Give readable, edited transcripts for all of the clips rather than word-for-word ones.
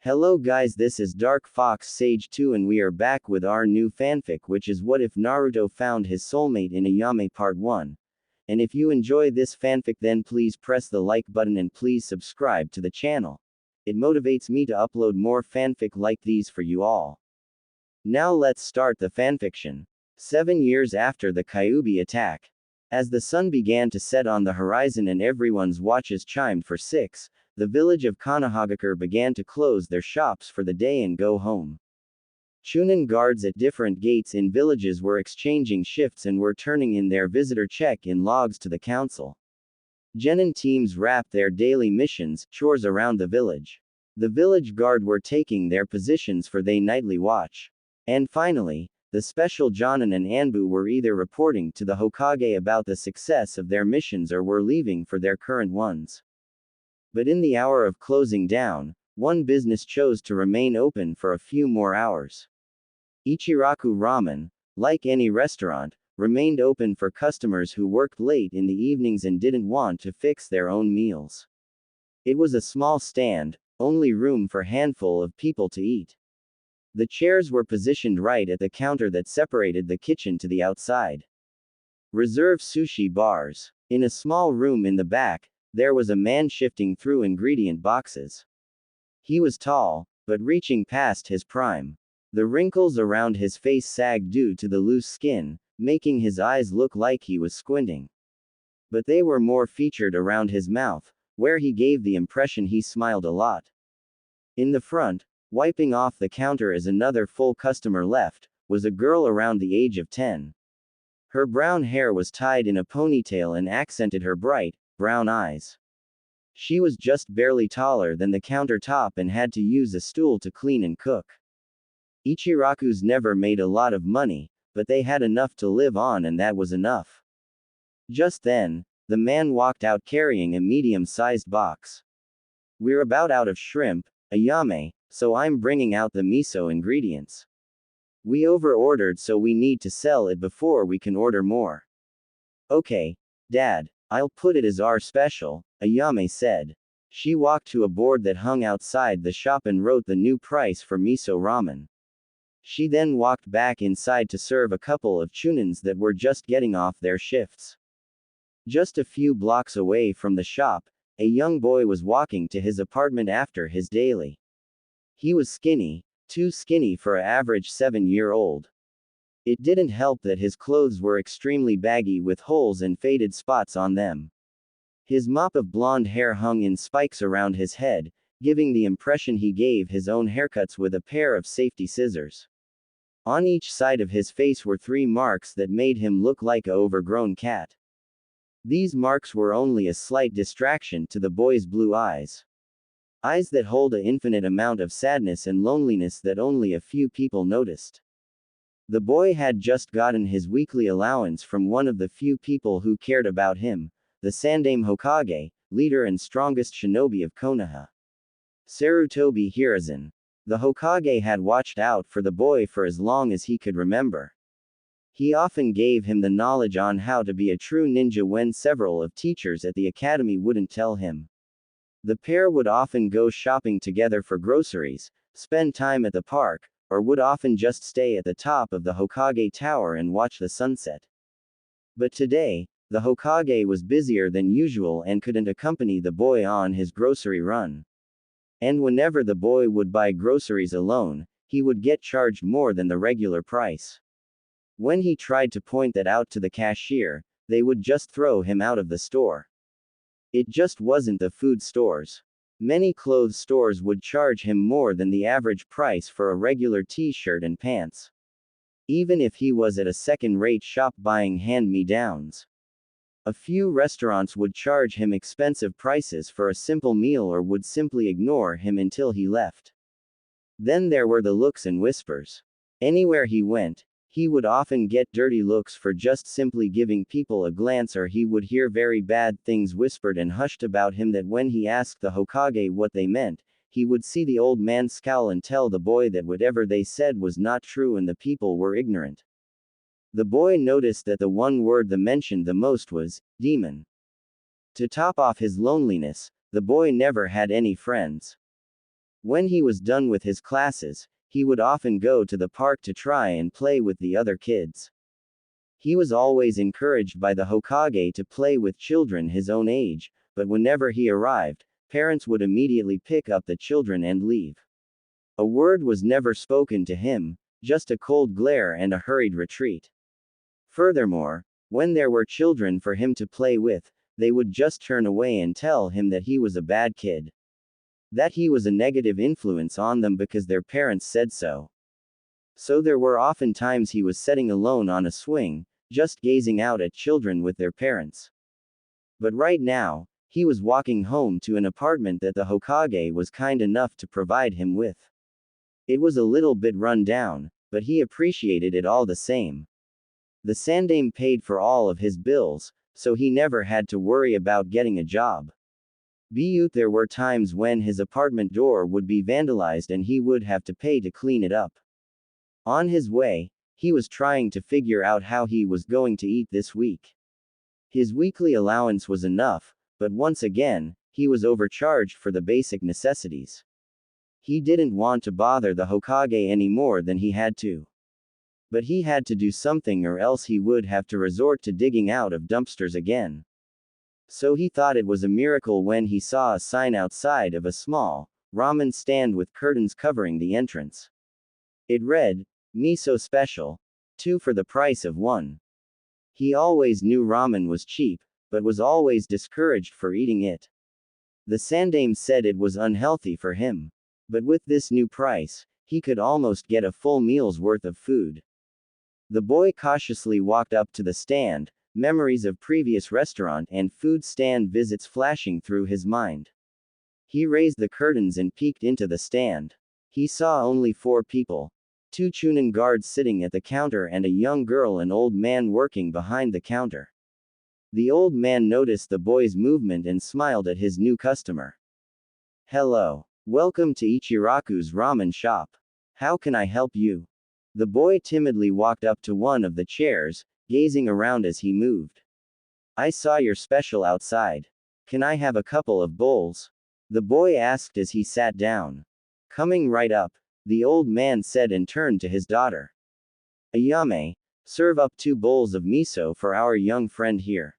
Hello guys, this is Dark Fox Sage 2 and we are back with our new fanfic, which is What If Naruto Found His Soulmate in Ayame Part 1. And if you enjoy this fanfic, then please press the like button and please subscribe to the channel. It motivates me to upload more fanfic like these for you all. Now let's start the fanfiction. 7 years after the Kyuubi attack. As the sun began to set on the horizon and everyone's watches chimed for 6, the village of Konohagakure began to close their shops for the day and go home. Chunin guards at different gates in villages were exchanging shifts and were turning in their visitor check-in logs to the council. Genin teams wrapped their daily missions, chores around the village. The village guard were taking their positions for their nightly watch. And finally, the special Jonin and Anbu were either reporting to the Hokage about the success of their missions or were leaving for their current ones. But in the hour of closing down, one business chose to remain open for a few more hours. Ichiraku Ramen, like any restaurant, remained open for customers who worked late in the evenings and didn't want to fix their own meals. It was a small stand, only room for a handful of people to eat. The chairs were positioned right at the counter that separated the kitchen to the outside. Reserve sushi bars. In a small room in the back, there was a man shifting through ingredient boxes. He was tall, but reaching past his prime. The wrinkles around his face sagged due to the loose skin, making his eyes look like he was squinting. But they were more featured around his mouth, where he gave the impression he smiled a lot. In the front, wiping off the counter as another full customer left, was a girl around the age of 10. Her brown hair was tied in a ponytail and accented her bright, brown eyes. She was just barely taller than the countertop and had to use a stool to clean and cook. Ichiraku's never made a lot of money, but they had enough to live on and that was enough. Just then, the man walked out carrying a medium-sized box. We're about out of shrimp, Ayame, so I'm bringing out the miso ingredients. We over-ordered so we need to sell it before we can order more. Okay, Dad. I'll put it as our special, Ayame said. She walked to a board that hung outside the shop and wrote the new price for miso ramen. She then walked back inside to serve a couple of chunins that were just getting off their shifts. Just a few blocks away from the shop, a young boy was walking to his apartment after his daily. He was skinny, too skinny for an average 7-year-old. It didn't help that his clothes were extremely baggy with holes and faded spots on them. His mop of blonde hair hung in spikes around his head, giving the impression he gave his own haircuts with a pair of safety scissors. On each side of his face were 3 marks that made him look like an overgrown cat. These marks were only a slight distraction to the boy's blue eyes. Eyes that hold an infinite amount of sadness and loneliness that only a few people noticed. The boy had just gotten his weekly allowance from one of the few people who cared about him, the Sandaime Hokage, leader and strongest shinobi of Konoha. Sarutobi Hiruzen. The Hokage had watched out for the boy for as long as he could remember. He often gave him the knowledge on how to be a true ninja when several of teachers at the academy wouldn't tell him. The pair would often go shopping together for groceries, spend time at the park, or would often just stay at the top of the Hokage Tower and watch the sunset. But today, the Hokage was busier than usual and couldn't accompany the boy on his grocery run. And whenever the boy would buy groceries alone, he would get charged more than the regular price. When he tried to point that out to the cashier, they would just throw him out of the store. It just wasn't the food stores. Many clothes stores would charge him more than the average price for a regular t-shirt and pants. Even if he was at a second-rate shop buying hand-me-downs. A few restaurants would charge him expensive prices for a simple meal or would simply ignore him until he left. Then there were the looks and whispers. Anywhere he went, he would often get dirty looks for just simply giving people a glance, or he would hear very bad things whispered and hushed about him that when he asked the Hokage what they meant, he would see the old man scowl and tell the boy that whatever they said was not true and the people were ignorant. The boy noticed that the one word they mentioned the most was demon. To top off his loneliness, the boy never had any friends. When he was done with his classes, he would often go to the park to try and play with the other kids. He was always encouraged by the Hokage to play with children his own age, but whenever he arrived, parents would immediately pick up the children and leave. A word was never spoken to him, just a cold glare and a hurried retreat. Furthermore, when there were children for him to play with, they would just turn away and tell him that he was a bad kid. That he was a negative influence on them because their parents said so. So there were often times he was sitting alone on a swing, just gazing out at children with their parents. But right now, he was walking home to an apartment that the Hokage was kind enough to provide him with. It was a little bit run down, but he appreciated it all the same. The Sandaime paid for all of his bills, so he never had to worry about getting a job. But there were times when his apartment door would be vandalized and he would have to pay to clean it up. On his way, he was trying to figure out how he was going to eat this week. His weekly allowance was enough, but once again, he was overcharged for the basic necessities. He didn't want to bother the Hokage any more than he had to. But he had to do something or else he would have to resort to digging out of dumpsters again. So he thought it was a miracle when he saw a sign outside of a small ramen stand with curtains covering the entrance. It read, "Miso Special. 2 for the price of 1. He always knew ramen was cheap, but was always discouraged for eating it. The Sandaime said it was unhealthy for him. But with this new price, he could almost get a full meal's worth of food. The boy cautiously walked up to the stand, memories of previous restaurant and food stand visits flashing through his mind. He raised the curtains and peeked into the stand. He saw only 4 people. 2 Chunin guards sitting at the counter and a young girl and old man working behind the counter. The old man noticed the boy's movement and smiled at his new customer. "Hello. Welcome to Ichiraku's ramen shop. How can I help you?" The boy timidly walked up to one of the chairs, gazing around as he moved. "I saw your special outside. Can I have a couple of bowls?" The boy asked as he sat down. "Coming right up," the old man said and turned to his daughter. "Ayame, serve up 2 bowls of miso for our young friend here."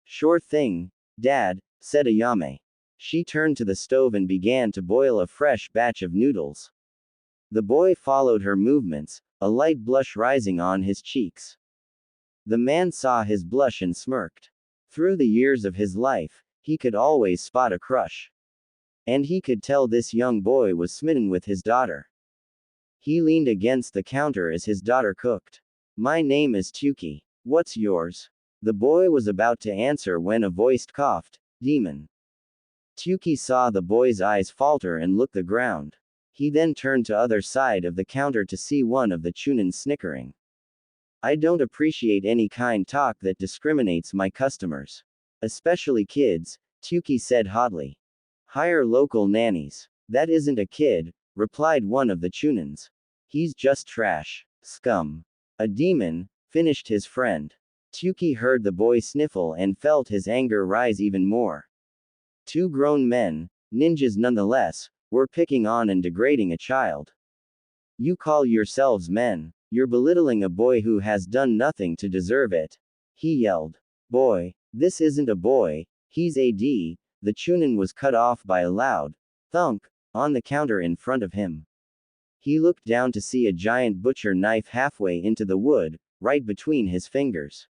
"Sure thing, Dad," said Ayame. She turned to the stove and began to boil a fresh batch of noodles. The boy followed her movements, a light blush rising on his cheeks. The man saw his blush and smirked. Through the years of his life, he could always spot a crush. And he could tell this young boy was smitten with his daughter. He leaned against the counter as his daughter cooked. "My name is Tuki. What's yours?" The boy was about to answer when a voice coughed, "Demon." Tuki saw the boy's eyes falter and look the ground. He then turned to other side of the counter to see one of the Chunin snickering. "I don't appreciate any kind talk that discriminates my customers. Especially kids," Tuki said hotly. "Hire local nannies." "That isn't a kid," replied one of the Chunins. "He's just trash. Scum. A demon," finished his friend. Tuki heard the boy sniffle and felt his anger rise even more. 2 grown men, ninjas nonetheless, were picking on and degrading a child. "You call yourselves men. You're belittling a boy who has done nothing to deserve it," he yelled. "Boy, this isn't a boy, he's AD." The Chunin was cut off by a loud thunk on the counter in front of him. He looked down to see a giant butcher knife halfway into the wood, right between his fingers.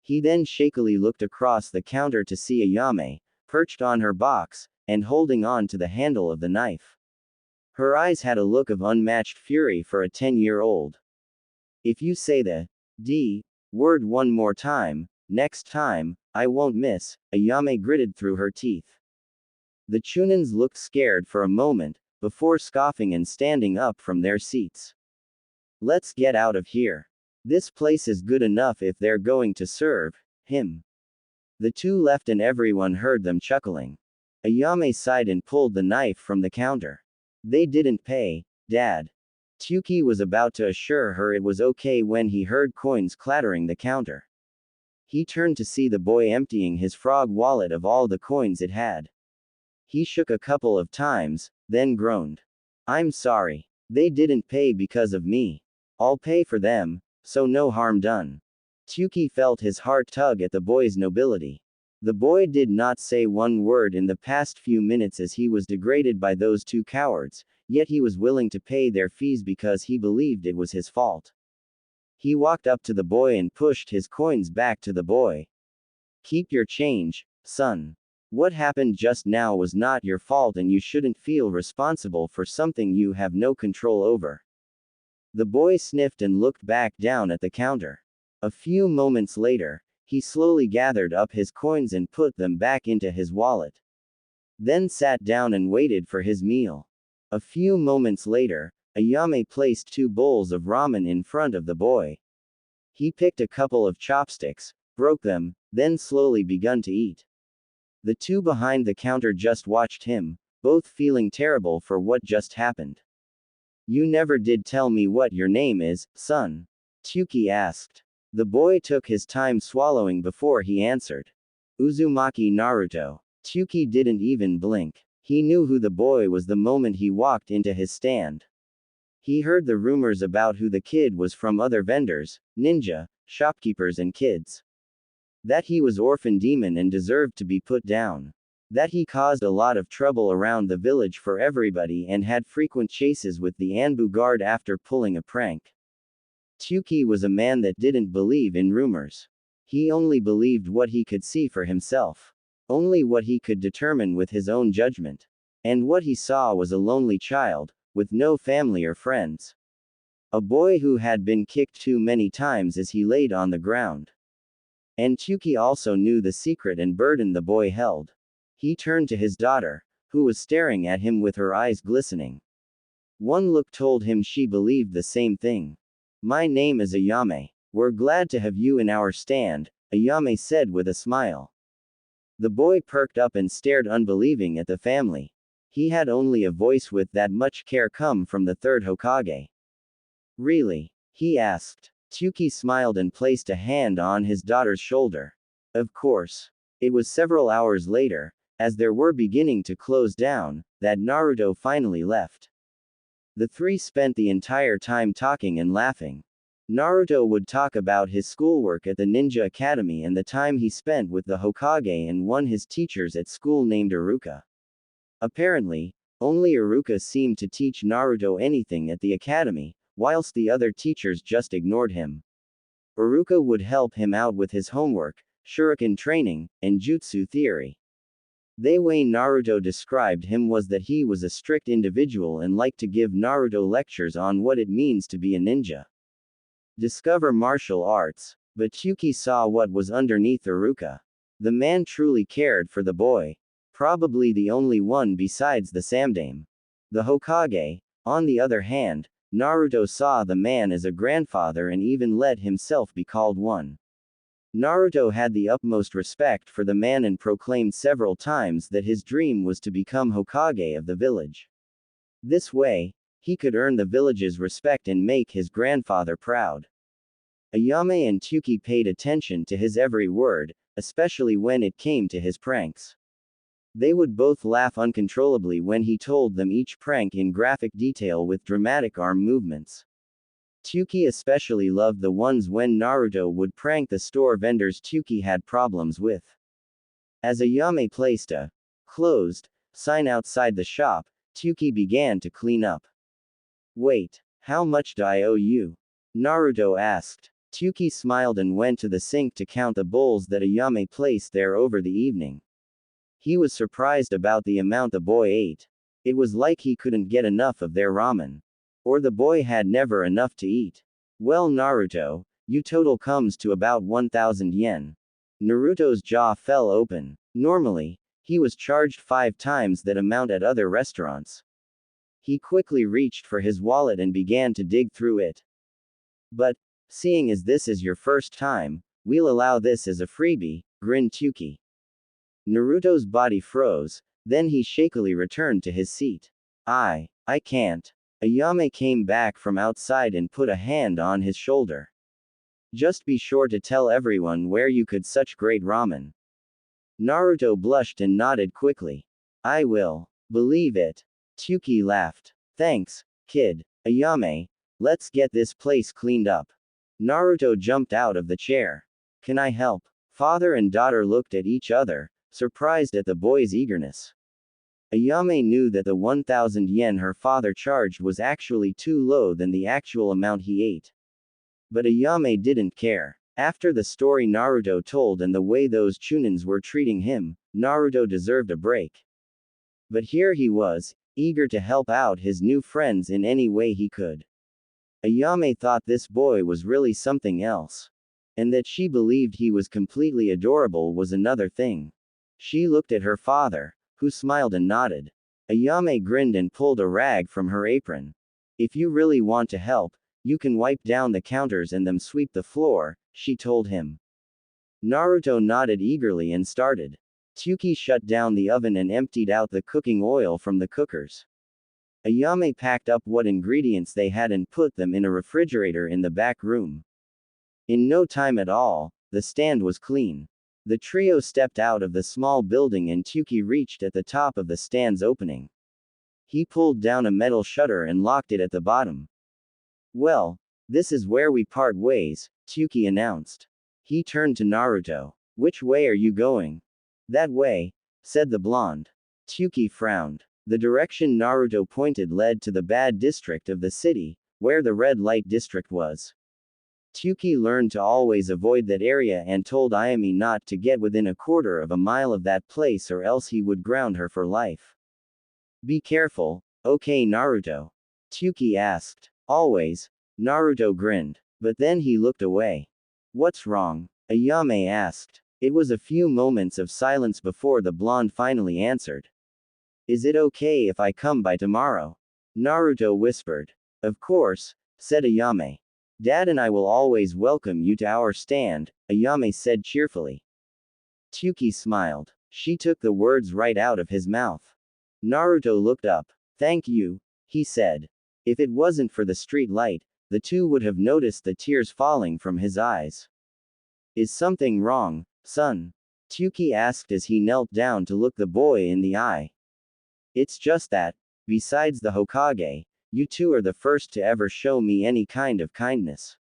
He then shakily looked across the counter to see Ayame, perched on her box, and holding on to the handle of the knife. Her eyes had a look of unmatched fury for a 10-year-old. "If you say the D word one more time, next time, I won't miss," Ayame gritted through her teeth. The Chunins looked scared for a moment, before scoffing and standing up from their seats. "Let's get out of here. This place is good enough if they're going to serve him." The 2 left and everyone heard them chuckling. Ayame sighed and pulled the knife from the counter. "They didn't pay, Dad." Tuki was about to assure her it was okay when he heard coins clattering the counter. He turned to see the boy emptying his frog wallet of all the coins it had. He shook a couple of times, then groaned. I'm sorry. They didn't pay because of me. I'll pay for them, so no harm done. Tyuki felt his heart tug at the boy's nobility. The boy did not say one word in the past few minutes as he was degraded by those two cowards, yet he was willing to pay their fees because he believed it was his fault. He walked up to the boy and pushed his coins back to the boy. Keep your change, son. What happened just now was not your fault and you shouldn't feel responsible for something you have no control over. The boy sniffed and looked back down at the counter. A few moments later, he slowly gathered up his coins and put them back into his wallet. Then sat down and waited for his meal. A few moments later, Ayame placed 2 bowls of ramen in front of the boy. He picked a couple of chopsticks, broke them, then slowly begun to eat. The 2 behind the counter just watched him, both feeling terrible for what just happened. You never did tell me what your name is, son. Tyuki asked. The boy took his time swallowing before he answered. Uzumaki Naruto. Tyuki didn't even blink. He knew who the boy was the moment he walked into his stand. He heard the rumors about who the kid was from other vendors, ninja, shopkeepers and kids. That he was orphan demon and deserved to be put down. That he caused a lot of trouble around the village for everybody and had frequent chases with the Anbu guard after pulling a prank. Tyuki was a man that didn't believe in rumors. He only believed what he could see for himself. Only what he could determine with his own judgment. And what he saw was a lonely child, with no family or friends. A boy who had been kicked too many times as he laid on the ground. And Tyuki also knew the secret and burden the boy held. He turned to his daughter, who was staring at him with her eyes glistening. One look told him she believed the same thing. My name is Ayame. We're glad to have you in our stand, Ayame said with a smile. The boy perked up and stared unbelieving at the family. He had only a voice with that much care come from the 3rd Hokage. Really? He asked. Tyuki smiled and placed a hand on his daughter's shoulder. Of course. It was several hours later, as they were beginning to close down, that Naruto finally left. The 3 spent the entire time talking and laughing. Naruto would talk about his schoolwork at the Ninja Academy and the time he spent with the Hokage and one his teachers at school named Iruka. Apparently, only Iruka seemed to teach Naruto anything at the academy, whilst the other teachers just ignored him. Iruka would help him out with his homework, shuriken training, and jutsu theory. The way Naruto described him was that he was a strict individual and liked to give Naruto lectures on what it means to be a ninja. Discover martial arts, but Tyuki saw what was underneath Iruka. The man truly cared for the boy. Probably the only one besides the Samdame. The Hokage, on the other hand, Naruto saw the man as a grandfather and even let himself be called one. Naruto had the utmost respect for the man and proclaimed several times that his dream was to become Hokage of the village. This way, he could earn the village's respect and make his grandfather proud. Ayame and Tyuki paid attention to his every word, especially when it came to his pranks. They would both laugh uncontrollably when he told them each prank in graphic detail with dramatic arm movements. Tyuki especially loved the ones when Naruto would prank the store vendors Tyuki had problems with. As Ayame placed a closed sign outside the shop, Tyuki began to clean up. Wait, how much do I owe you? Naruto asked. Tyuki smiled and went to the sink to count the bowls that Ayame placed there over the evening. He was surprised about the amount the boy ate. It was like he couldn't get enough of their ramen. Or the boy had never enough to eat. Well, Naruto, your total comes to about 1,000 yen. Naruto's jaw fell open. Normally, he was charged 5 times that amount at other restaurants. He quickly reached for his wallet and began to dig through it. But, seeing as this is your first time, we'll allow this as a freebie, grinned Tyuki. Naruto's body froze, then he shakily returned to his seat. I can't. Ayame came back from outside and put a hand on his shoulder. Just be sure to tell everyone where you could such great ramen. Naruto blushed and nodded quickly. I will. Believe it. Tyuki laughed. Thanks, kid. Ayame, let's get this place cleaned up. Naruto jumped out of the chair. Can I help? Father and daughter looked at each other, surprised at the boy's eagerness. Ayame knew that the 1,000 yen her father charged was actually too low than the actual amount he ate. But Ayame didn't care. After the story Naruto told and the way those Chunins were treating him, Naruto deserved a break. But here he was, eager to help out his new friends in any way he could. Ayame thought this boy was really something else. And that she believed he was completely adorable was another thing. She looked at her father, who smiled and nodded. Ayame grinned and pulled a rag from her apron. If you really want to help, you can wipe down the counters and them sweep the floor, she told him. Naruto nodded eagerly and started. Tyuki shut down the oven and emptied out the cooking oil from the cookers. Ayame packed up what ingredients they had and put them in a refrigerator in the back room. In no time at all, the stand was clean. The trio stepped out of the small building and Tyuki reached at the top of the stand's opening. He pulled down a metal shutter and locked it at the bottom. Well, this is where we part ways, Tyuki announced. He turned to Naruto. Which way are you going? That way, said the blonde. Tyuki frowned. The direction Naruto pointed led to the bad district of the city, where the red light district was. Tyuki learned to always avoid that area and told Ayame not to get within a quarter of a mile of that place or else he would ground her for life. Be careful, okay Naruto? Tyuki asked. Always. Naruto grinned. But then he looked away. What's wrong? Ayame asked. It was a few moments of silence before the blonde finally answered. Is it okay if I come by tomorrow? Naruto whispered. Of course, said Ayame. Dad and I will always welcome you to our stand, Ayame said cheerfully. Tyuki smiled. She took the words right out of his mouth. Naruto looked up. Thank you, he said. If it wasn't for the street light, the two would have noticed the tears falling from his eyes. Is something wrong, son? Tyuki asked as he knelt down to look the boy in the eye. It's just that, besides the Hokage, you two are the first to ever show me any kind of kindness.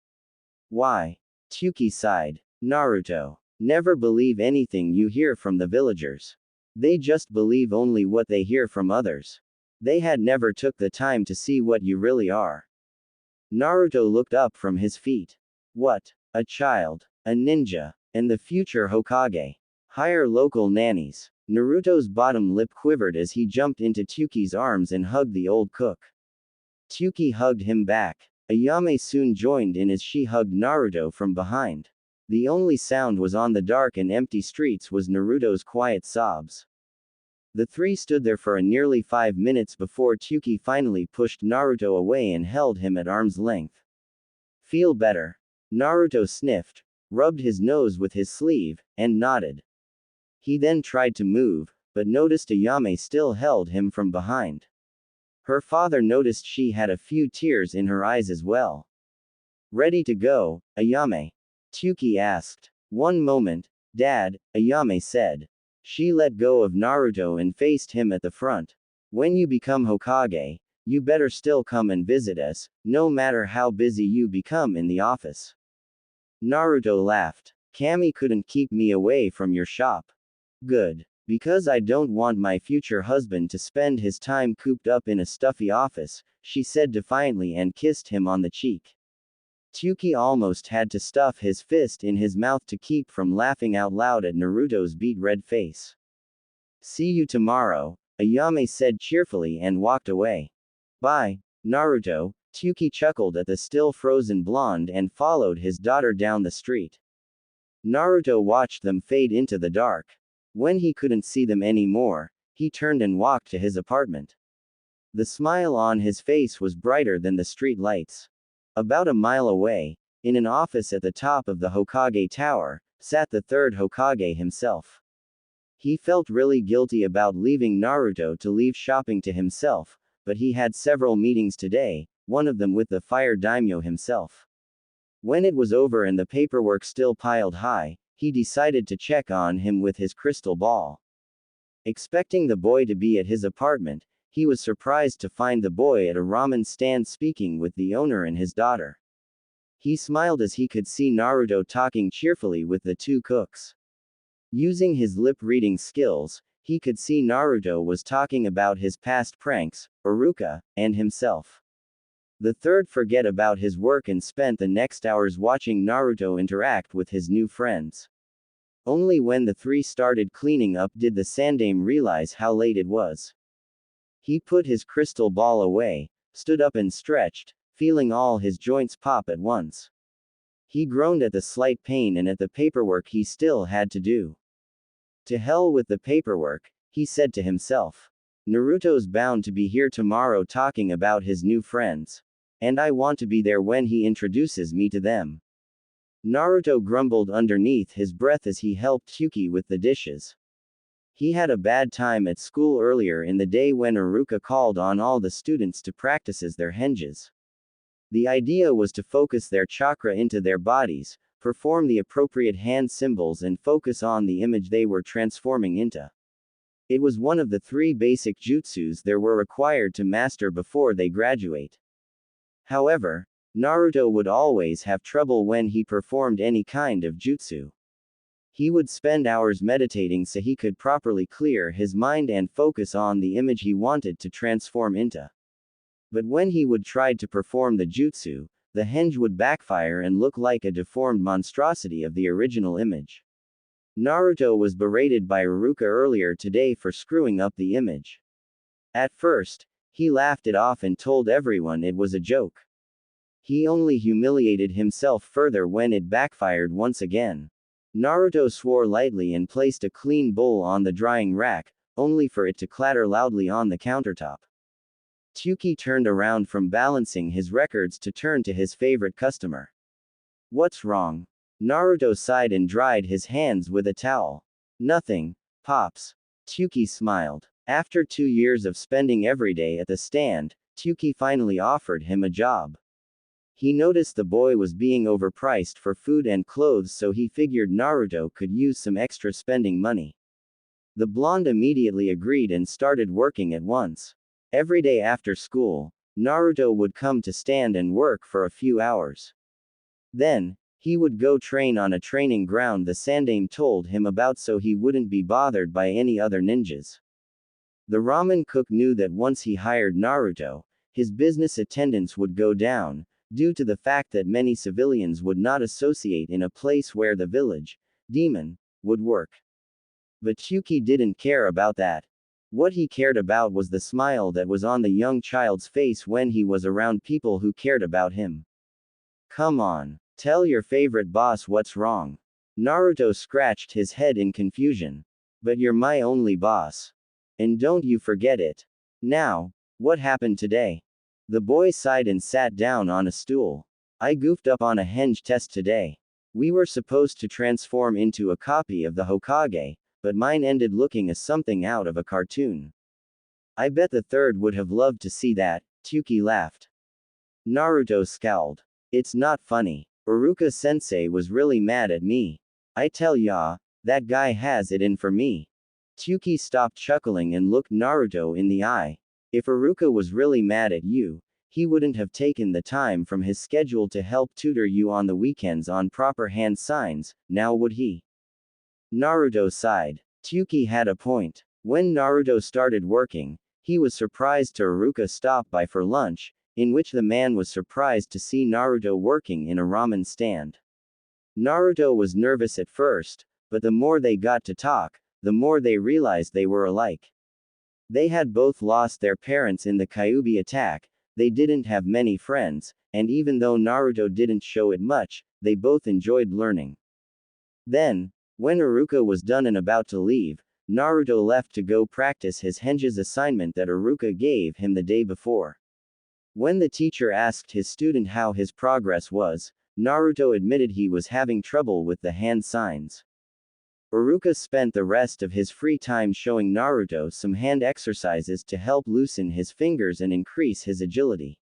Why? Tyuki sighed. Naruto. Never believe anything you hear from the villagers. They just believe only what they hear from others. They had never took the time to see what you really are. Naruto looked up from his feet. What? A child, a ninja, and the future Hokage. Hire local nannies. Naruto's bottom lip quivered as he jumped into Tyuki's arms and hugged the old cook. Tyuki hugged him back. Ayame soon joined in as she hugged Naruto from behind. The only sound was on the dark and empty streets was Naruto's quiet sobs. The three stood there for nearly 5 minutes before Tyuki finally pushed Naruto away and held him at arm's length. Feel better? Naruto sniffed, rubbed his nose with his sleeve, and nodded. He then tried to move, but noticed Ayame still held him from behind. Her father noticed she had a few tears in her eyes as well. Ready to go, Ayame? Tyuki asked. One moment, Dad, Ayame said. She let go of Naruto and faced him at the front. When you become Hokage, you better still come and visit us, no matter how busy you become in the office. Naruto laughed. Kami couldn't keep me away from your shop. Good. Because I don't want my future husband to spend his time cooped up in a stuffy office, she said defiantly and kissed him on the cheek. Tyuki almost had to stuff his fist in his mouth to keep from laughing out loud at Naruto's beet red face. See you tomorrow, Ayame said cheerfully and walked away. Bye, Naruto, Tyuki chuckled at the still frozen blonde and followed his daughter down the street. Naruto watched them fade into the dark. When he couldn't see them anymore, he turned and walked to his apartment. The smile on his face was brighter than the street lights. About a mile away, in an office at the top of the Hokage Tower, sat the third Hokage himself. He felt really guilty about leaving Naruto to leave shopping to himself, but he had several meetings today, one of them with the fire daimyo himself. When it was over and the paperwork still piled high, he decided to check on him with his crystal ball. Expecting the boy to be at his apartment, he was surprised to find the boy at a ramen stand speaking with the owner and his daughter. He smiled as he could see Naruto talking cheerfully with the two cooks. Using his lip-reading skills, he could see Naruto was talking about his past pranks, Iruka, and himself. The third forget about his work and spent the next hours watching Naruto interact with his new friends. Only when the three started cleaning up did the Sandaime realize how late it was. He put his crystal ball away, stood up and stretched, feeling all his joints pop at once. He groaned at the slight pain and at the paperwork he still had to do. To hell with the paperwork, he said to himself. Naruto's bound to be here tomorrow talking about his new friends. And I want to be there when he introduces me to them. Naruto grumbled underneath his breath as he helped Tyuki with the dishes. He had a bad time at school earlier in the day when Iruka called on all the students to practice as their henges. The idea was to focus their chakra into their bodies, perform the appropriate hand symbols and focus on the image they were transforming into. It was one of the 3 basic jutsus they were required to master before they graduate. However, Naruto would always have trouble when he performed any kind of jutsu. He would spend hours meditating so he could properly clear his mind and focus on the image he wanted to transform into. But when he would try to perform the jutsu, the henge would backfire and look like a deformed monstrosity of the original image. Naruto was berated by Iruka earlier today for screwing up the image. At first, he laughed it off and told everyone it was a joke. He only humiliated himself further when it backfired once again. Naruto swore lightly and placed a clean bowl on the drying rack, only for it to clatter loudly on the countertop. Tyuki turned around from balancing his records to turn to his favorite customer. What's wrong? Naruto sighed and dried his hands with a towel. Nothing, Pops. Tyuki smiled. After 2 years of spending every day at the stand, Tyuki finally offered him a job. He noticed the boy was being overpriced for food and clothes, so he figured Naruto could use some extra spending money. The blonde immediately agreed and started working at once. Every day after school, Naruto would come to stand and work for a few hours. Then, he would go train on a training ground the Sandaime told him about so he wouldn't be bothered by any other ninjas. The ramen cook knew that once he hired Naruto, his business attendance would go down, due to the fact that many civilians would not associate in a place where the village demon would work. But Tyuki didn't care about that. What he cared about was the smile that was on the young child's face when he was around people who cared about him. Come on, tell your favorite boss what's wrong. Naruto scratched his head in confusion. But you're my only boss. And don't you forget it. Now, what happened today? The boy sighed and sat down on a stool. I goofed up on a henge test today. We were supposed to transform into a copy of the Hokage, but mine ended looking as something out of a cartoon. I bet the third would have loved to see that, Tyuki laughed. Naruto scowled. It's not funny. Iruka-sensei was really mad at me. I tell ya, that guy has it in for me. Tyuki stopped chuckling and looked Naruto in the eye. If Iruka was really mad at you, he wouldn't have taken the time from his schedule to help tutor you on the weekends on proper hand signs, now would he? Naruto sighed. Tyuki had a point. When Naruto started working, he was surprised to Iruka stop by for lunch, in which the man was surprised to see Naruto working in a ramen stand. Naruto was nervous at first, but the more they got to talk, the more they realized they were alike. They had both lost their parents in the Kyuubi attack, they didn't have many friends, and even though Naruto didn't show it much, they both enjoyed learning. Then, when Iruka was done and about to leave, Naruto left to go practice his henge's assignment that Iruka gave him the day before. When the teacher asked his student how his progress was, Naruto admitted he was having trouble with the hand signs. Iruka spent the rest of his free time showing Naruto some hand exercises to help loosen his fingers and increase his agility.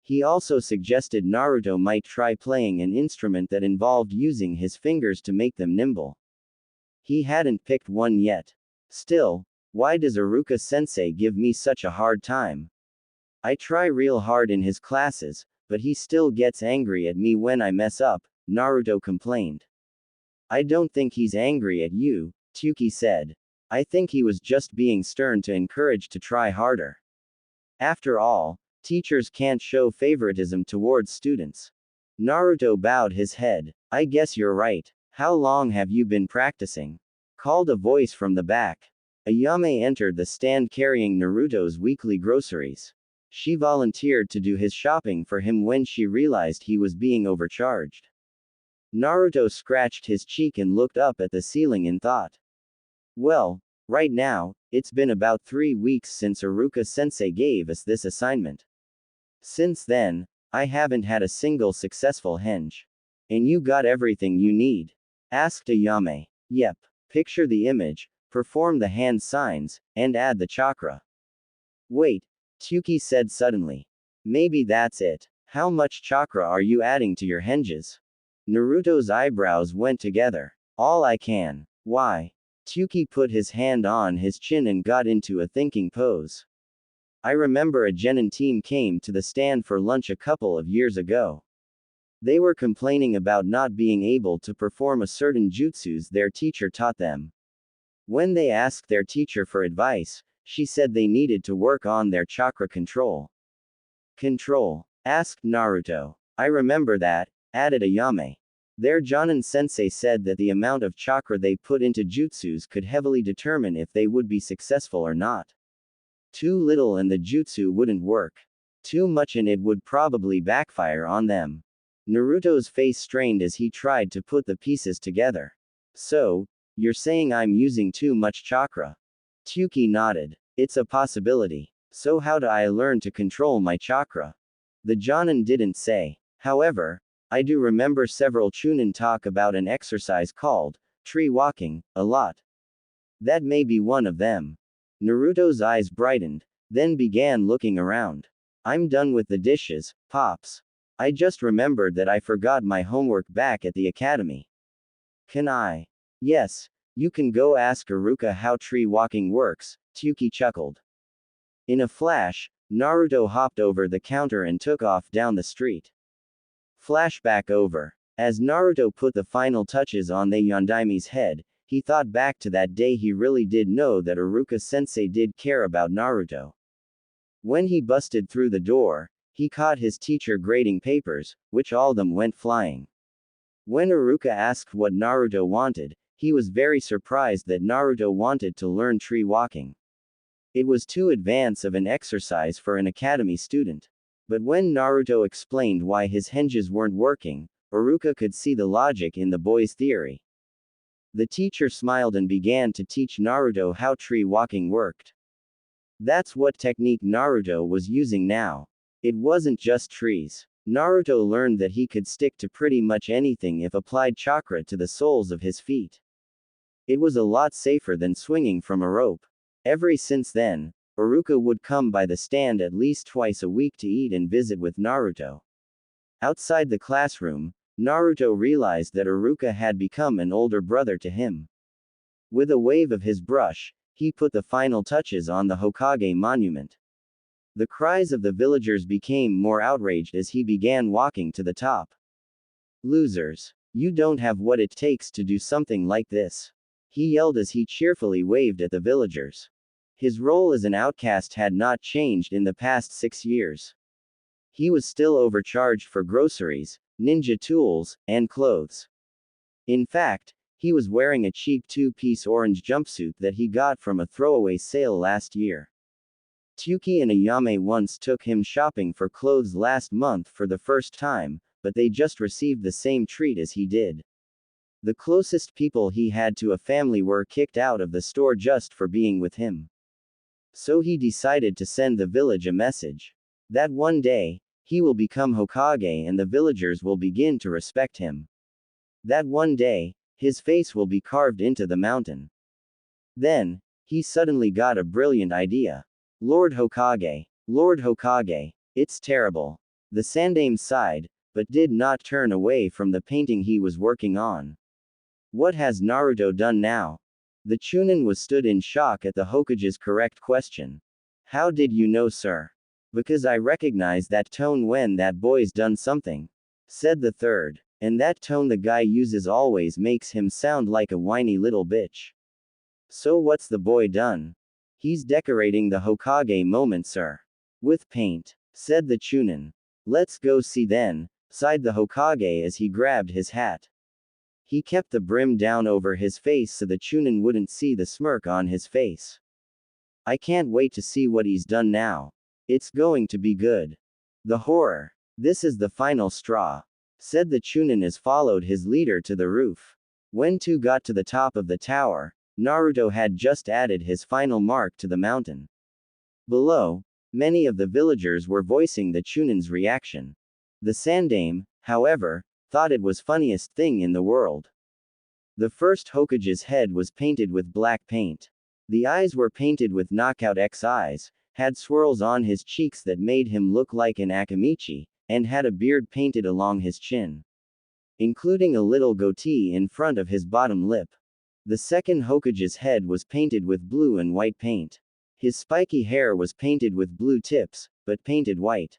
He also suggested Naruto might try playing an instrument that involved using his fingers to make them nimble. He hadn't picked one yet. Still, Why does Iruka-sensei give me such a hard time? I try real hard in his classes, but he still gets angry at me when I mess up, Naruto complained. I don't think he's angry at you, Tsuki said. I think he was just being stern to encourage to try harder. After all, teachers can't show favoritism towards students. Naruto bowed his head. I guess you're right. How long have you been practicing? Called a voice from the back. Ayame entered the stand carrying Naruto's weekly groceries. She volunteered to do his shopping for him when she realized he was being overcharged. Naruto scratched his cheek and looked up at the ceiling in thought. Well, right now, it's been about 3 weeks since Iruka-sensei gave us this assignment. Since then, I haven't had a single successful henge. And you got everything you need? Asked Ayame. Yep. Picture the image, perform the hand signs, and add the chakra. Wait, Tsuki said suddenly. Maybe that's it. How much chakra are you adding to your henges? Naruto's eyebrows went together. All I can. Why? Tsuki put his hand on his chin and got into a thinking pose. I remember a genin team came to the stand for lunch a couple of years ago. They were complaining about not being able to perform a certain jutsus their teacher taught them. When they asked their teacher for advice, she said they needed to work on their chakra control. Control? Asked Naruto. I remember that, added Ayame. Their Jonin sensei said that the amount of chakra they put into jutsus could heavily determine if they would be successful or not. Too little and the jutsu wouldn't work. Too much and it would probably backfire on them. Naruto's face strained as he tried to put the pieces together. So, you're saying I'm using too much chakra? Tsuki nodded. It's a possibility. So how do I learn to control my chakra? The Jonin didn't say. However, I do remember several chunin talk about an exercise called tree walking a lot. That may be one of them. Naruto's eyes brightened, then began looking around. I'm done with the dishes, Pops. I just remembered that I forgot my homework back at the academy. Can I? Yes, you can go ask Iruka how tree walking works, Tsuki chuckled. In a flash, Naruto hopped over the counter and took off down the street. Flashback over. As Naruto put the final touches on the Yondaime's head, he thought back to that day he really did know that Iruka-sensei did care about Naruto. When he busted through the door, he caught his teacher grading papers, which all of them went flying. When Iruka asked what Naruto wanted, he was very surprised that Naruto wanted to learn tree walking. It was too advanced of an exercise for an academy student. But when Naruto explained why his henges weren't working, Iruka could see the logic in the boy's theory. The teacher smiled and began to teach Naruto how tree walking worked. That's what technique Naruto was using now. It wasn't just trees. Naruto learned that he could stick to pretty much anything if applied chakra to the soles of his feet. It was a lot safer than swinging from a rope. Ever since then, Iruka would come by the stand at least twice a week to eat and visit with Naruto. Outside the classroom, Naruto realized that Iruka had become an older brother to him. With a wave of his brush, he put the final touches on the Hokage monument. The cries of the villagers became more outraged as he began walking to the top. Losers. You don't have what it takes to do something like this. He yelled as he cheerfully waved at the villagers. His role as an outcast had not changed in the past 6 years. He was still overcharged for groceries, ninja tools, and clothes. In fact, he was wearing a cheap 2-piece orange jumpsuit that he got from a throwaway sale last year. Tsuki and Ayame once took him shopping for clothes last month for the first time, but they just received the same treat as he did. The closest people he had to a family were kicked out of the store just for being with him. So he decided to send the village a message. That one day, he will become Hokage and the villagers will begin to respect him. That one day, his face will be carved into the mountain. Then, he suddenly got a brilliant idea. Lord Hokage, it's terrible. The Sandaime sighed, but did not turn away from the painting he was working on. What has Naruto done now? The Chunin was stood in shock at the Hokage's correct question. How did you know, sir? Because I recognize that tone when that boy's done something, said the third. And that tone the guy uses always makes him sound like a whiny little bitch. So what's the boy done? He's decorating the Hokage moment, sir. With paint, said the Chunin. Let's go see then, sighed the Hokage as he grabbed his hat. He kept the brim down over his face so the Chunin wouldn't see the smirk on his face. I can't wait to see what he's done now. It's going to be good. The horror. This is the final straw, said the Chunin as followed his leader to the roof. When two got to the top of the tower, Naruto had just added his final mark to the mountain. Below, many of the villagers were voicing the Chunin's reaction. The Sandame, however, thought it was funniest thing in the world. The first Hokage's head was painted with black paint. The eyes were painted with knockout X eyes, had swirls on his cheeks that made him look like an Akamichi, and had a beard painted along his chin, including a little goatee in front of his bottom lip. The second Hokage's head was painted with blue and white paint. His spiky hair was painted with blue tips, but painted white.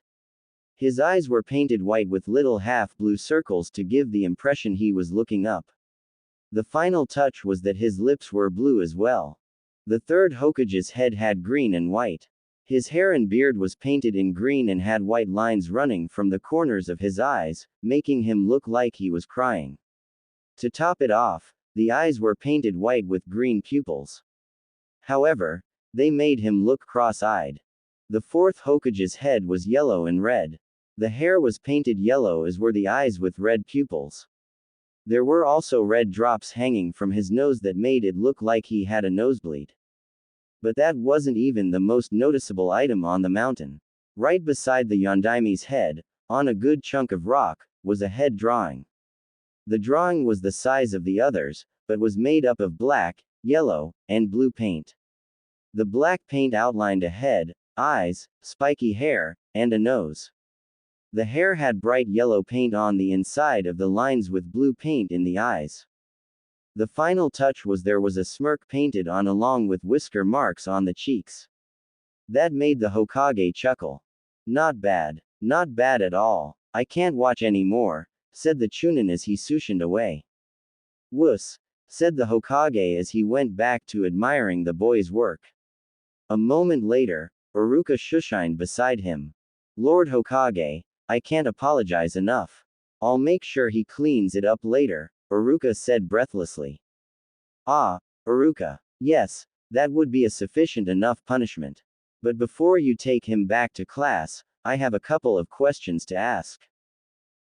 His eyes were painted white with little half-blue circles to give the impression he was looking up. The final touch was that his lips were blue as well. The third Hokage's head had green and white. His hair and beard was painted in green and had white lines running from the corners of his eyes, making him look like he was crying. To top it off, the eyes were painted white with green pupils. However, they made him look cross-eyed. The fourth Hokage's head was yellow and red. The hair was painted yellow as were the eyes with red pupils. There were also red drops hanging from his nose that made it look like he had a nosebleed. But that wasn't even the most noticeable item on the mountain. Right beside the Yondaimi's head, on a good chunk of rock, was a head drawing. The drawing was the size of the others, but was made up of black, yellow, and blue paint. The black paint outlined a head, eyes, spiky hair, and a nose. The hair had bright yellow paint on the inside of the lines with blue paint in the eyes. The final touch was there was a smirk painted on along with whisker marks on the cheeks. That made the Hokage chuckle. Not bad. Not bad at all. I can't watch any more, said the Chunin as he sushined away. Wuss, said the Hokage as he went back to admiring the boy's work. A moment later, Iruka shushined beside him. Lord Hokage, I can't apologize enough. I'll make sure he cleans it up later, Iruka said breathlessly. Ah, Iruka. Yes, that would be a sufficient enough punishment. But before you take him back to class, I have a couple of questions to ask.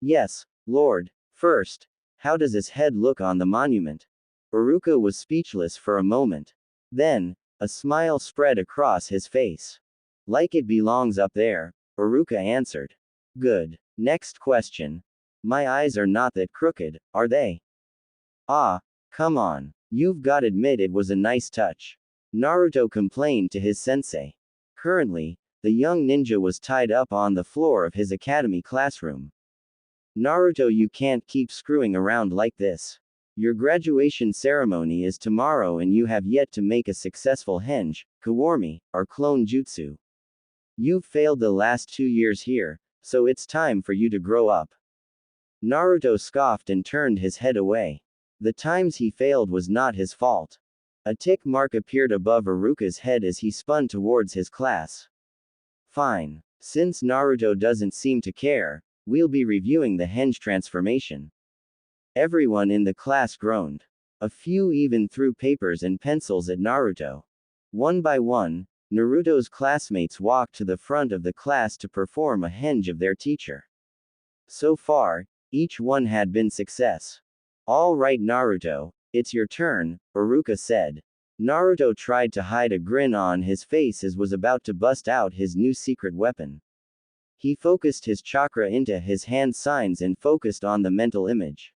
Yes, Lord. First, how does his head look on the monument? Iruka was speechless for a moment. Then, a smile spread across his face. Like it belongs up there, Iruka answered. Good. Next question. My eyes are not that crooked, are they? Ah, come on. You've got admit it was a nice touch. Naruto complained to his sensei. Currently, the young ninja was tied up on the floor of his academy classroom. Naruto, you can't keep screwing around like this. Your graduation ceremony is tomorrow and you have yet to make a successful henge, kawarmi, or clone jutsu. You've failed the last 2 years here, so it's time for you to grow up. Naruto scoffed and turned his head away. The times he failed was not his fault. A tick mark appeared above Iruka's head as he spun towards his class. Fine. Since Naruto doesn't seem to care, we'll be reviewing the henge transformation. Everyone in the class groaned. A few even threw papers and pencils at Naruto. One by one, Naruto's classmates walked to the front of the class to perform a henge of their teacher. So far, each one had been success. All right, Naruto, it's your turn, Iruka said. Naruto tried to hide a grin on his face as was about to bust out his new secret weapon. He focused his chakra into his hand signs and focused on the mental image.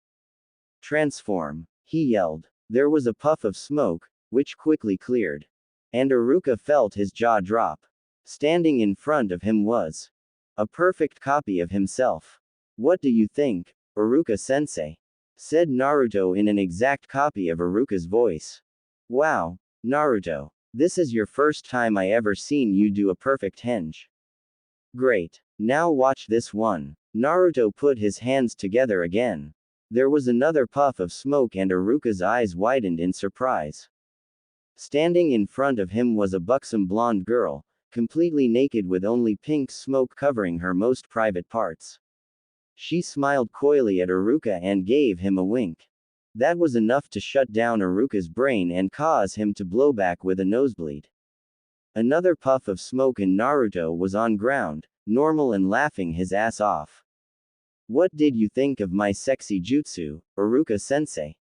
Transform, he yelled. There was a puff of smoke, which quickly cleared. And Iruka felt his jaw drop. Standing in front of him was a perfect copy of himself. What do you think, Iruka-sensei? Said Naruto in an exact copy of Iruka's voice. Wow, Naruto. This is your first time I ever seen you do a perfect henge. Great. Now watch this one. Naruto put his hands together again. There was another puff of smoke and Aruka's eyes widened in surprise. Standing in front of him was a buxom blonde girl, completely naked with only pink smoke covering her most private parts. She smiled coyly at Aruka and gave him a wink. That was enough to shut down Aruka's brain and cause him to blow back with a nosebleed. Another puff of smoke and Naruto was on ground, normal and laughing his ass off. What did you think of my sexy jutsu, Aruka-sensei?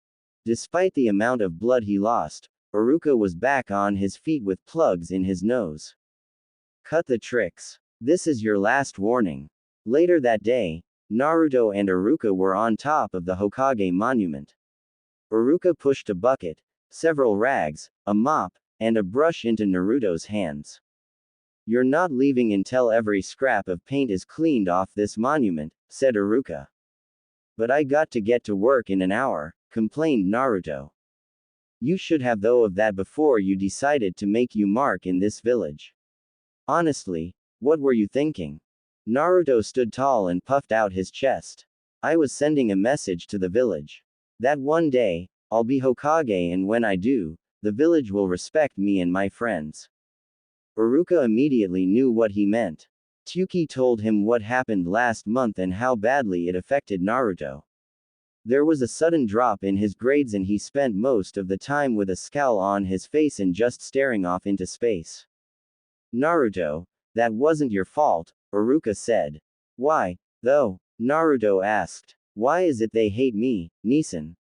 Despite the amount of blood he lost, Aruka was back on his feet with plugs in his nose. Cut the tricks. This is your last warning. Later that day, Naruto and Aruka were on top of the Hokage monument. Aruka pushed a bucket, several rags, a mop, and a brush into Naruto's hands. You're not leaving until every scrap of paint is cleaned off this monument, said Aruka. But I got to get to work in an hour, complained Naruto. You should have though of that before you decided to make you mark in this village. Honestly, what were you thinking? Naruto stood tall and puffed out his chest. I was sending a message to the village. That one day, I'll be Hokage and when I do, the village will respect me and my friends. Aruka immediately knew what he meant. Tsuki told him what happened last month and how badly it affected Naruto. There was a sudden drop in his grades and he spent most of the time with a scowl on his face and just staring off into space. Naruto, that wasn't your fault, Aruka said. Why, though? Naruto asked. Why is it they hate me, Nisan?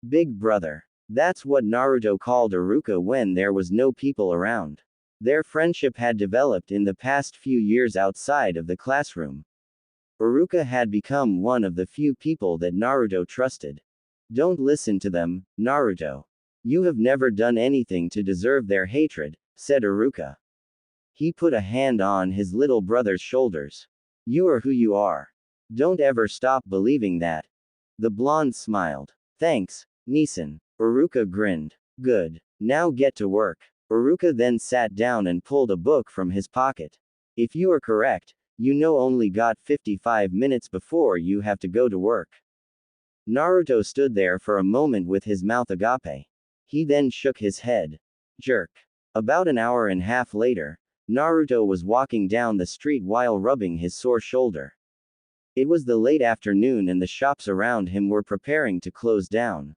Big brother. That's what Naruto called Aruka when there was no people around. Their friendship had developed in the past few years outside of the classroom. Aruka had become one of the few people that Naruto trusted. Don't listen to them, Naruto. You have never done anything to deserve their hatred, said Aruka. He put a hand on his little brother's shoulders. You are who you are. Don't ever stop believing that. The blonde smiled. Thanks, Nisan. Aruka grinned. Good. Now get to work. Aruka then sat down and pulled a book from his pocket. If you are correct, you know only got 55 minutes before you have to go to work. Naruto stood there for a moment with his mouth agape. He then shook his head. Jerk. About an hour and a half later, Naruto was walking down the street while rubbing his sore shoulder. It was the late afternoon and the shops around him were preparing to close down.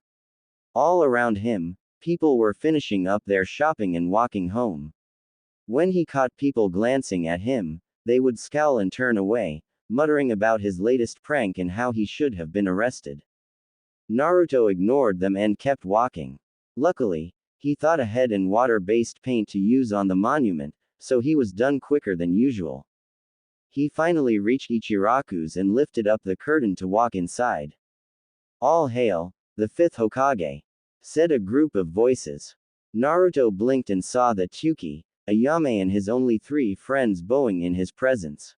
All around him, people were finishing up their shopping and walking home. When he caught people glancing at him, they would scowl and turn away, muttering about his latest prank and how he should have been arrested. Naruto ignored them and kept walking. Luckily, he thought ahead and water-based paint to use on the monument, so he was done quicker than usual. He finally reached Ichiraku's and lifted up the curtain to walk inside. All hail, the fifth Hokage, said a group of voices. Naruto blinked and saw that Tsuki, Ayame and his only 3 friends bowing in his presence.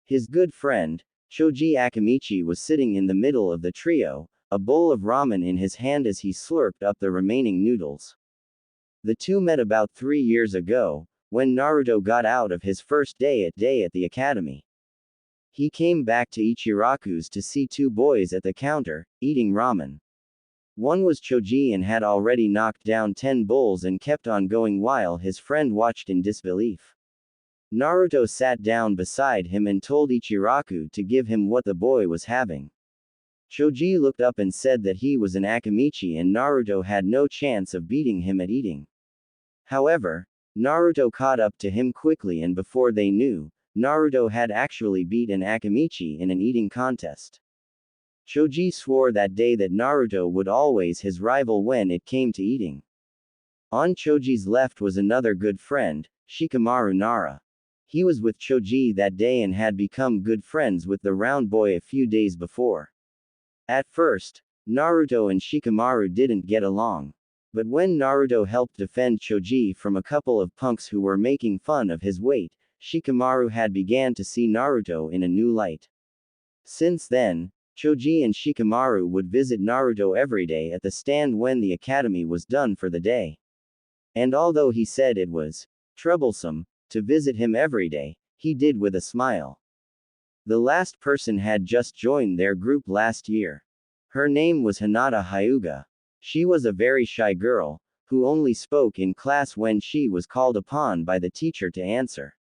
His good friend, Choji Akamichi was sitting in the middle of the trio, a bowl of ramen in his hand as he slurped up the remaining noodles. The two met about 3 years ago, when Naruto got out of his first day at the academy. He came back to Ichiraku's to see 2 boys at the counter, eating ramen. One was Choji and had already knocked down 10 bowls and kept on going while his friend watched in disbelief. Naruto sat down beside him and told Ichiraku to give him what the boy was having. Choji looked up and said that he was an Akamichi and Naruto had no chance of beating him at eating. However, Naruto caught up to him quickly and before they knew, Naruto had actually beaten Akamichi in an eating contest. Choji swore that day that Naruto would always his rival when it came to eating. On Choji's left was another good friend, Shikamaru Nara. He was with Choji that day and had become good friends with the round boy a few days before. At first, Naruto and Shikamaru didn't get along. But when Naruto helped defend Choji from a couple of punks who were making fun of his weight, Shikamaru had began to see Naruto in a new light. Since then, Choji and Shikamaru would visit Naruto every day at the stand when the academy was done for the day. And although he said it was troublesome to visit him every day, he did with a smile. The last person had just joined their group last year. Her name was Hinata Hyuga. She was a very shy girl, who only spoke in class when she was called upon by the teacher to answer.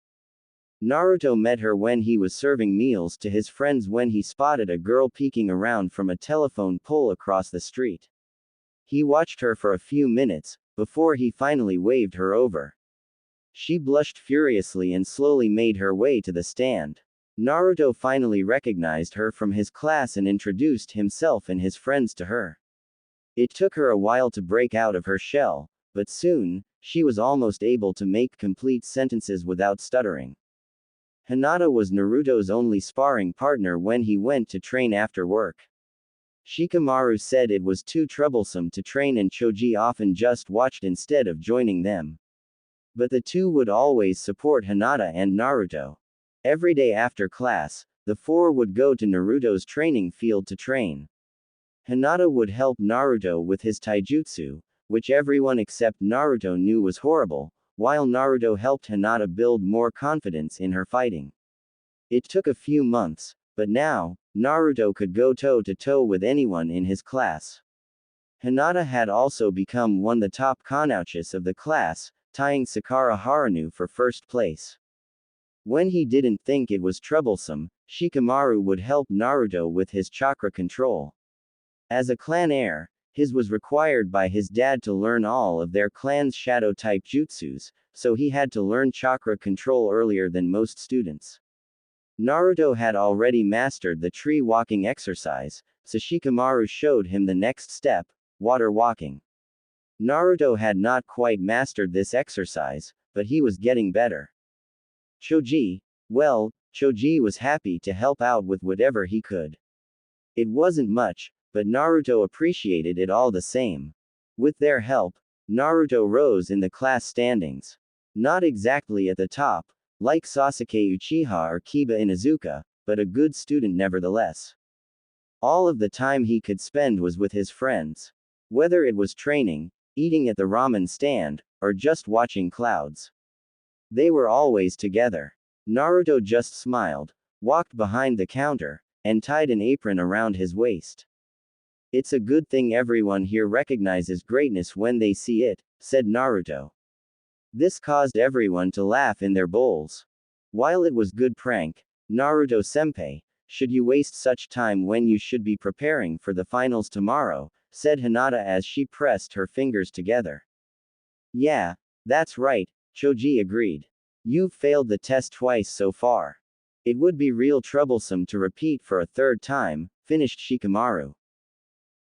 Naruto met her when he was serving meals to his friends when he spotted a girl peeking around from a telephone pole across the street. He watched her for a few minutes, before he finally waved her over. She blushed furiously and slowly made her way to the stand. Naruto finally recognized her from his class and introduced himself and his friends to her. It took her a while to break out of her shell, but soon, she was almost able to make complete sentences without stuttering. Hinata was Naruto's only sparring partner when he went to train after work. Shikamaru said it was too troublesome to train and Choji often just watched instead of joining them. But the two would always support Hinata and Naruto. Every day after class, the four would go to Naruto's training field to train. Hinata would help Naruto with his taijutsu, which everyone except Naruto knew was horrible, while Naruto helped Hinata build more confidence in her fighting. It took a few months, but now, Naruto could go toe-to-toe with anyone in his class. Hinata had also become one of the top kanouches of the class, tying Sakura Haruno for first place. When he didn't think it was troublesome, Shikamaru would help Naruto with his chakra control. As a clan heir, his was required by his dad to learn all of their clan's shadow-type jutsus, so he had to learn chakra control earlier than most students. Naruto had already mastered the tree walking exercise, so Shikamaru showed him the next step, water walking. Naruto had not quite mastered this exercise, but he was getting better. Choji was happy to help out with whatever he could. It wasn't much, but Naruto appreciated it all the same. With their help, Naruto rose in the class standings. Not exactly at the top, like Sasuke Uchiha or Kiba Inuzuka, but a good student nevertheless. All of the time he could spend was with his friends. Whether it was training, eating at the ramen stand, or just watching clouds. They were always together. Naruto just smiled, walked behind the counter, and tied an apron around his waist. It's a good thing everyone here recognizes greatness when they see it, said Naruto. This caused everyone to laugh in their bowls. While it was good prank, Naruto-senpai, should you waste such time when you should be preparing for the finals tomorrow, said Hinata as she pressed her fingers together. Yeah, that's right, Choji agreed. You've failed the test twice so far. It would be real troublesome to repeat for a third time, finished Shikamaru.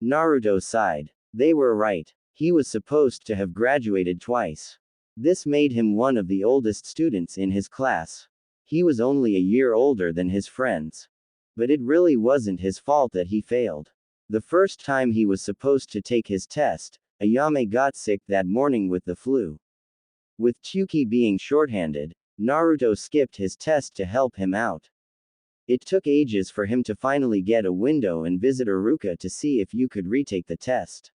Naruto sighed. They were right. He was supposed to have graduated twice. This made him one of the oldest students in his class. He was only a year older than his friends. But it really wasn't his fault that he failed. The first time he was supposed to take his test, Ayame got sick that morning with the flu. With Tsuki being shorthanded, Naruto skipped his test to help him out. It took ages for him to finally get a window and visit Iruka to see if you could retake the test.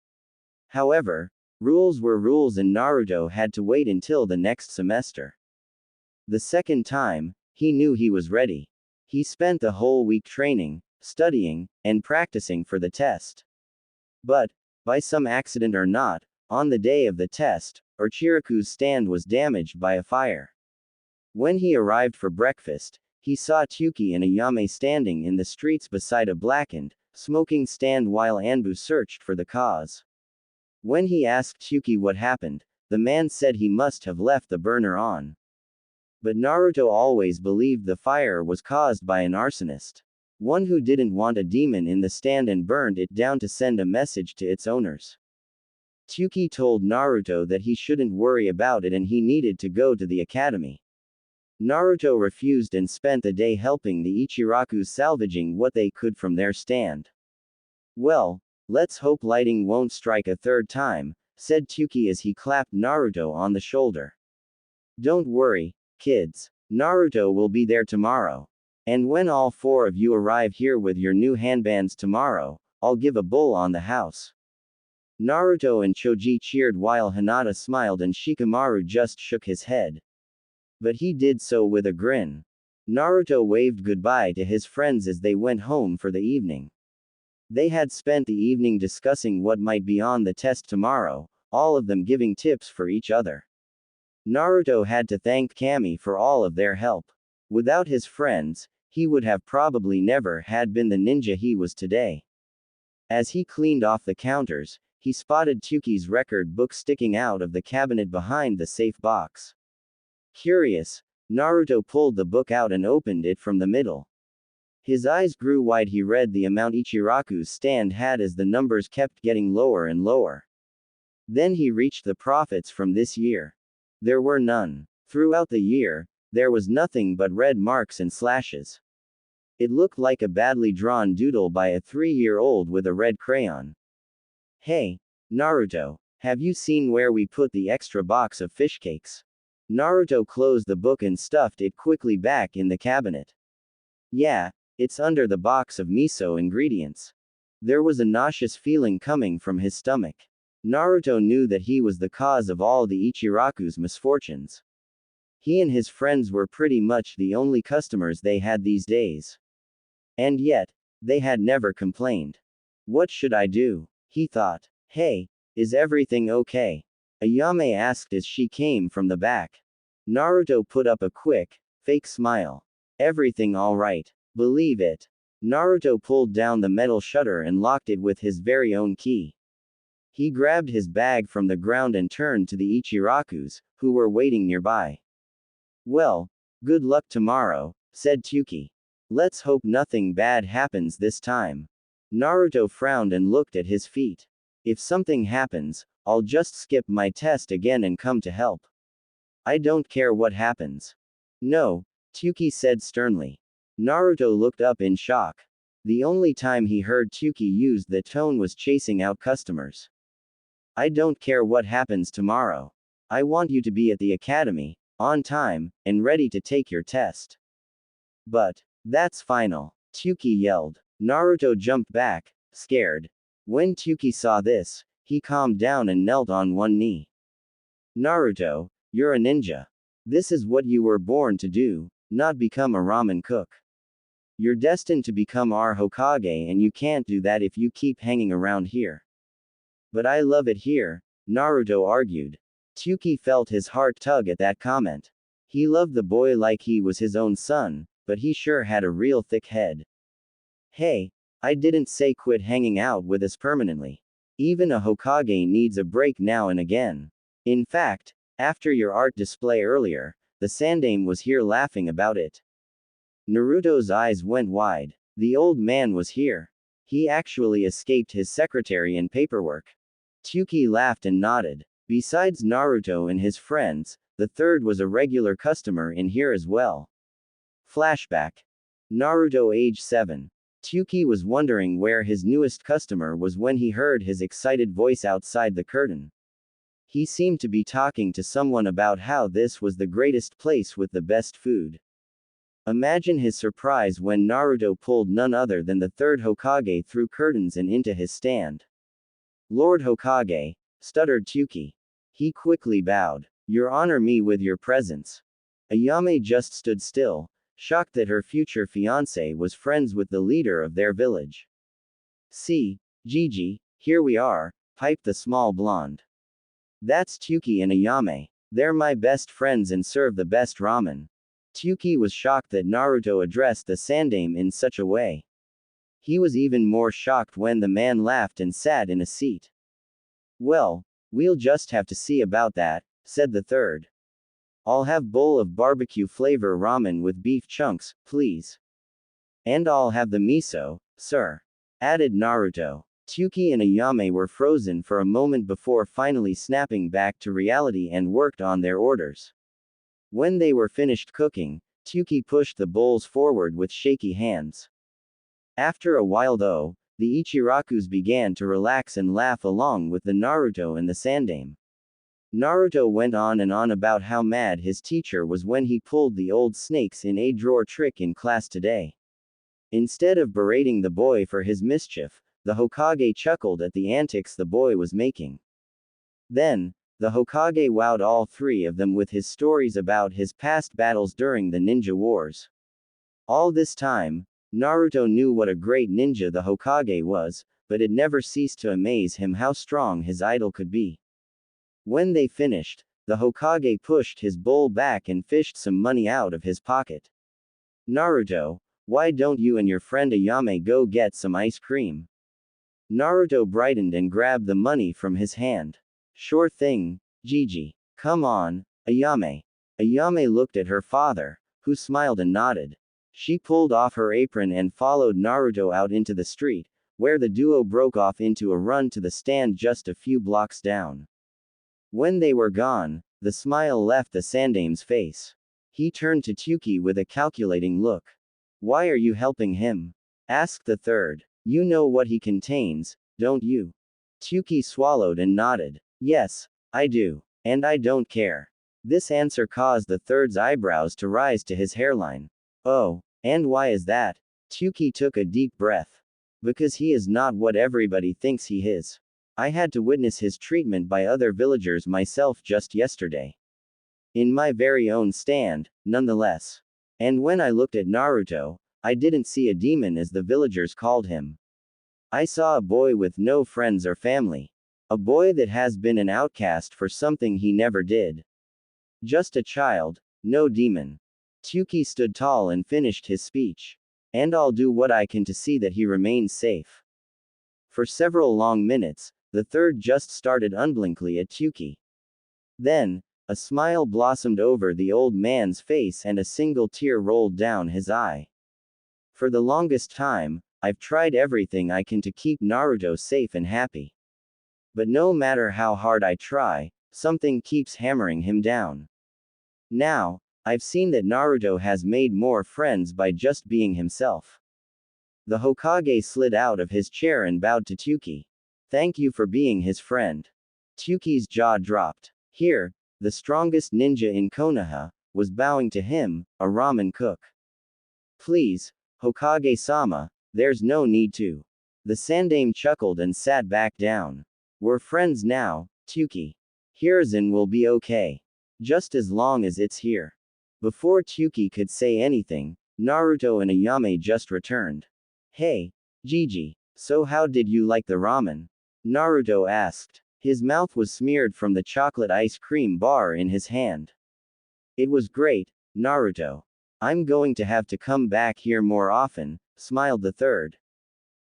However, rules were rules and Naruto had to wait until the next semester. The second time, he knew he was ready. He spent the whole week training, studying, and practicing for the test. But, by some accident or not, on the day of the test, Ochiraku's stand was damaged by a fire. When he arrived for breakfast, he saw Tsuki and Ayame standing in the streets beside a blackened, smoking stand while Anbu searched for the cause. When he asked Tsuki what happened, the man said he must have left the burner on. But Naruto always believed the fire was caused by an arsonist. One who didn't want a demon in the stand and burned it down to send a message to its owners. Tsuki told Naruto that he shouldn't worry about it and he needed to go to the academy. Naruto refused and spent the day helping the Ichirakus salvaging what they could from their stand. Well, let's hope lightning won't strike a third time, said Tsuki as he clapped Naruto on the shoulder. Don't worry, kids. Naruto will be there tomorrow. And when all four of you arrive here with your new handbands tomorrow, I'll give a bull on the house. Naruto and Choji cheered while Hinata smiled and Shikamaru just shook his head. But he did so with a grin. Naruto waved goodbye to his friends as they went home for the evening. They had spent the evening discussing what might be on the test tomorrow, all of them giving tips for each other. Naruto had to thank Kami for all of their help. Without his friends, he would have probably never had been the ninja he was today. As he cleaned off the counters, he spotted Tuki's record book sticking out of the cabinet behind the safe box. Curious, Naruto pulled the book out and opened it from the middle. His eyes grew wide. He read the amount Ichiraku's stand had as the numbers kept getting lower and lower. Then he reached the profits from this year. There were none. Throughout the year, there was nothing but red marks and slashes. It looked like a badly drawn doodle by a 3-year-old with a red crayon. Hey, Naruto, have you seen where we put the extra box of fish cakes? Naruto closed the book and stuffed it quickly back in the cabinet. Yeah, it's under the box of miso ingredients. There was a nauseous feeling coming from his stomach. Naruto knew that he was the cause of all the Ichiraku's misfortunes. He and his friends were pretty much the only customers they had these days. And yet, they had never complained. What should I do? He thought. Hey, is everything okay? Ayame asked as she came from the back. Naruto put up a quick, fake smile. Everything all right. Believe it. Naruto pulled down the metal shutter and locked it with his very own key. He grabbed his bag from the ground and turned to the Ichirakus, who were waiting nearby. Well, good luck tomorrow, said Tuki. Let's hope nothing bad happens this time. Naruto frowned and looked at his feet. If something happens, I'll just skip my test again and come to help. I don't care what happens. No, Tuki said sternly. Naruto looked up in shock. The only time he heard Tuki use that tone was chasing out customers. I don't care what happens tomorrow. I want you to be at the academy, on time, and ready to take your test. But, that's final, Tuki yelled. Naruto jumped back, scared. When Tuki saw this, he calmed down and knelt on one knee. Naruto, you're a ninja. This is what you were born to do, not become a ramen cook. You're destined to become our Hokage and you can't do that if you keep hanging around here. But I love it here, Naruto argued. Tuki felt his heart tug at that comment. He loved the boy like he was his own son, but he sure had a real thick head. Hey, I didn't say quit hanging out with us permanently. Even a Hokage needs a break now and again. In fact, after your art display earlier, the Sandaime was here laughing about it. Naruto's eyes went wide. The old man was here. He actually escaped his secretary and paperwork. Tuki laughed and nodded. Besides Naruto and his friends, the third was a regular customer in here as well. Flashback. Naruto age 7. Tuki was wondering where his newest customer was when he heard his excited voice outside the curtain. He seemed to be talking to someone about how this was the greatest place with the best food. Imagine his surprise when Naruto pulled none other than the third Hokage through curtains and into his stand. Lord Hokage, stuttered Tuki. He quickly bowed. You honor me with your presence. Ayame just stood still, shocked that her future fiancé was friends with the leader of their village. See, Gigi, here we are, piped the small blonde. That's Tuki and Ayame. They're my best friends and serve the best ramen. Tuki was shocked that Naruto addressed the Sandaime in such a way. He was even more shocked when the man laughed and sat in a seat. Well, we'll just have to see about that, said the third. I'll have bowl of barbecue flavor ramen with beef chunks, please. And I'll have the miso, sir, added Naruto. Tuki and Ayame were frozen for a moment before finally snapping back to reality and worked on their orders. When they were finished cooking, Tuki pushed the bowls forward with shaky hands. After a while though, the Ichirakus began to relax and laugh along with the Naruto and the Sandaime. Naruto went on and on about how mad his teacher was when he pulled the old snakes in a drawer trick in class today. Instead of berating the boy for his mischief, the Hokage chuckled at the antics the boy was making. Then, the Hokage wowed all three of them with his stories about his past battles during the ninja wars. All this time, Naruto knew what a great ninja the Hokage was, but it never ceased to amaze him how strong his idol could be. When they finished, the Hokage pushed his bowl back and fished some money out of his pocket. Naruto, why don't you and your friend Ayame go get some ice cream? Naruto brightened and grabbed the money from his hand. Sure thing, Gigi. Come on, Ayame. Ayame looked at her father, who smiled and nodded. She pulled off her apron and followed Naruto out into the street, where the duo broke off into a run to the stand just a few blocks down. When they were gone, the smile left the Sandame's face. He turned to Tuki with a calculating look. Why are you helping him? Asked the third. You know what he contains, don't you? Tuki swallowed and nodded. Yes, I do. And I don't care. This answer caused the third's eyebrows to rise to his hairline. Oh, and why is that? Tuki took a deep breath. Because he is not what everybody thinks he is. I had to witness his treatment by other villagers myself just yesterday. In my very own stand, nonetheless. And when I looked at Naruto, I didn't see a demon as the villagers called him. I saw a boy with no friends or family. A boy that has been an outcast for something he never did. Just a child, no demon. Tuki stood tall and finished his speech. And I'll do what I can to see that he remains safe. For several long minutes, the third just started unblinkly at Tuki. Then, a smile blossomed over the old man's face and a single tear rolled down his eye. For the longest time, I've tried everything I can to keep Naruto safe and happy. But no matter how hard I try, something keeps hammering him down. Now, I've seen that Naruto has made more friends by just being himself. The Hokage slid out of his chair and bowed to Tuki. Thank you for being his friend. Tuki's jaw dropped. Here, the strongest ninja in Konoha, was bowing to him, a ramen cook. Please, Hokage-sama, there's no need to. The Sandame chuckled and sat back down. We're friends now, Tuki. Hiruzen will be okay. Just as long as it's here. Before Tuki could say anything, Naruto and Ayame just returned. Hey, Gigi, so how did you like the ramen? Naruto asked. His mouth was smeared from the chocolate ice cream bar in his hand. It was great, Naruto. I'm going to have to come back here more often, smiled the third.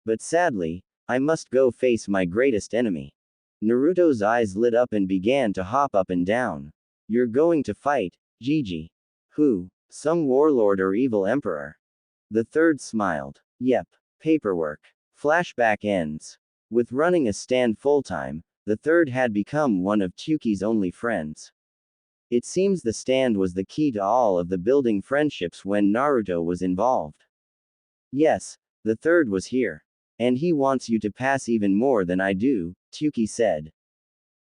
But sadly, I must go face my greatest enemy. Naruto's eyes lit up and began to hop up and down. You're going to fight, Gigi. Who? Some warlord or evil emperor? The third smiled. Yep. Paperwork. Flashback ends. With running a stand full-time, the third had become one of Tuki's only friends. It seems the stand was the key to all of the building friendships when Naruto was involved. Yes, the third was here. And he wants you to pass even more than I do, Tuki said.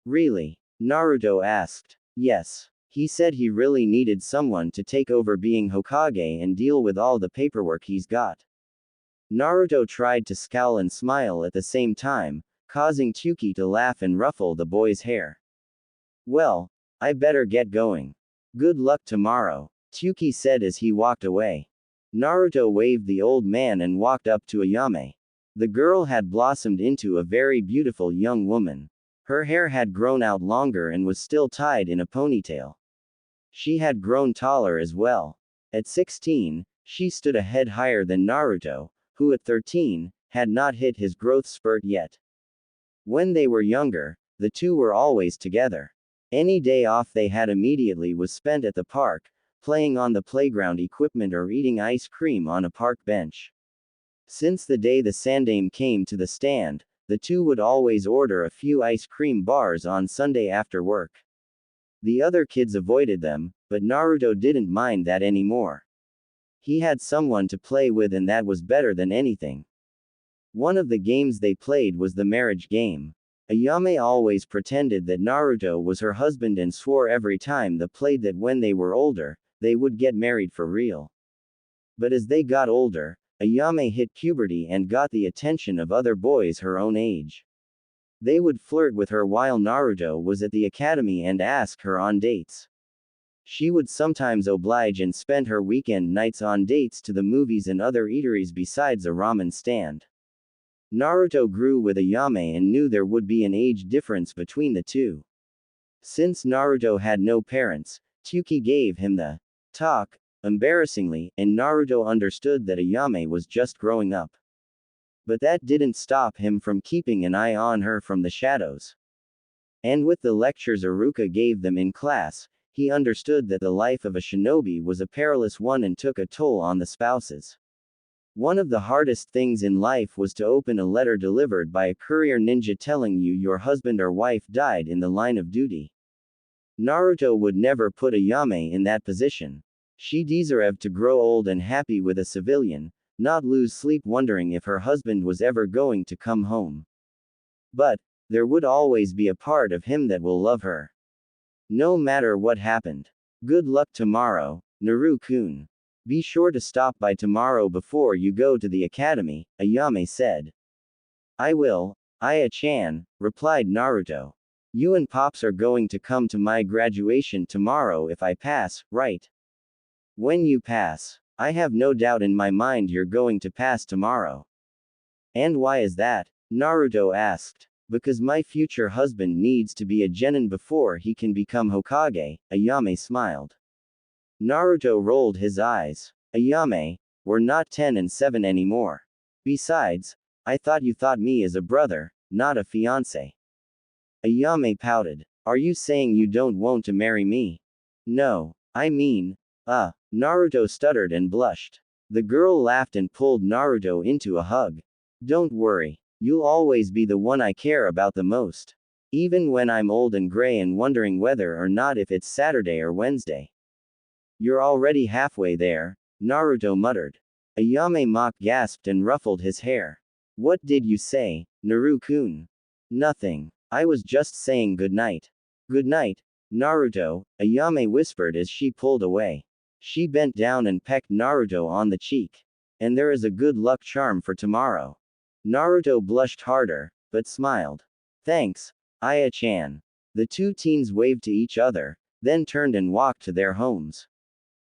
Really? Naruto asked. Yes. He said he really needed someone to take over being Hokage and deal with all the paperwork he's got. Naruto tried to scowl and smile at the same time, causing Tuki to laugh and ruffle the boy's hair. Well, I better get going. Good luck tomorrow, Tuki said as he walked away. Naruto waved the old man and walked up to Ayame. The girl had blossomed into a very beautiful young woman. Her hair had grown out longer and was still tied in a ponytail. She had grown taller as well. At 16, she stood a head higher than Naruto, who at 13, had not hit his growth spurt yet. When they were younger, the two were always together. Any day off they had immediately was spent at the park, playing on the playground equipment or eating ice cream on a park bench. Since the day the Sandame came to the stand, the two would always order a few ice cream bars on Sunday after work. The other kids avoided them, but Naruto didn't mind that anymore. He had someone to play with and that was better than anything. One of the games they played was the marriage game. Ayame always pretended that Naruto was her husband and swore every time they played that when they were older, they would get married for real. But as they got older, Ayame hit puberty and got the attention of other boys her own age. They would flirt with her while Naruto was at the academy and ask her on dates. She would sometimes oblige and spend her weekend nights on dates to the movies and other eateries besides a ramen stand. Naruto grew with Ayame and knew there would be an age difference between the two. Since Naruto had no parents, Tsuki gave him the talk, embarrassingly, and Naruto understood that Ayame was just growing up. But that didn't stop him from keeping an eye on her from the shadows. And with the lectures Iruka gave them in class, he understood that the life of a shinobi was a perilous one and took a toll on the spouses. One of the hardest things in life was to open a letter delivered by a courier ninja telling you your husband or wife died in the line of duty. Naruto would never put Ayame in that position. She deserved to grow old and happy with a civilian, not lose sleep wondering if her husband was ever going to come home. But there would always be a part of him that will love her. No matter what happened. Good luck tomorrow, Naru-kun. Be sure to stop by tomorrow before you go to the academy, Ayame said. I will, Aya-chan, replied Naruto. You and Pops are going to come to my graduation tomorrow if I pass, right? When you pass, I have no doubt in my mind you're going to pass tomorrow. And why is that? Naruto asked. Because my future husband needs to be a genin before he can become Hokage, Ayame smiled. Naruto rolled his eyes. Ayame, we're not 10 and 7 anymore. Besides, I thought you thought me as a brother, not a fiancé. Ayame pouted. Are you saying you don't want to marry me? No, I mean, Naruto stuttered and blushed. The girl laughed and pulled Naruto into a hug. Don't worry, you'll always be the one I care about the most. Even when I'm old and gray and wondering whether or not if it's Saturday or Wednesday. You're already halfway there, Naruto muttered. Ayame mock gasped and ruffled his hair. What did you say, Naru-kun? Nothing. I was just saying good night. Good night, Naruto, Ayame whispered as she pulled away. She bent down and pecked Naruto on the cheek. And there is a good luck charm for tomorrow. Naruto blushed harder, but smiled. Thanks, Aya-chan. The two teens waved to each other, then turned and walked to their homes.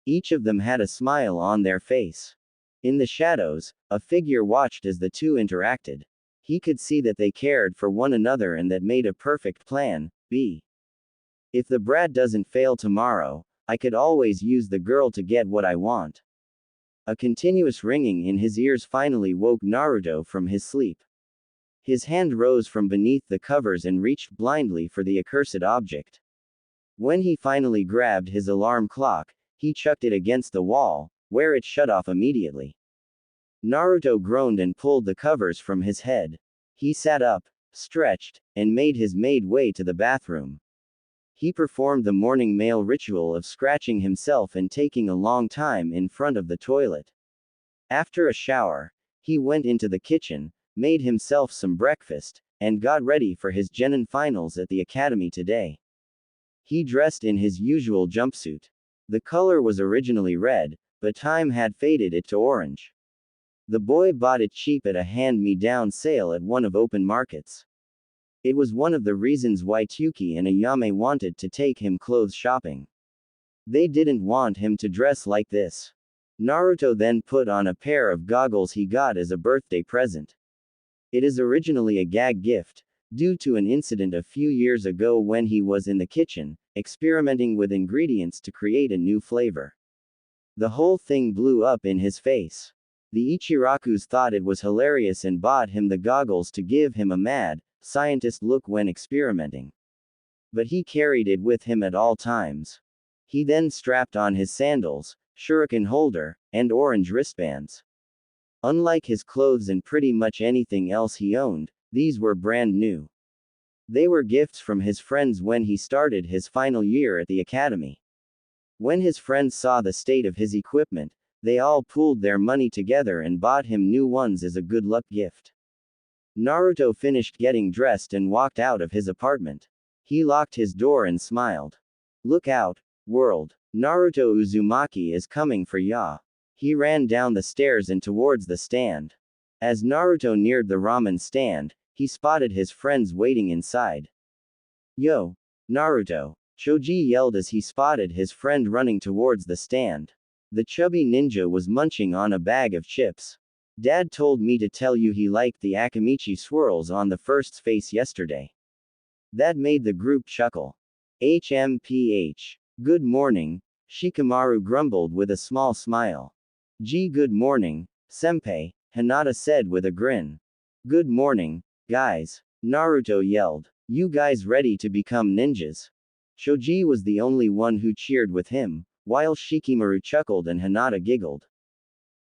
Each of them had a smile on their face. In the shadows, a figure watched as the two interacted. He could see that they cared for one another and that made a perfect plan. If the brat doesn't fail tomorrow, I could always use the girl to get what I want. A continuous ringing in his ears finally woke Naruto from his sleep. His hand rose from beneath the covers and reached blindly for the accursed object. When he finally grabbed his alarm clock, he chucked it against the wall, where it shut off immediately. Naruto groaned and pulled the covers from his head. He sat up, stretched, and made his way to the bathroom. He performed the morning male ritual of scratching himself and taking a long time in front of the toilet. After a shower, he went into the kitchen, made himself some breakfast, and got ready for his genin finals at the academy today. He dressed in his usual jumpsuit. The color was originally red, but time had faded it to orange. The boy bought it cheap at a hand-me-down sale at one of open markets. It was one of the reasons why Tsuki and Ayame wanted to take him clothes shopping. They didn't want him to dress like this. Naruto then put on a pair of goggles he got as a birthday present. It is originally a gag gift, due to an incident a few years ago when he was in the kitchen, experimenting with ingredients to create a new flavor. The whole thing blew up in his face. The Ichirakus thought it was hilarious and bought him the goggles to give him a mad, scientist look when experimenting. But he carried it with him at all times. He then strapped on his sandals, shuriken holder, and orange wristbands. Unlike his clothes and pretty much anything else he owned, these were brand new. They were gifts from his friends when he started his final year at the academy. When his friends saw the state of his equipment, they all pooled their money together and bought him new ones as a good luck gift. Naruto finished getting dressed and walked out of his apartment. He locked his door and smiled. Look out, world. Naruto Uzumaki is coming for ya. He ran down the stairs and towards the stand. As Naruto neared the ramen stand, he spotted his friends waiting inside. Yo! Naruto! Choji yelled as he spotted his friend running towards the stand. The chubby ninja was munching on a bag of chips. Dad told me to tell you he liked the Akamichi swirls on the first's face yesterday. That made the group chuckle. HMPH. Good morning, Shikamaru grumbled with a small smile. Good morning, senpai, Hinata said with a grin. Good morning, guys, Naruto yelled. You guys ready to become ninjas? Choji was the only one who cheered with him, while Shikamaru chuckled and Hinata giggled.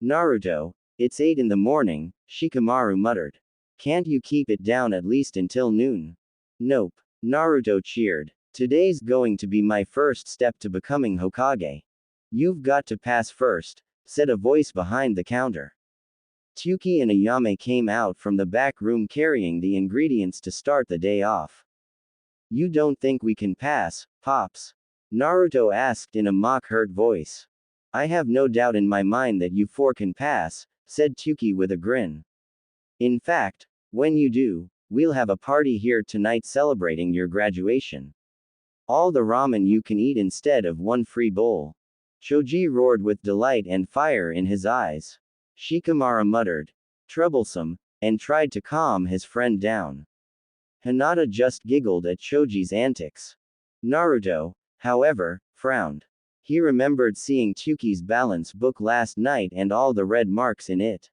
Naruto, it's 8 in the morning, Shikamaru muttered. Can't you keep it down at least until noon? Nope, Naruto cheered. Today's going to be my first step to becoming Hokage. You've got to pass first, said a voice behind the counter. Tuki and Ayame came out from the back room carrying the ingredients to start the day off. You don't think we can pass, Pops? Naruto asked in a mock-hurt voice. I have no doubt in my mind that you four can pass, said Tuki with a grin. In fact, when you do, we'll have a party here tonight celebrating your graduation. All the ramen you can eat instead of one free bowl. Choji roared with delight and fire in his eyes. Shikamaru muttered, troublesome, and tried to calm his friend down. Hinata just giggled at Choji's antics. Naruto, however, frowned. He remembered seeing Tuki's balance book last night and all the red marks in it.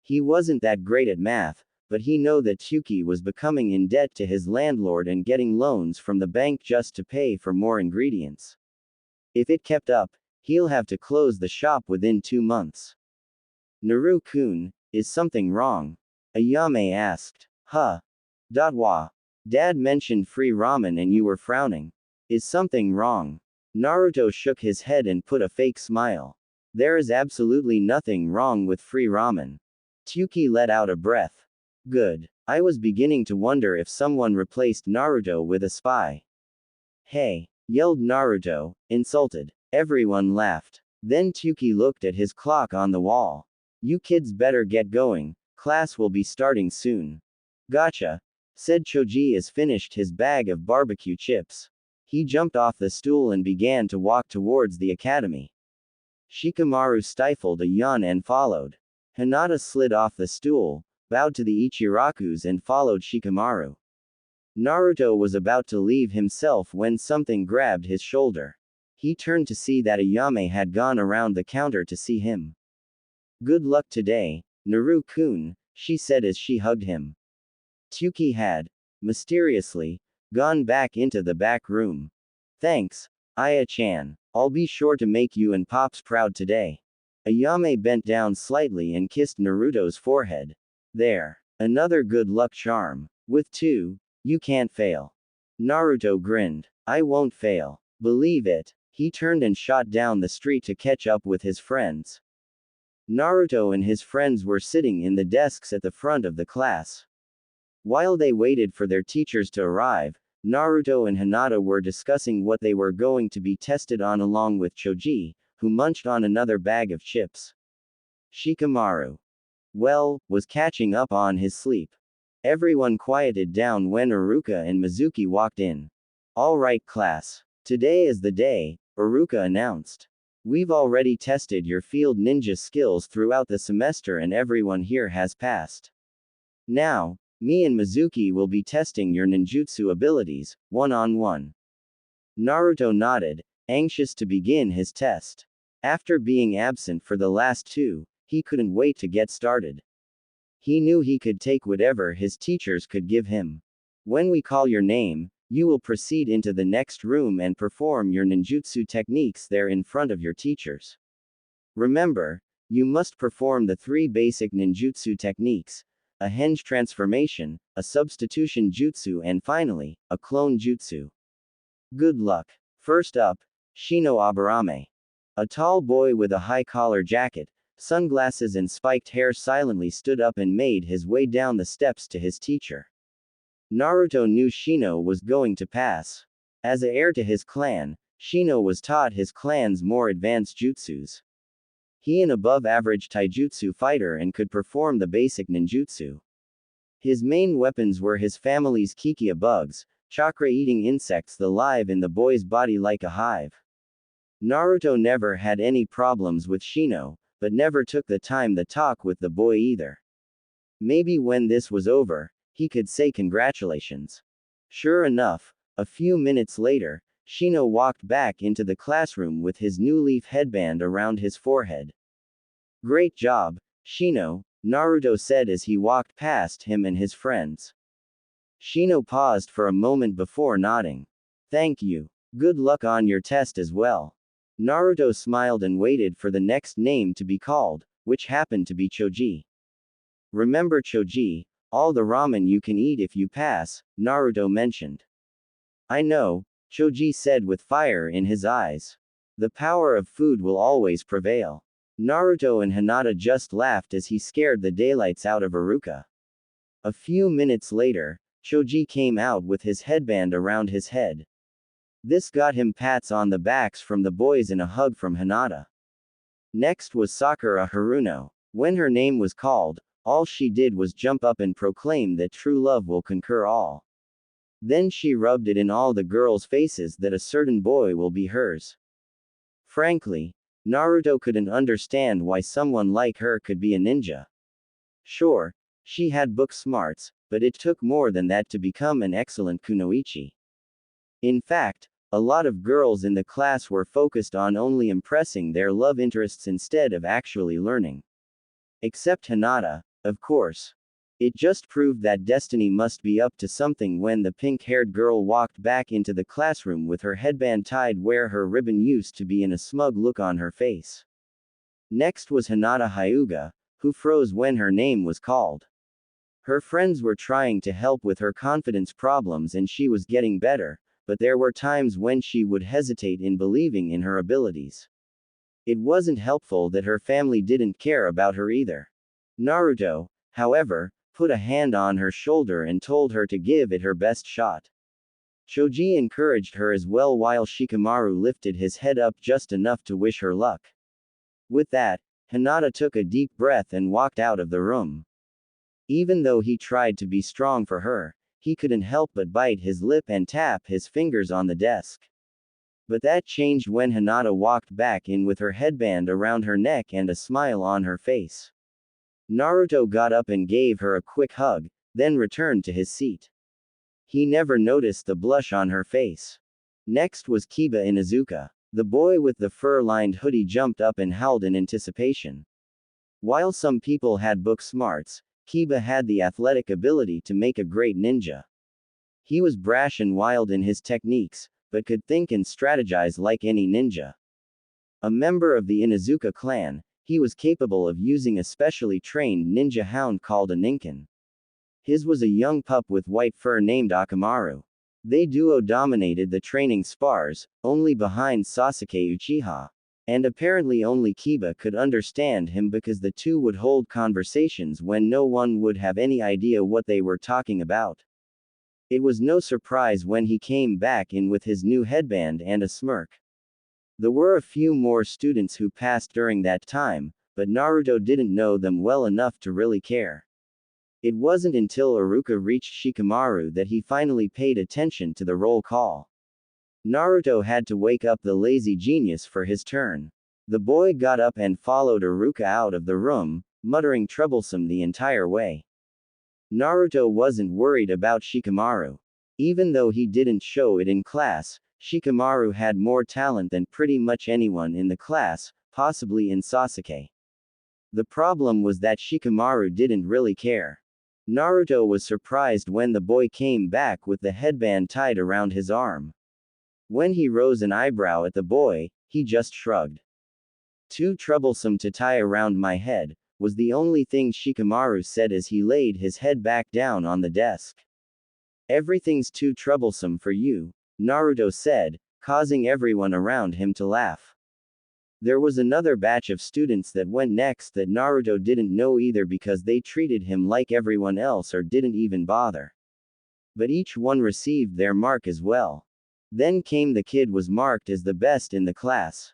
He wasn't that great at math, but he knew that Tuki was becoming in debt to his landlord and getting loans from the bank just to pay for more ingredients. If it kept up, he'll have to close the shop within 2 months. Naru-kun, is something wrong? Ayame asked. Huh? Wah. Dad mentioned free ramen and you were frowning. Is something wrong? Naruto shook his head and put a fake smile. There is absolutely nothing wrong with free ramen. Tuki let out a breath. Good. I was beginning to wonder if someone replaced Naruto with a spy. Hey! Yelled Naruto, insulted. Everyone laughed. Then Tuki looked at his clock on the wall. You kids better get going, class will be starting soon. Gotcha, said Choji as finished his bag of barbecue chips. He jumped off the stool and began to walk towards the academy. Shikamaru stifled a yawn and followed. Hinata slid off the stool, bowed to the Ichirakus and followed Shikamaru. Naruto was about to leave himself when something grabbed his shoulder. He turned to see that Ayame had gone around the counter to see him. Good luck today, Naru-kun, she said as she hugged him. Tuki had, mysteriously, gone back into the back room. Thanks, Aya-chan. I'll be sure to make you and Pops proud today. Ayame bent down slightly and kissed Naruto's forehead. There. Another good luck charm. With 2, you can't fail. Naruto grinned. I won't fail. Believe it. He turned and shot down the street to catch up with his friends. Naruto and his friends were sitting in the desks at the front of the class. While they waited for their teachers to arrive, Naruto and Hinata were discussing what they were going to be tested on along with Choji, who munched on another bag of chips. Shikamaru, was catching up on his sleep. Everyone quieted down when Iruka and Mizuki walked in. All right, class. Today is the day, Iruka announced. We've already tested your field ninja skills throughout the semester and everyone here has passed. Now, me and Mizuki will be testing your ninjutsu abilities, one-on-one. Naruto nodded, anxious to begin his test. After being absent for the last 2, he couldn't wait to get started. He knew he could take whatever his teachers could give him. When we call your name, you will proceed into the next room and perform your ninjutsu techniques there in front of your teachers. Remember, you must perform the 3 basic ninjutsu techniques, a henge transformation, a substitution jutsu and finally, a clone jutsu. Good luck. First up, Shino Aburame. A tall boy with a high collar jacket, sunglasses and spiked hair silently stood up and made his way down the steps to his teacher. Naruto knew Shino was going to pass. As a heir to his clan, Shino was taught his clan's more advanced jutsus. He an above-average taijutsu fighter and could perform the basic ninjutsu. His main weapons were his family's kikia bugs, chakra-eating insects that live in the boy's body like a hive. Naruto never had any problems with Shino, but never took the time to talk with the boy either. Maybe when this was over, he could say congratulations. Sure enough, a few minutes later, Shino walked back into the classroom with his new leaf headband around his forehead. Great job, Shino, Naruto said as he walked past him and his friends. Shino paused for a moment before nodding. Thank you. Good luck on your test as well. Naruto smiled and waited for the next name to be called, which happened to be Choji. Remember Choji, all the ramen you can eat if you pass, Naruto mentioned. I know, Choji said with fire in his eyes. The power of food will always prevail. Naruto and Hinata just laughed as he scared the daylights out of Iruka. A few minutes later, Choji came out with his headband around his head. This got him pats on the backs from the boys and a hug from Hinata. Next was Sakura Haruno. When her name was called, all she did was jump up and proclaim that true love will conquer all. Then she rubbed it in all the girls' faces that a certain boy will be hers. Frankly, Naruto couldn't understand why someone like her could be a ninja. Sure, she had book smarts, but it took more than that to become an excellent kunoichi. In fact, a lot of girls in the class were focused on only impressing their love interests instead of actually learning. Except Hinata, of course. It just proved that destiny must be up to something when the pink-haired girl walked back into the classroom with her headband tied where her ribbon used to be and a smug look on her face. Next was Hinata Hyuga, who froze when her name was called. Her friends were trying to help with her confidence problems and she was getting better, but there were times when she would hesitate in believing in her abilities. It wasn't helpful that her family didn't care about her either. Naruto, however, put a hand on her shoulder and told her to give it her best shot. Choji encouraged her as well while Shikamaru lifted his head up just enough to wish her luck. With that, Hinata took a deep breath and walked out of the room. Even though he tried to be strong for her, he couldn't help but bite his lip and tap his fingers on the desk. But that changed when Hinata walked back in with her headband around her neck and a smile on her face. Naruto got up and gave her a quick hug, then returned to his seat. He never noticed the blush on her face. Next was Kiba Inuzuka. The boy with the fur-lined hoodie jumped up and howled in anticipation. While some people had book smarts, Kiba had the athletic ability to make a great ninja. He was brash and wild in his techniques, but could think and strategize like any ninja. A member of the Inuzuka clan, he was capable of using a specially trained ninja hound called a ninken. His was a young pup with white fur named Akamaru. They duo dominated the training spars, only behind Sasuke Uchiha. And apparently only Kiba could understand him because the two would hold conversations when no one would have any idea what they were talking about. It was no surprise when he came back in with his new headband and a smirk. There were a few more students who passed during that time, but Naruto didn't know them well enough to really care. It wasn't until Iruka reached Shikamaru that he finally paid attention to the roll call. Naruto had to wake up the lazy genius for his turn. The boy got up and followed Iruka out of the room, muttering troublesome the entire way. Naruto wasn't worried about Shikamaru. Even though he didn't show it in class, Shikamaru had more talent than pretty much anyone in the class, possibly in Sasuke. The problem was that Shikamaru didn't really care. Naruto was surprised when the boy came back with the headband tied around his arm. When he rose an eyebrow at the boy, he just shrugged. Too troublesome to tie around my head, was the only thing Shikamaru said as he laid his head back down on the desk. Everything's too troublesome for you, Naruto said, causing everyone around him to laugh. There was another batch of students that went next that Naruto didn't know either because they treated him like everyone else or didn't even bother. But each one received their mark as well. Then came the kid was marked as the best in the class.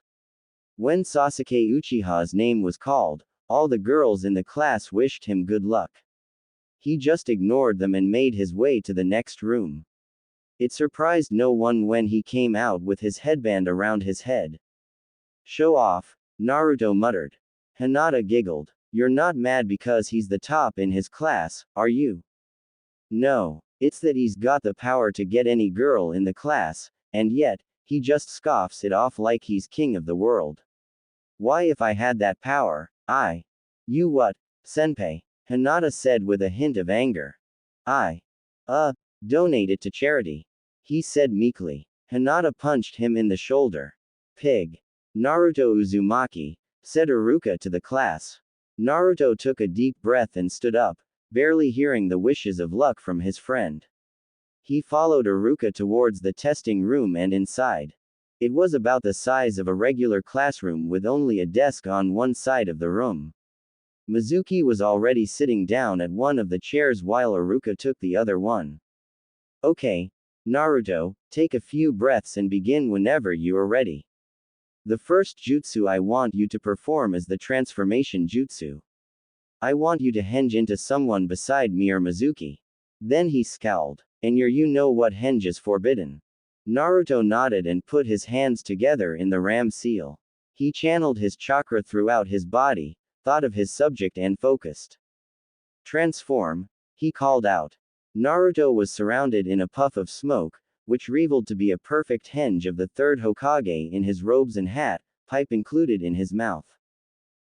When Sasuke Uchiha's name was called, all the girls in the class wished him good luck. He just ignored them and made his way to the next room. It surprised no one when he came out with his headband around his head. Show off, Naruto muttered. Hinata giggled. You're not mad because he's the top in his class, are you? No, it's that he's got the power to get any girl in the class, and yet, he just scoffs it off like he's king of the world. Why, if I had that power, You what, senpai? Hinata said with a hint of anger. Donate it to charity. He said meekly. Hinata punched him in the shoulder. Pig. Naruto Uzumaki, said Iruka to the class. Naruto took a deep breath and stood up, barely hearing the wishes of luck from his friend. He followed Iruka towards the testing room and inside. It was about the size of a regular classroom with only a desk on one side of the room. Mizuki was already sitting down at one of the chairs while Iruka took the other one. Okay, Naruto, take a few breaths and begin whenever you are ready. The first jutsu I want you to perform is the transformation jutsu. I want you to henge into someone beside me or Mizuki. Then he scowled. And you know what henge is forbidden. Naruto nodded and put his hands together in the ram seal. He channeled his chakra throughout his body, thought of his subject and focused. Transform, he called out. Naruto was surrounded in a puff of smoke, which revealed to be a perfect henge of the third Hokage in his robes and hat, pipe included in his mouth.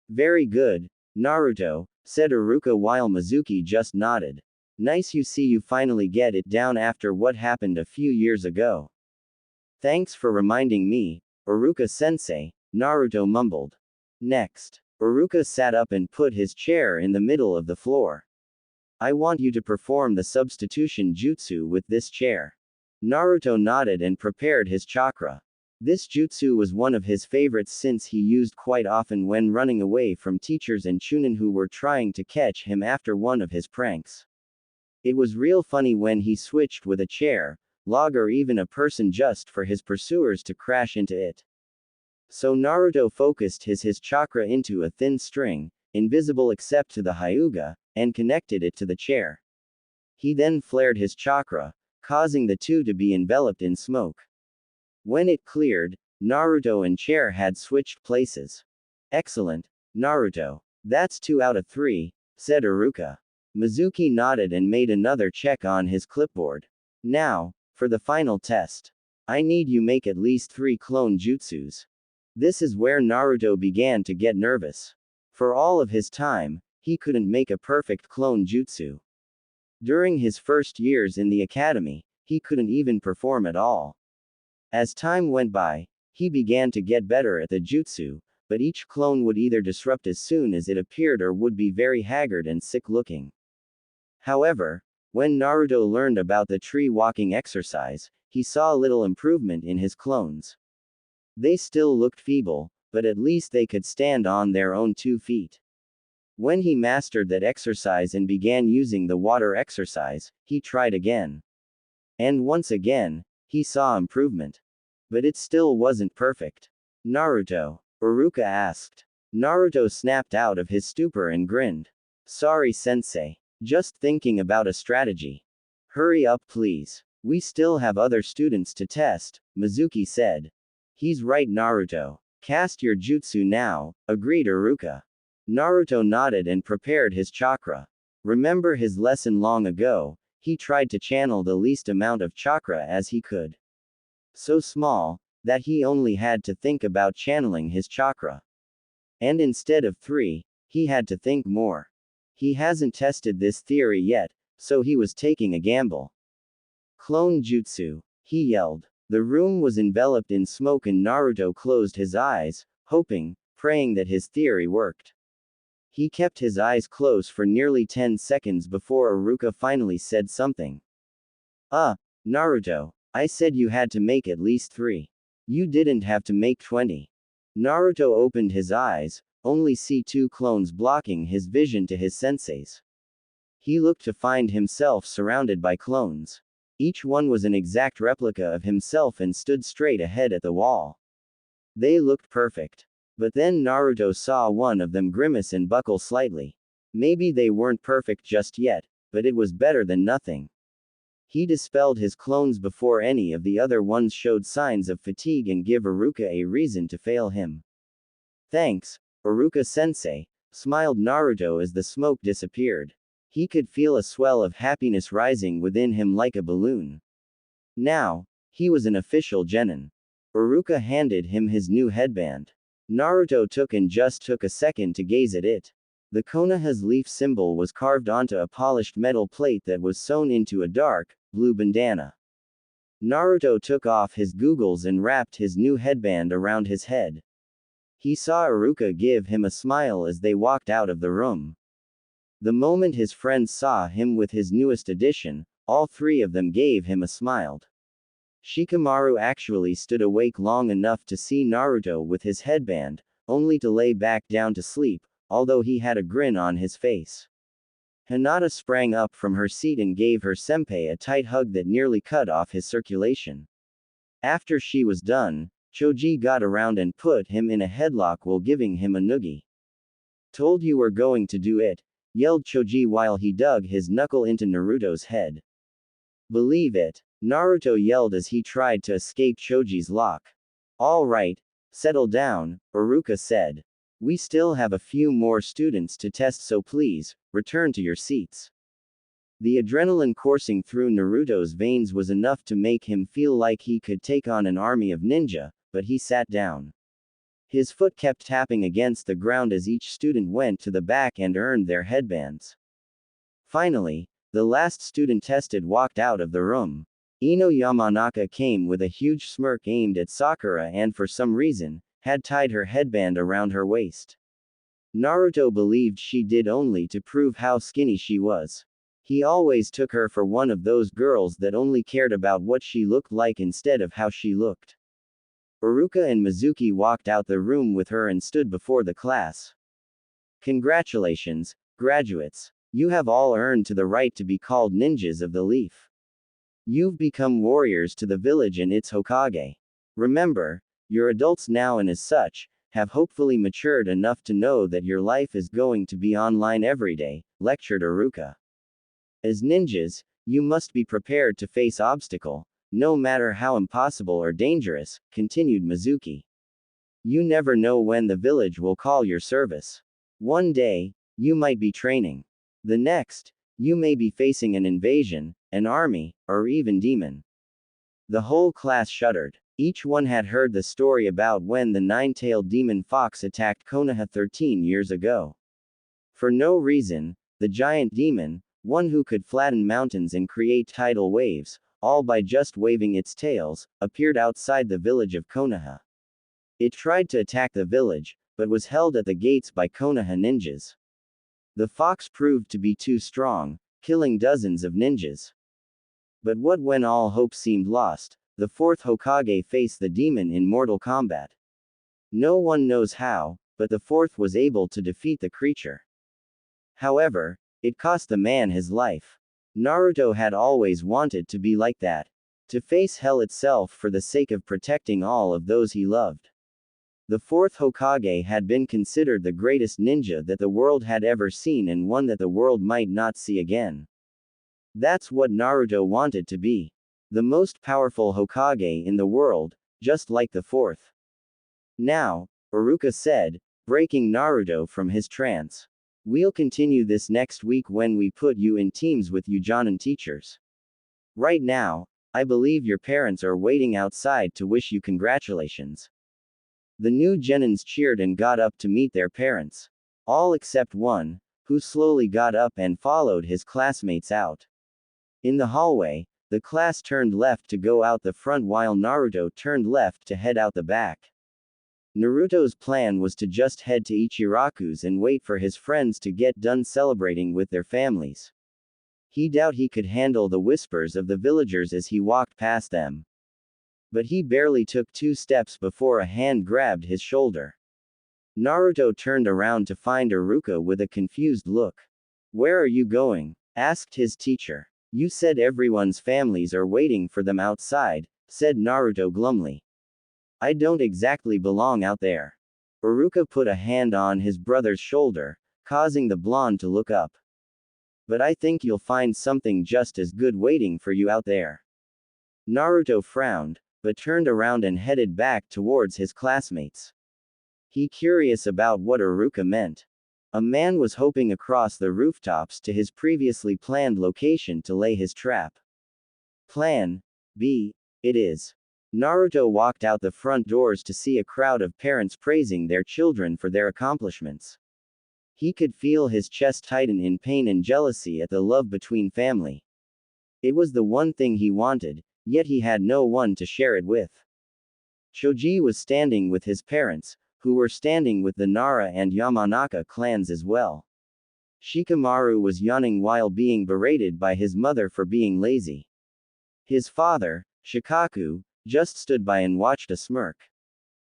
Very good, Naruto, said Iruka while Mizuki just nodded. Nice, you see you finally get it down after what happened a few years ago. Thanks for reminding me, Iruka-sensei, Naruto mumbled. Next, Iruka sat up and put his chair in the middle of the floor. I want you to perform the substitution jutsu with this chair. Naruto nodded and prepared his chakra. This jutsu was one of his favorites since he used quite often when running away from teachers and chunin who were trying to catch him after one of his pranks. It was real funny when he switched with a chair, log or even a person just for his pursuers to crash into it. So Naruto focused his chakra into a thin string, invisible except to the Hyuga, and connected it to the chair. He then flared his chakra, causing the two to be enveloped in smoke. When it cleared, Naruto and chair had switched places. Excellent, Naruto. That's 2 out of 3, said Iruka. Mizuki nodded and made another check on his clipboard. Now, for the final test. I need you make at least 3 clone jutsus. This is where Naruto began to get nervous. For all of his time, he couldn't make a perfect clone jutsu. During his first years in the academy, he couldn't even perform at all. As time went by, he began to get better at the jutsu, but each clone would either disrupt as soon as it appeared or would be very haggard and sick-looking. However, when Naruto learned about the tree walking exercise, he saw a little improvement in his clones. They still looked feeble, but at least they could stand on their own 2 feet. When he mastered that exercise and began using the water exercise, he tried again. And once again, he saw improvement. But it still wasn't perfect. Naruto? Iruka asked. Naruto snapped out of his stupor and grinned. Sorry, sensei. Just thinking about a strategy. Hurry up, please. We still have other students to test, Mizuki said. He's right, Naruto. Cast your jutsu now, agreed Iruka. Naruto nodded and prepared his chakra. Remember his lesson long ago, he tried to channel the least amount of chakra as he could. So small, that he only had to think about channeling his chakra. And instead of 3, he had to think more. He hasn't tested this theory yet, so he was taking a gamble. Clone jutsu, he yelled. The room was enveloped in smoke and Naruto closed his eyes, hoping, praying that his theory worked. He kept his eyes closed for nearly 10 seconds before Iruka finally said something. Naruto, I said you had to make at least 3. You didn't have to make 20. Naruto opened his eyes, only see 2 clones blocking his vision to his senseis. He looked to find himself surrounded by clones. Each one was an exact replica of himself and stood straight ahead at the wall. They looked perfect. But then Naruto saw one of them grimace and buckle slightly. Maybe they weren't perfect just yet, but it was better than nothing. He dispelled his clones before any of the other ones showed signs of fatigue and give Iruka a reason to fail him. Thanks, Iruka-sensei, smiled Naruto as the smoke disappeared. He could feel a swell of happiness rising within him like a balloon. Now, he was an official genin. Iruka handed him his new headband. Naruto took a second to gaze at it. The Konoha's leaf symbol was carved onto a polished metal plate that was sewn into a dark, blue bandana. Naruto took off his goggles and wrapped his new headband around his head. He saw Iruka give him a smile as they walked out of the room. The moment his friends saw him with his newest addition, all three of them gave him a smile. Shikamaru actually stood awake long enough to see Naruto with his headband, only to lay back down to sleep, although he had a grin on his face. Hinata sprang up from her seat and gave her senpai a tight hug that nearly cut off his circulation. After she was done, Choji got around and put him in a headlock while giving him a noogie. Told you were going to do it, yelled Choji while he dug his knuckle into Naruto's head. Believe it, Naruto yelled as he tried to escape Choji's lock. All right, settle down, Iruka said. We still have a few more students to test, so please, return to your seats. The adrenaline coursing through Naruto's veins was enough to make him feel like he could take on an army of ninja, but he sat down. His foot kept tapping against the ground as each student went to the back and earned their headbands. Finally, the last student tested walked out of the room. Ino Yamanaka came with a huge smirk aimed at Sakura and for some reason, had tied her headband around her waist. Naruto believed she did only to prove how skinny she was. He always took her for one of those girls that only cared about what she looked like instead of how she looked. Iruka and Mizuki walked out the room with her and stood before the class. Congratulations, graduates. You have all earned to the right to be called ninjas of the leaf. You've become warriors to the village and its Hokage. Remember, you're adults now and as such, have hopefully matured enough to know that your life is going to be online every day, lectured Iruka. As ninjas, you must be prepared to face obstacle, no matter how impossible or dangerous, continued Mizuki. You never know when the village will call your service. One day, you might be training. The next, you may be facing an invasion, an army, or even demon. The whole class shuddered. Each one had heard the story about when the nine-tailed demon fox attacked Konoha 13 years ago. For no reason, the giant demon, one who could flatten mountains and create tidal waves, all by just waving its tails, appeared outside the village of Konoha. It tried to attack the village, but was held at the gates by Konoha ninjas. The fox proved to be too strong, killing dozens of ninjas. But what when all hope seemed lost, the fourth Hokage faced the demon in mortal combat. No one knows how, but the fourth was able to defeat the creature. However, it cost the man his life. Naruto had always wanted to be like that. To face hell itself for the sake of protecting all of those he loved. The fourth Hokage had been considered the greatest ninja that the world had ever seen and one that the world might not see again. That's what Naruto wanted to be. The most powerful Hokage in the world, just like the fourth. Now, Iruka said, breaking Naruto from his trance. We'll continue this next week when we put you in teams with Ujonin teachers. Right now, I believe your parents are waiting outside to wish you congratulations. The new genins cheered and got up to meet their parents. All except one, who slowly got up and followed his classmates out. In the hallway, the class turned left to go out the front while Naruto turned left to head out the back. Naruto's plan was to just head to Ichiraku's and wait for his friends to get done celebrating with their families. He doubted he could handle the whispers of the villagers as he walked past them. But he barely took 2 steps before a hand grabbed his shoulder. Naruto turned around to find Iruka with a confused look. Where are you going? Asked his teacher. You said everyone's families are waiting for them outside, said Naruto glumly. I don't exactly belong out there. Uruka put a hand on his brother's shoulder, causing the blonde to look up. But I think you'll find something just as good waiting for you out there. Naruto frowned, but turned around and headed back towards his classmates. He curious about what Uruka meant. A man was hoping across the rooftops to his previously planned location to lay his trap. Plan B, it is. Naruto walked out the front doors to see a crowd of parents praising their children for their accomplishments. He could feel his chest tighten in pain and jealousy at the love between family. It was the one thing he wanted, yet he had no one to share it with. Choji was standing with his parents, who were standing with the Nara and Yamanaka clans as well. Shikamaru was yawning while being berated by his mother for being lazy. His father, Shikaku, just stood by and watched a smirk.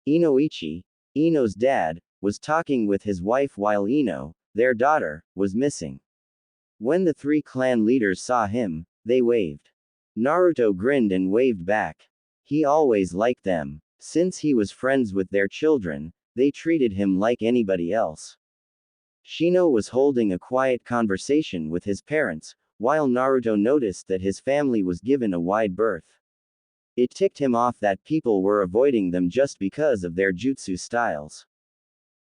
Inoichi, Ino's dad, was talking with his wife while Ino, their daughter, was missing. When the three clan leaders saw him, they waved. Naruto grinned and waved back. He always liked them. Since he was friends with their children, they treated him like anybody else. Shino was holding a quiet conversation with his parents, while Naruto noticed that his family was given a wide berth. It ticked him off that people were avoiding them just because of their jutsu styles.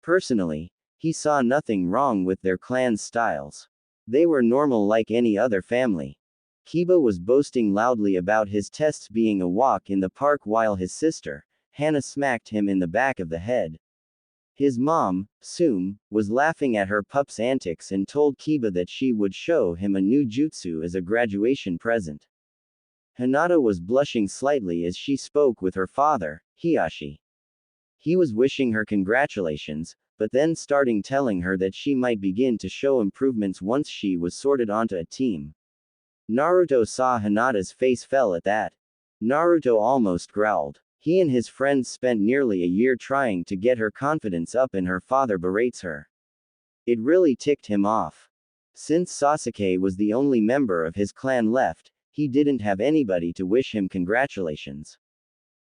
Personally, he saw nothing wrong with their clan's styles. They were normal like any other family. Kiba was boasting loudly about his tests being a walk in the park while his sister, Hana, smacked him in the back of the head. His mom, Sum, was laughing at her pup's antics and told Kiba that she would show him a new jutsu as a graduation present. Hinata was blushing slightly as she spoke with her father, Hiyashi. He was wishing her congratulations, but then starting telling her that she might begin to show improvements once she was sorted onto a team. Naruto saw Hinata's face fell at that. Naruto almost growled. He and his friends spent nearly a year trying to get her confidence up and her father berates her. It really ticked him off. Since Sasuke was the only member of his clan left, he didn't have anybody to wish him congratulations.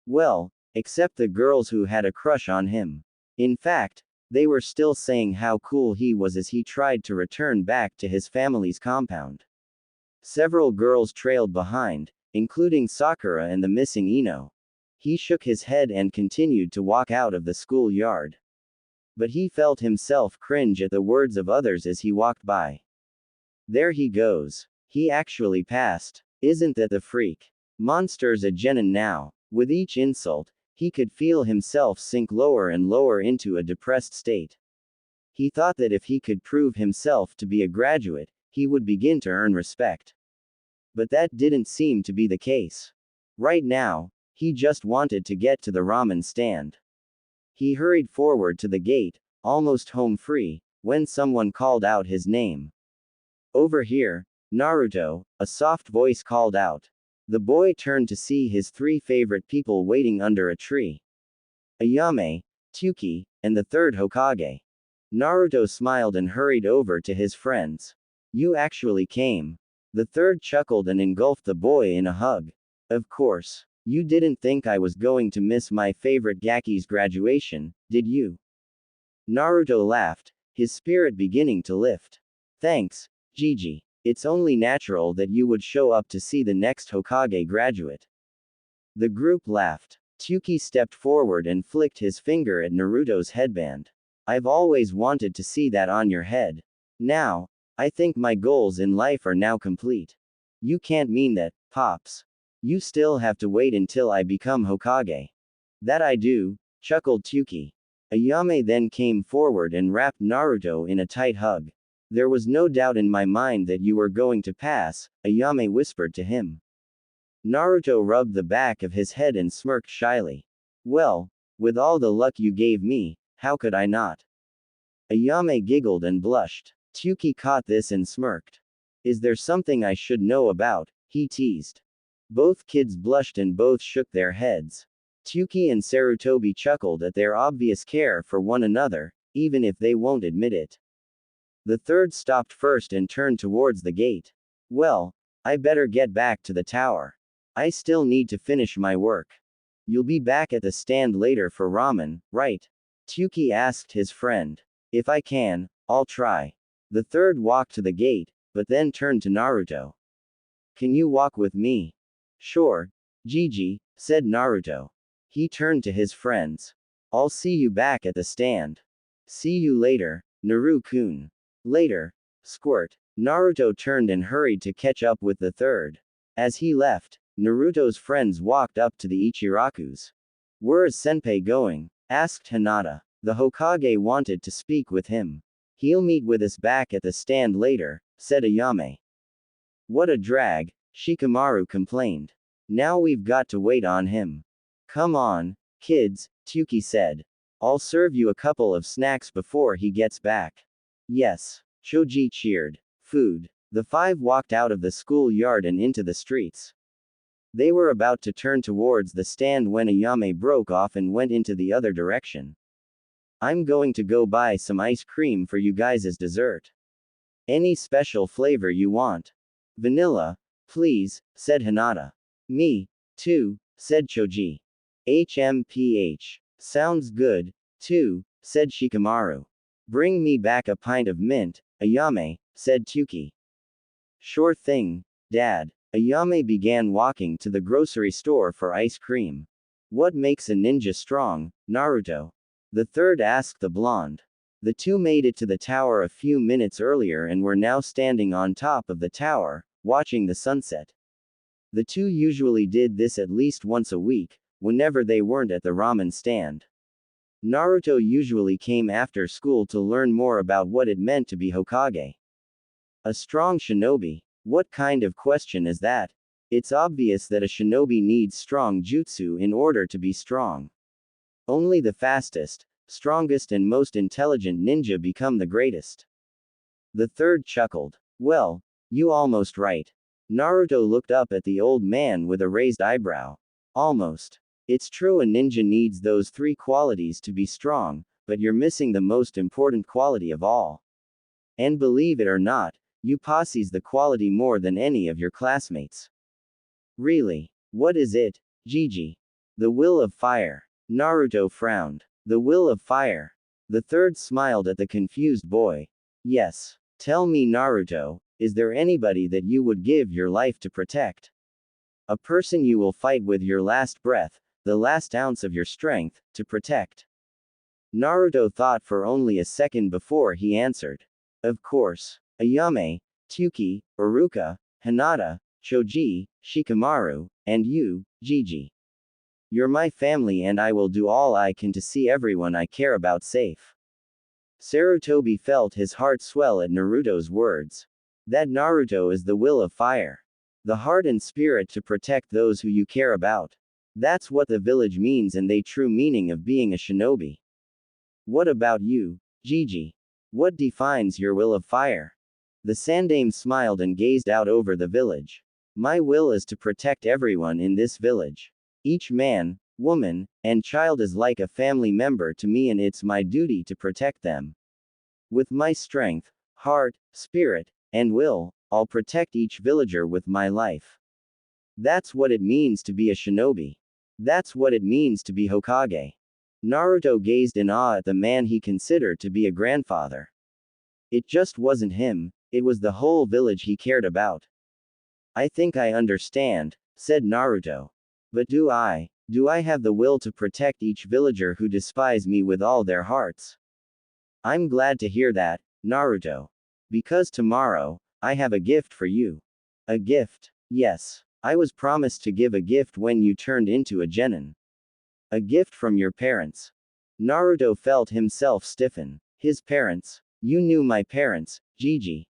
Well, except the girls who had a crush on him. In fact, they were still saying how cool he was as he tried to return back to his family's compound. Several girls trailed behind, including Sakura and the missing Ino. He shook his head and continued to walk out of the schoolyard. But he felt himself cringe at the words of others as he walked by. There he goes. He actually passed. Isn't that the freak? Monster's a genin now. With each insult, he could feel himself sink lower and lower into a depressed state. He thought that if he could prove himself to be a graduate, he would begin to earn respect. But that didn't seem to be the case. Right now, he just wanted to get to the ramen stand. He hurried forward to the gate, almost home free, when someone called out his name. Over here, Naruto, a soft voice called out. The boy turned to see his three favorite people waiting under a tree. Ayame, Tsuki, and the third Hokage. Naruto smiled and hurried over to his friends. You actually came. The third chuckled and engulfed the boy in a hug. Of course. You didn't think I was going to miss my favorite Gaki's graduation, did you? Naruto laughed, his spirit beginning to lift. Thanks, Gigi. It's only natural that you would show up to see the next Hokage graduate. The group laughed. Tsuki stepped forward and flicked his finger at Naruto's headband. I've always wanted to see that on your head. Now, I think my goals in life are now complete. You can't mean that, Pops. You still have to wait until I become Hokage. That I do, chuckled Tsuki. Ayame then came forward and wrapped Naruto in a tight hug. There was no doubt in my mind that you were going to pass, Ayame whispered to him. Naruto rubbed the back of his head and smirked shyly. Well, with all the luck you gave me, how could I not? Ayame giggled and blushed. Tsuki caught this and smirked. Is there something I should know about? He teased. Both kids blushed and both shook their heads. Tsuki and Sarutobi chuckled at their obvious care for one another, even if they won't admit it. The third stopped first and turned towards the gate. Well, I better get back to the tower. I still need to finish my work. You'll be back at the stand later for ramen, right? Tyuki asked his friend. If I can, I'll try. The third walked to the gate, but then turned to Naruto. Can you walk with me? Sure, Gigi, said Naruto. He turned to his friends. I'll see you back at the stand. See you later, Naru-kun. Later. Squirt. Naruto turned and hurried to catch up with the third. As he left, Naruto's friends walked up to the Ichirakus. Where is Senpai going? Asked Hinata. The Hokage wanted to speak with him. He'll meet with us back at the stand later, said Ayame. What a drag, Shikamaru complained. Now we've got to wait on him. Come on, kids, Tyuki said. I'll serve you a couple of snacks before he gets back. Yes, Choji cheered. Food. The five walked out of the schoolyard and into the streets. They were about to turn towards the stand when Ayame broke off and went into the other direction. I'm going to go buy some ice cream for you guys as dessert. Any special flavor you want? Vanilla, please, said Hinata. Me, too, said Choji. HMPH. Sounds good, too, said Shikamaru. Bring me back a pint of mint, Ayame, said Tyuki. Sure thing, Dad. Ayame began walking to the grocery store for ice cream. What makes a ninja strong, Naruto? The third asked the blonde. The two made it to the tower a few minutes earlier and were now standing on top of the tower, watching the sunset. The two usually did this at least once a week, whenever they weren't at the ramen stand. Naruto usually came after school to learn more about what it meant to be Hokage. A strong shinobi? What kind of question is that? It's obvious that a shinobi needs strong jutsu in order to be strong. Only the fastest, strongest and most intelligent ninja become the greatest. The third chuckled. Well, you almost right. Naruto looked up at the old man with a raised eyebrow. Almost. It's true a ninja needs those three qualities to be strong, but you're missing the most important quality of all. And believe it or not, you possess the quality more than any of your classmates. Really? What is it, Gigi? The will of fire. Naruto frowned. The will of fire. The third smiled at the confused boy. Yes. Tell me, Naruto, is there anybody that you would give your life to protect? A person you will fight with your last breath, the last ounce of your strength, to protect. Naruto thought for only a second before he answered. Of course. Ayame, Tyuki, Iruka, Hinata, Choji, Shikamaru, and you, Gigi. You're my family and I will do all I can to see everyone I care about safe. Sarutobi felt his heart swell at Naruto's words. That Naruto is the will of fire. The heart and spirit to protect those who you care about. That's what the village means and the true meaning of being a shinobi. What about you, Gigi? What defines your will of fire? The Sandaime smiled and gazed out over the village. My will is to protect everyone in this village. Each man, woman, and child is like a family member to me and it's my duty to protect them. With my strength, heart, spirit, and will, I'll protect each villager with my life. That's what it means to be a shinobi. That's what it means to be Hokage. Naruto gazed in awe at the man he considered to be a grandfather. It just wasn't him, it was the whole village he cared about. I think I understand, said Naruto. But do I have the will to protect each villager who despise me with all their hearts? I'm glad to hear that, Naruto. Because tomorrow, I have a gift for you. A gift? Yes. I was promised to give a gift when you turned into a genin. A gift from your parents. Naruto felt himself stiffen. His parents? You knew my parents, Gigi.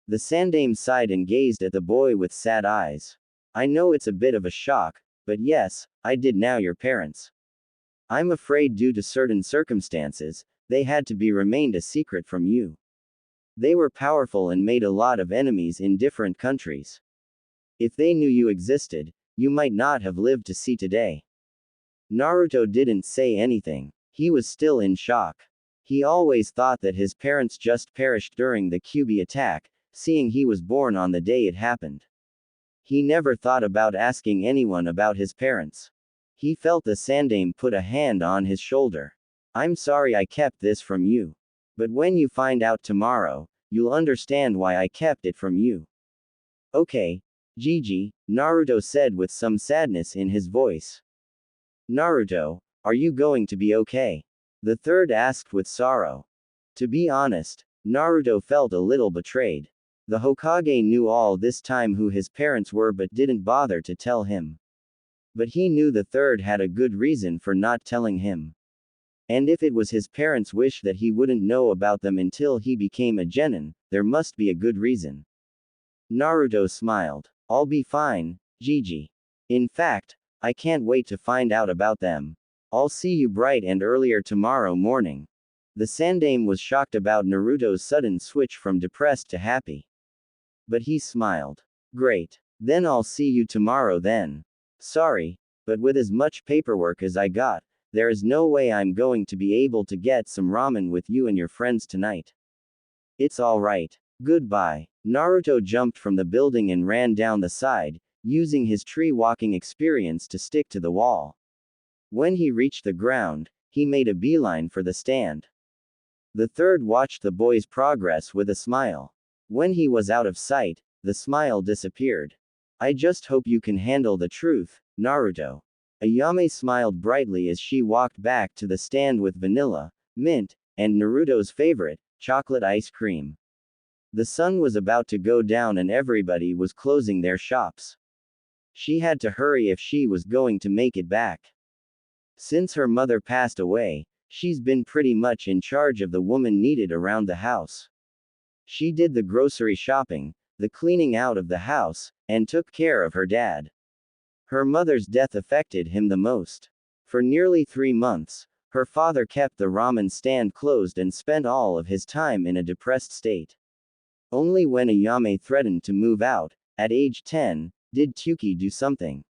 The Sandaime sighed and gazed at the boy with sad eyes. I know it's a bit of a shock, but yes, I did know your parents. I'm afraid due to certain circumstances, they had to be remained a secret from you. They were powerful and made a lot of enemies in different countries. If they knew you existed, you might not have lived to see today. Naruto didn't say anything. He was still in shock. He always thought that his parents just perished during the Kyuubi attack, seeing he was born on the day it happened. He never thought about asking anyone about his parents. He felt the Sandaime put a hand on his shoulder. I'm sorry I kept this from you. But when you find out tomorrow, you'll understand why I kept it from you. Okay, Gigi, Naruto said with some sadness in his voice. Naruto, are you going to be okay? The third asked with sorrow. To be honest, Naruto felt a little betrayed. The Hokage knew all this time who his parents were but didn't bother to tell him. But he knew the third had a good reason for not telling him. And if it was his parents' wish that he wouldn't know about them until he became a genin, there must be a good reason. Naruto smiled. I'll be fine, Gigi. In fact, I can't wait to find out about them. I'll see you bright and earlier tomorrow morning. The Sandaime was shocked about Naruto's sudden switch from depressed to happy. But he smiled. Great. Then I'll see you tomorrow then. Sorry, but with as much paperwork as I got, there is no way I'm going to be able to get some ramen with you and your friends tonight. It's alright. Goodbye. Naruto jumped from the building and ran down the side, using his tree walking experience to stick to the wall. When he reached the ground, he made a beeline for the stand. The third watched the boy's progress with a smile. When he was out of sight, the smile disappeared. I just hope you can handle the truth, Naruto. Ayame smiled brightly as she walked back to the stand with vanilla, mint, and Naruto's favorite, chocolate ice cream. The sun was about to go down and everybody was closing their shops. She had to hurry if she was going to make it back. Since her mother passed away, she's been pretty much in charge of the woman needed around the house. She did the grocery shopping, the cleaning out of the house, and took care of her dad. Her mother's death affected him the most. For nearly 3 months, her father kept the ramen stand closed and spent all of his time in a depressed state. Only when Ayame threatened to move out, at age 10, did Tyuki do something.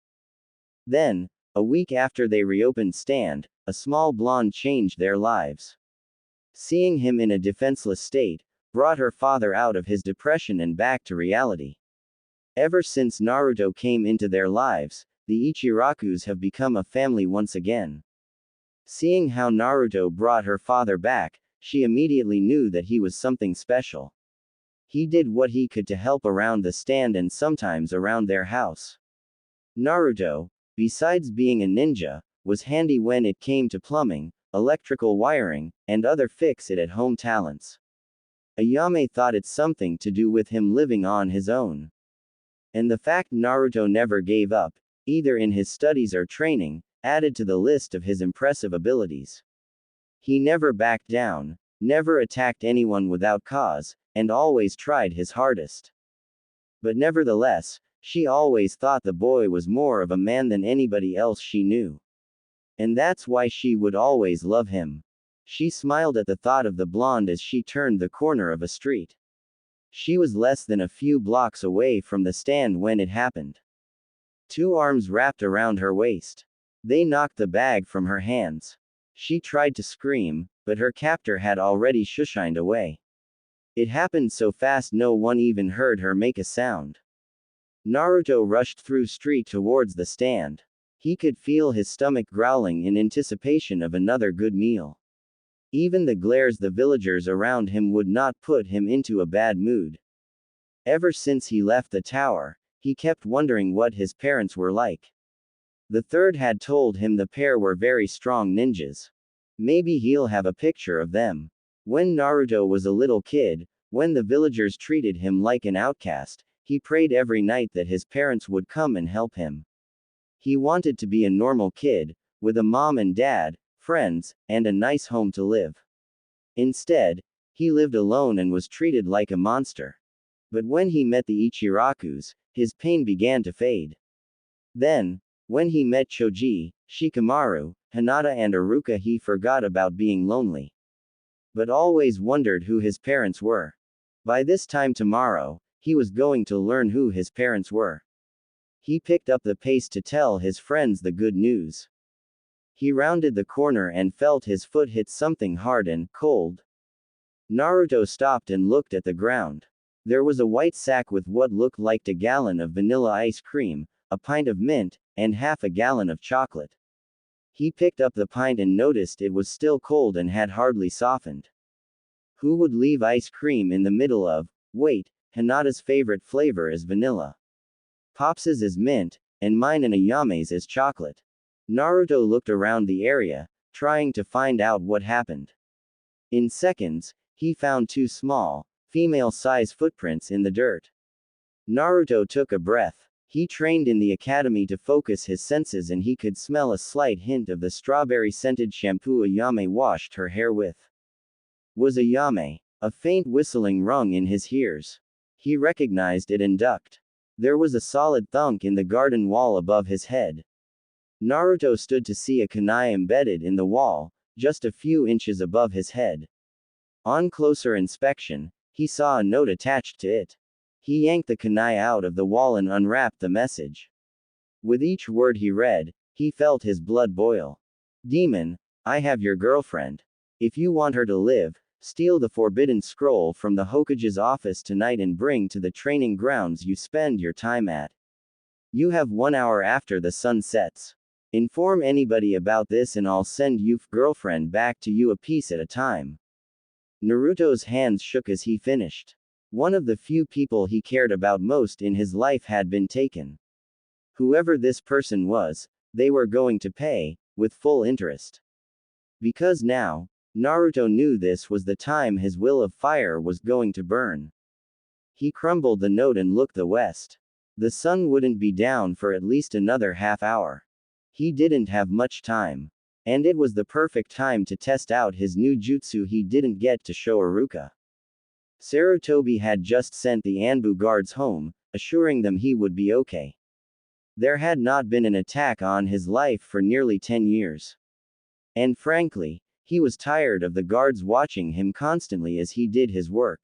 Then, a week after they reopened stand, a small blonde changed their lives. Seeing him in a defenseless state, brought her father out of his depression and back to reality. Ever since Naruto came into their lives, the Ichirakus have become a family once again. Seeing how Naruto brought her father back, she immediately knew that he was something special. He did what he could to help around the stand and sometimes around their house. Naruto, besides being a ninja, was handy when it came to plumbing, electrical wiring, and other fix-it-at-home talents. Ayame thought it's something to do with him living on his own. And the fact Naruto never gave up, either in his studies or training, added to the list of his impressive abilities. He never backed down, never attacked anyone without cause, and always tried his hardest. But nevertheless, she always thought the boy was more of a man than anybody else she knew. And that's why she would always love him. She smiled at the thought of the blonde as she turned the corner of a street. She was less than a few blocks away from the stand when it happened. 2 arms wrapped around her waist. They knocked the bag from her hands. She tried to scream, but her captor had already shushined away. It happened so fast no one even heard her make a sound. Naruto rushed through street towards the stand. He could feel his stomach growling in anticipation of another good meal. Even the glares the villagers around him would not put him into a bad mood. Ever since he left the tower, he kept wondering what his parents were like. The third had told him the pair were very strong ninjas. Maybe he'll have a picture of them. When Naruto was a little kid, when the villagers treated him like an outcast, he prayed every night that his parents would come and help him. He wanted to be a normal kid, with a mom and dad, friends, and a nice home to live. Instead, he lived alone and was treated like a monster. But when he met the Ichirakus, his pain began to fade. Then, when he met Choji, Shikamaru, Hinata and Iruka, he forgot about being lonely. But always wondered who his parents were. By this time tomorrow, he was going to learn who his parents were. He picked up the pace to tell his friends the good news. He rounded the corner and felt his foot hit something hard and cold. Naruto stopped and looked at the ground. There was a white sack with what looked like a gallon of vanilla ice cream, a pint of mint, and half a gallon of chocolate. He picked up the pint and noticed it was still cold and had hardly softened. Who would leave ice cream in the middle of? Wait, Hinata's favorite flavor is vanilla. Pops's is mint, and mine and Ayame's is chocolate. Naruto looked around the area, trying to find out what happened. In seconds, he found two small, female-size footprints in the dirt. Naruto took a breath. He trained in the academy to focus his senses and he could smell a slight hint of the strawberry-scented shampoo Ayame washed her hair with. Was Ayame. A faint whistling rung in his ears. He recognized it and ducked. There was a solid thunk in the garden wall above his head. Naruto stood to see a kunai embedded in the wall, just a few inches above his head. On closer inspection, he saw a note attached to it. He yanked the kunai out of the wall and unwrapped the message. With each word he read, he felt his blood boil. Demon, I have your girlfriend. If you want her to live, steal the forbidden scroll from the Hokage's office tonight and bring to the training grounds you spend your time at. You have 1 hour after the sun sets. Inform anybody about this and I'll send your girlfriend back to you a piece at a time. Naruto's hands shook as he finished. One of the few people he cared about most in his life had been taken. Whoever this person was, they were going to pay, with full interest. Because now, Naruto knew this was the time his will of fire was going to burn. He crumbled the note and looked west. The sun wouldn't be down for at least another half hour. He didn't have much time. And it was the perfect time to test out his new jutsu he didn't get to show Iruka. Sarutobi had just sent the Anbu guards home, assuring them he would be okay. There had not been an attack on his life for nearly 10 years. And frankly, he was tired of the guards watching him constantly as he did his work.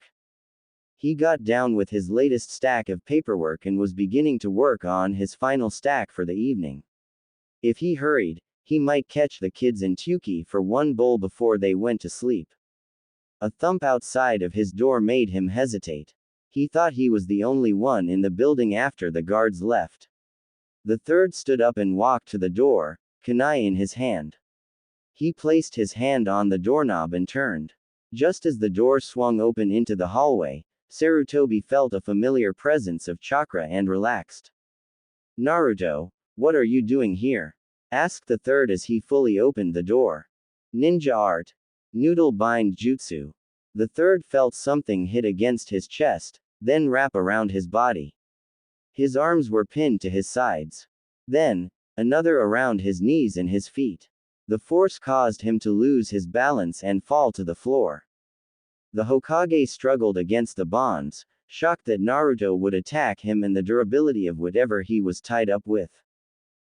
He got down with his latest stack of paperwork and was beginning to work on his final stack for the evening. If he hurried, he might catch the kids in Tuki for one bowl before they went to sleep. A thump outside of his door made him hesitate. He thought he was the only one in the building after the guards left. The third stood up and walked to the door, kunai in his hand. He placed his hand on the doorknob and turned. Just as the door swung open into the hallway, Sarutobi felt a familiar presence of chakra and relaxed. Naruto, what are you doing here? Asked the third as he fully opened the door. Ninja art. Noodle bind jutsu. The third felt something hit against his chest, then wrap around his body. His arms were pinned to his sides. Then, another around his knees and his feet. The force caused him to lose his balance and fall to the floor. The Hokage struggled against the bonds, shocked that Naruto would attack him and the durability of whatever he was tied up with.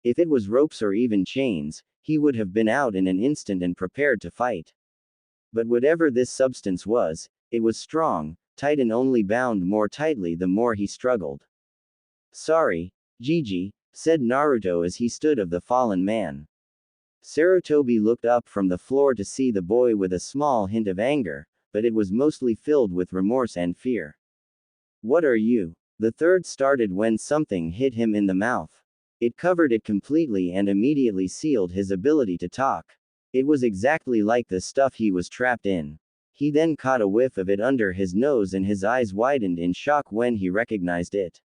If it was ropes or even chains, he would have been out in an instant and prepared to fight. But whatever this substance was, it was strong, tight and only bound more tightly the more he struggled. Sorry, Gigi, said Naruto as he stood of the fallen man. Sarutobi looked up from the floor to see the boy with a small hint of anger, but it was mostly filled with remorse and fear. What are you? The third started when something hit him in the mouth. It covered it completely and immediately sealed his ability to talk. It was exactly like the stuff he was trapped in. He then caught a whiff of it under his nose and his eyes widened in shock when he recognized it.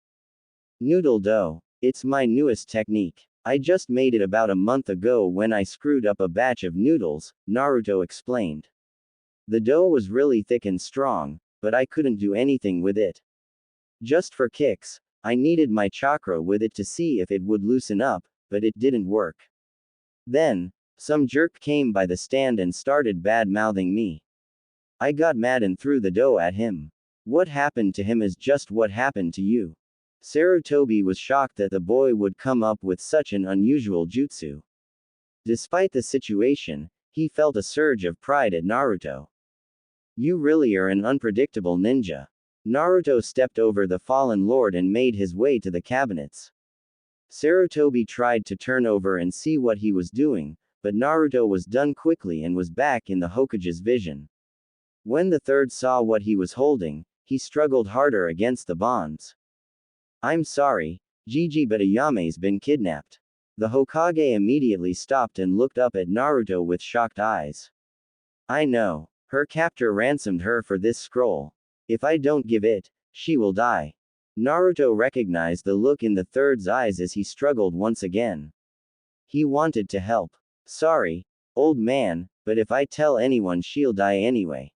Noodle dough. It's my newest technique. I just made it about a month ago when I screwed up a batch of noodles, Naruto explained. The dough was really thick and strong, but I couldn't do anything with it. Just for kicks, I needed my chakra with it to see if it would loosen up, but it didn't work. Then, some jerk came by the stand and started bad-mouthing me. I got mad and threw the dough at him. What happened to him is just what happened to you. Sarutobi was shocked that the boy would come up with such an unusual jutsu. Despite the situation, he felt a surge of pride at Naruto. You really are an unpredictable ninja. Naruto stepped over the fallen lord and made his way to the cabinets. Sarutobi tried to turn over and see what he was doing, but Naruto was done quickly and was back in the Hokage's vision. When the third saw what he was holding, he struggled harder against the bonds. I'm sorry, Gigi, but Ayame's been kidnapped. The Hokage immediately stopped and looked up at Naruto with shocked eyes. I know. Her captor ransomed her for this scroll. If I don't give it, she will die. Naruto recognized the look in the third's eyes as he struggled once again. He wanted to help. Sorry, old man, but if I tell anyone she'll die anyway.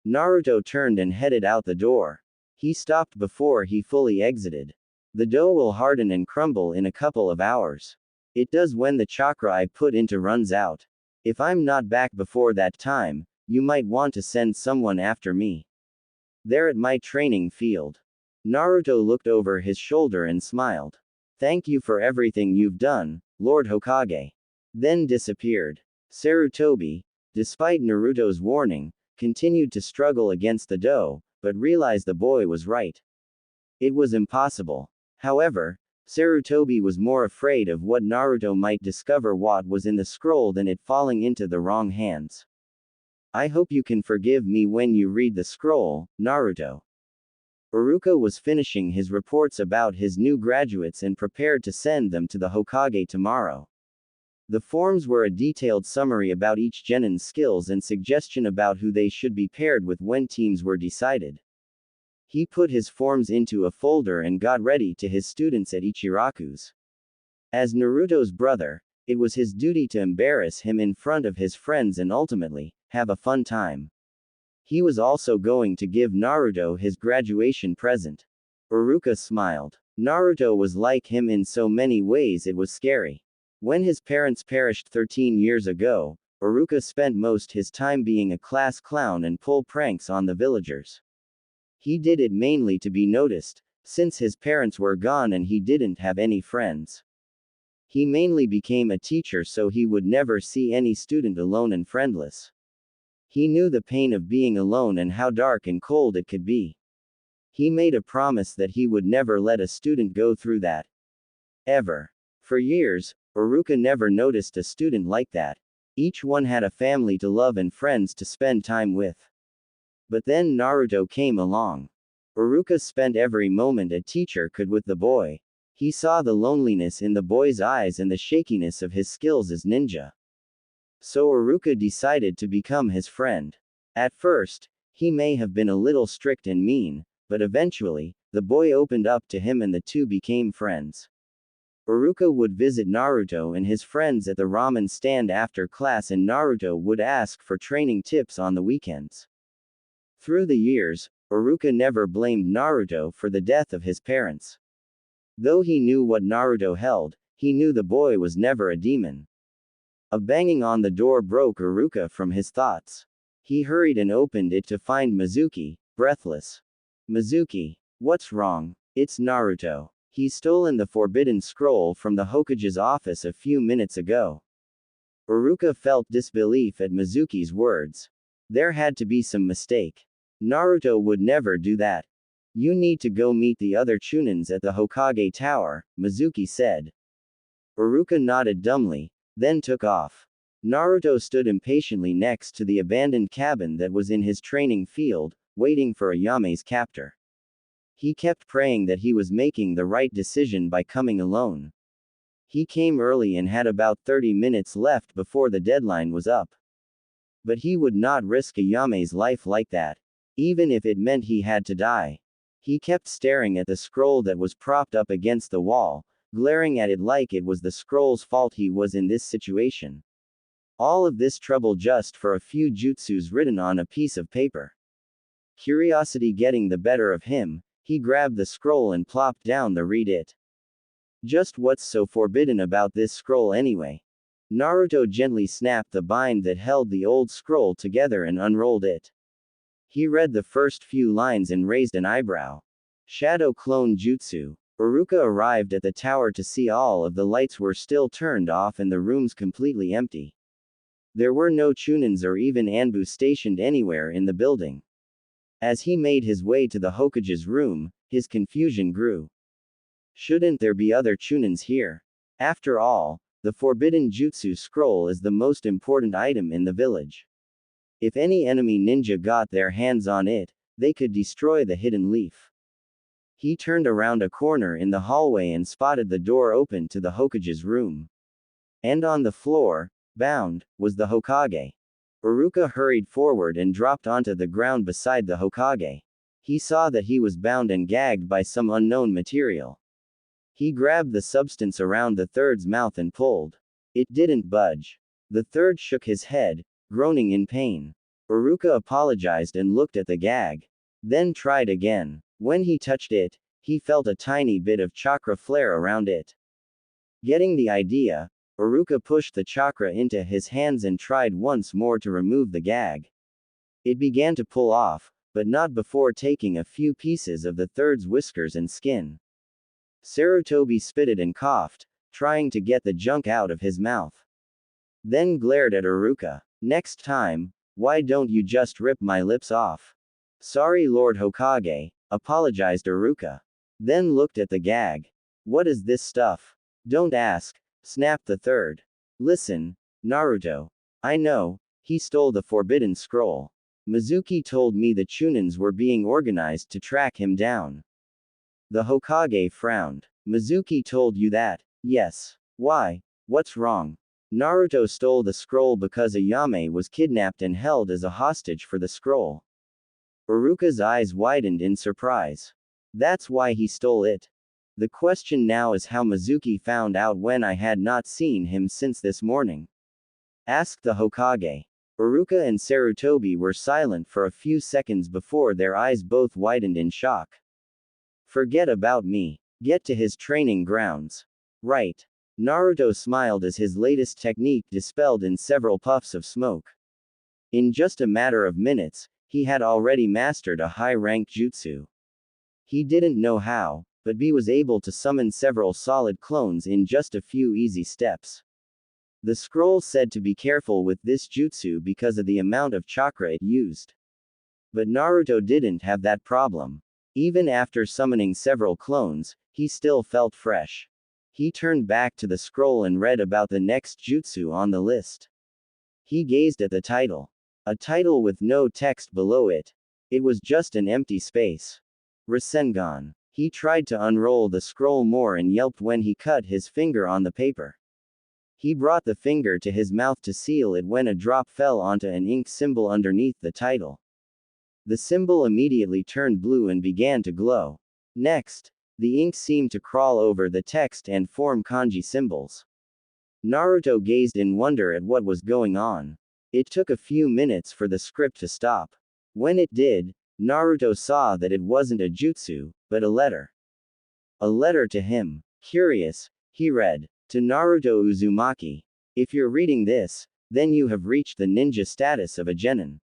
Naruto turned and headed out the door. He stopped before he fully exited. The dough will harden and crumble in a couple of hours. It does when the chakra I put into runs out. If I'm not back before that time, you might want to send someone after me. There at my training field. Naruto looked over his shoulder and smiled. Thank you for everything you've done, Lord Hokage. Then disappeared. Sarutobi, despite Naruto's warning, continued to struggle against the dough, but realized the boy was right. It was impossible. However, Sarutobi was more afraid of what Naruto might discover what was in the scroll than it falling into the wrong hands. I hope you can forgive me when you read the scroll, Naruto. Iruka was finishing his reports about his new graduates and prepared to send them to the Hokage tomorrow. The forms were a detailed summary about each genin's skills and suggestion about who they should be paired with when teams were decided. He put his forms into a folder and got ready to his students at Ichiraku's. As Naruto's brother, it was his duty to embarrass him in front of his friends and ultimately, have a fun time. He was also going to give Naruto his graduation present. Iruka smiled. Naruto was like him in so many ways it was scary. When his parents perished 13 years ago, Iruka spent most his time being a class clown and pull pranks on the villagers. He did it mainly to be noticed, since his parents were gone and he didn't have any friends. He mainly became a teacher so he would never see any student alone and friendless. He knew the pain of being alone and how dark and cold it could be. He made a promise that he would never let a student go through that. Ever. For years, Iruka never noticed a student like that. Each one had a family to love and friends to spend time with. But then Naruto came along. Iruka spent every moment a teacher could with the boy. He saw the loneliness in the boy's eyes and the shakiness of his skills as ninja. So Iruka decided to become his friend. At first, he may have been a little strict and mean, but eventually, the boy opened up to him and the two became friends. Iruka would visit Naruto and his friends at the ramen stand after class and Naruto would ask for training tips on the weekends. Through the years, Iruka never blamed Naruto for the death of his parents. Though he knew what Naruto held, he knew the boy was never a demon. A banging on the door broke Iruka from his thoughts. He hurried and opened it to find Mizuki, breathless. Mizuki, what's wrong? It's Naruto. He's stolen the forbidden scroll from the Hokage's office a few minutes ago. Iruka felt disbelief at Mizuki's words. There had to be some mistake. Naruto would never do that. You need to go meet the other Chunins at the Hokage Tower, Mizuki said. Iruka nodded dumbly, then took off. Naruto stood impatiently next to the abandoned cabin that was in his training field, waiting for Ayame's captor. He kept praying that he was making the right decision by coming alone. He came early and had about 30 minutes left before the deadline was up. But he would not risk Ayame's life like that, even if it meant he had to die. He kept staring at the scroll that was propped up against the wall, glaring at it like it was the scroll's fault he was in this situation. All of this trouble just for a few jutsus written on a piece of paper. Curiosity getting the better of him, he grabbed the scroll and plopped down to read it. Just what's so forbidden about this scroll anyway? Naruto gently snapped the bind that held the old scroll together and unrolled it. He read the first few lines and raised an eyebrow. Shadow Clone Jutsu. Iruka arrived at the tower to see all of the lights were still turned off and the rooms completely empty. There were no Chunins or even Anbu stationed anywhere in the building. As he made his way to the Hokage's room, his confusion grew. Shouldn't there be other Chunins here? After all, the forbidden jutsu scroll is the most important item in the village. If any enemy ninja got their hands on it, they could destroy the hidden leaf. He turned around a corner in the hallway and spotted the door open to the Hokage's room. And on the floor, bound, was the Hokage. Iruka hurried forward and dropped onto the ground beside the Hokage. He saw that he was bound and gagged by some unknown material. He grabbed the substance around the third's mouth and pulled. It didn't budge. The third shook his head, groaning in pain. Iruka apologized and looked at the gag. Then tried again. When he touched it, he felt a tiny bit of chakra flare around it. Getting the idea, Iruka pushed the chakra into his hands and tried once more to remove the gag. It began to pull off, but not before taking a few pieces of the third's whiskers and skin. Sarutobi spitted and coughed, trying to get the junk out of his mouth. Then glared at Iruka. Next time, why don't you just rip my lips off? Sorry Lord Hokage, apologized Iruka. Then looked at the gag. What is this stuff? Don't ask, snapped the third. Listen, Naruto. I know, he stole the forbidden scroll. Mizuki told me the Chunins were being organized to track him down. The Hokage frowned. Mizuki told you that? Yes. Why? What's wrong? Naruto stole the scroll because Ayame was kidnapped and held as a hostage for the scroll. Iruka's eyes widened in surprise. That's why he stole it. The question now is how Mizuki found out when I had not seen him since this morning. Asked the Hokage. Iruka and Sarutobi were silent for a few seconds before their eyes both widened in shock. Forget about me. Get to his training grounds. Right. Naruto smiled as his latest technique dispelled in several puffs of smoke. In just a matter of minutes, he had already mastered a high-rank jutsu. He didn't know how, but he was able to summon several solid clones in just a few easy steps. The scroll said to be careful with this jutsu because of the amount of chakra it used. But Naruto didn't have that problem. Even after summoning several clones, he still felt fresh. He turned back to the scroll and read about the next jutsu on the list. He gazed at the title. A title with no text below it. It was just an empty space. Rasengan. He tried to unroll the scroll more and yelped when he cut his finger on the paper. He brought the finger to his mouth to seal it when a drop fell onto an ink symbol underneath the title. The symbol immediately turned blue and began to glow. Next, the ink seemed to crawl over the text and form kanji symbols. Naruto gazed in wonder at what was going on. It took a few minutes for the script to stop. When it did, Naruto saw that it wasn't a jutsu, but a letter. A letter to him. Curious, he read, to Naruto Uzumaki. If you're reading this, then you have reached the ninja status of a genin.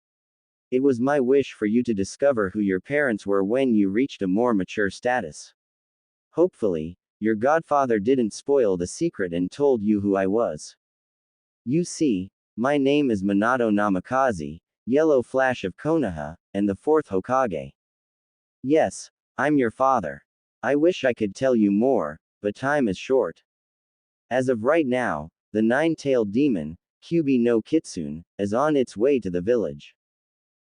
It was my wish for you to discover who your parents were when you reached a more mature status. Hopefully, your godfather didn't spoil the secret and told you who I was. You see, my name is Minato Namikaze, Yellow Flash of Konoha, and the fourth Hokage. Yes, I'm your father. I wish I could tell you more, but time is short. As of right now, the nine-tailed demon, Kyubi no Kitsune, is on its way to the village.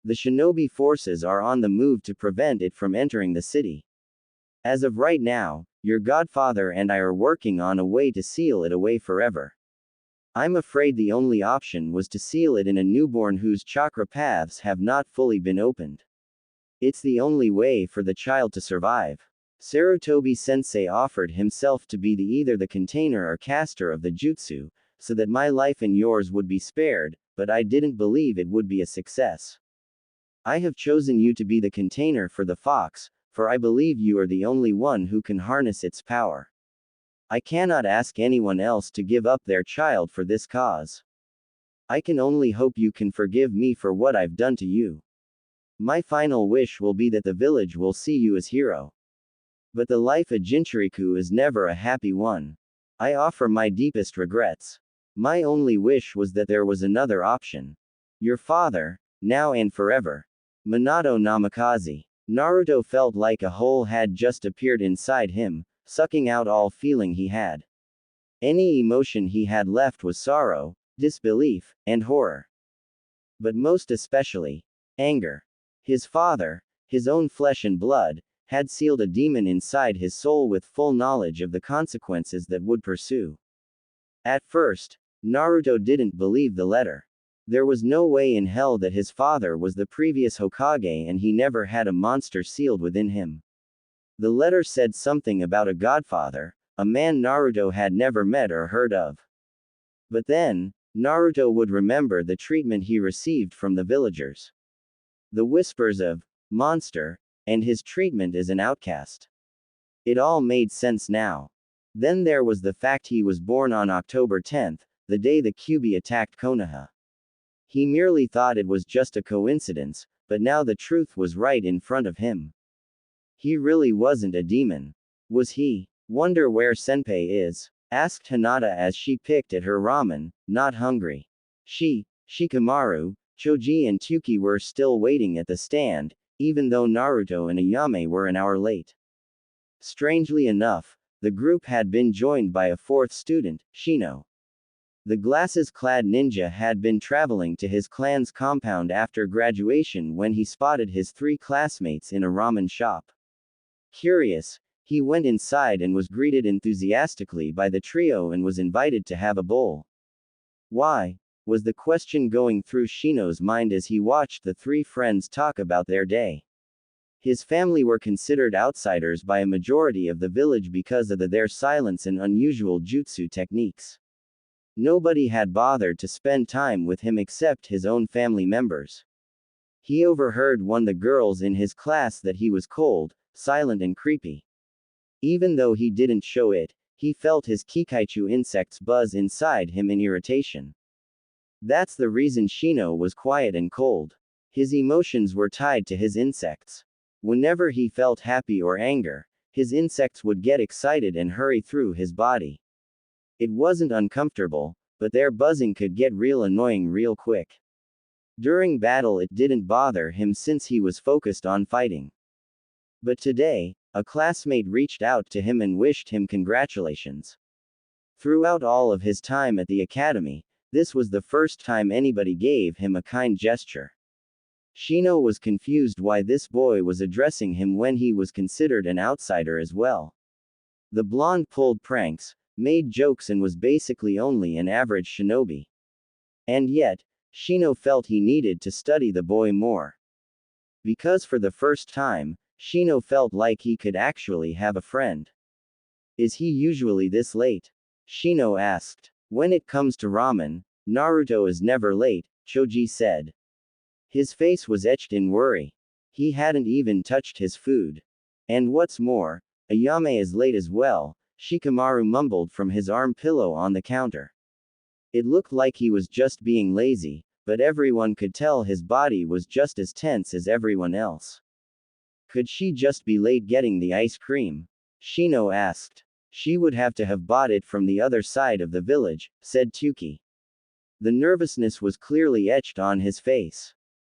The shinobi forces are on the move to prevent it from entering the city. As of right now, your godfather and I are working on a way to seal it away forever. I'm afraid the only option was to seal it in a newborn whose chakra paths have not fully been opened. It's the only way for the child to survive. Sarutobi Sensei offered himself to be either the container or caster of the jutsu, so that my life and yours would be spared, but I didn't believe it would be a success. I have chosen you to be the container for the fox, for I believe you are the only one who can harness its power. I cannot ask anyone else to give up their child for this cause. I can only hope you can forgive me for what I've done to you. My final wish will be that the village will see you as hero. But the life at Jinchuriku is never a happy one. I offer my deepest regrets. My only wish was that there was another option. Your father, now and forever. Minato Namikaze. Naruto felt like a hole had just appeared inside him, sucking out all feeling he had. Any emotion he had left was sorrow, disbelief, and horror. But most especially, anger. His father, his own flesh and blood, had sealed a demon inside his soul with full knowledge of the consequences that would pursue. At first, Naruto didn't believe the letter. There was no way in hell that his father was the previous Hokage and he never had a monster sealed within him. The letter said something about a godfather, a man Naruto had never met or heard of. But then, Naruto would remember the treatment he received from the villagers. The whispers of monster, and his treatment as an outcast. It all made sense now. Then there was the fact he was born on October 10th, the day the Kyuubi attacked Konoha. He merely thought it was just a coincidence, but now the truth was right in front of him. He really wasn't a demon. Was he? Wonder where Senpai is? Asked Hinata as she picked at her ramen, not hungry. Shikamaru, Choji and Tuki were still waiting at the stand, even though Naruto and Ayame were an hour late. Strangely enough, the group had been joined by a fourth student, Shino. The glasses-clad ninja had been traveling to his clan's compound after graduation when he spotted his 3 classmates in a ramen shop. Curious, he went inside and was greeted enthusiastically by the trio and was invited to have a bowl. Why? Was the question going through Shino's mind as he watched the 3 friends talk about their day. His family were considered outsiders by a majority of the village because of their silence and unusual jutsu techniques. Nobody had bothered to spend time with him except his own family members. He overheard one of the girls in his class that he was cold, silent and creepy. Even though he didn't show it, he felt his Kikaichu insects buzz inside him in irritation. That's the reason Shino was quiet and cold. His emotions were tied to his insects. Whenever he felt happy or anger, his insects would get excited and hurry through his body. It wasn't uncomfortable, but their buzzing could get real annoying real quick. During battle it didn't bother him since he was focused on fighting. But today, a classmate reached out to him and wished him congratulations. Throughout all of his time at the academy, this was the first time anybody gave him a kind gesture. Shino was confused why this boy was addressing him when he was considered an outsider as well. The blonde pulled pranks, made jokes and was basically only an average shinobi. And yet, Shino felt he needed to study the boy more. Because for the first time, Shino felt like he could actually have a friend. Is he usually this late? Shino asked. When it comes to ramen, Naruto is never late, Choji said. His face was etched in worry. He hadn't even touched his food. And what's more, Ayame is late as well, Shikamaru mumbled from his arm pillow on the counter. It looked like he was just being lazy, but everyone could tell his body was just as tense as everyone else. Could she just be late getting the ice cream? Shino asked. She would have to have bought it from the other side of the village, said Tuki. The nervousness was clearly etched on his face.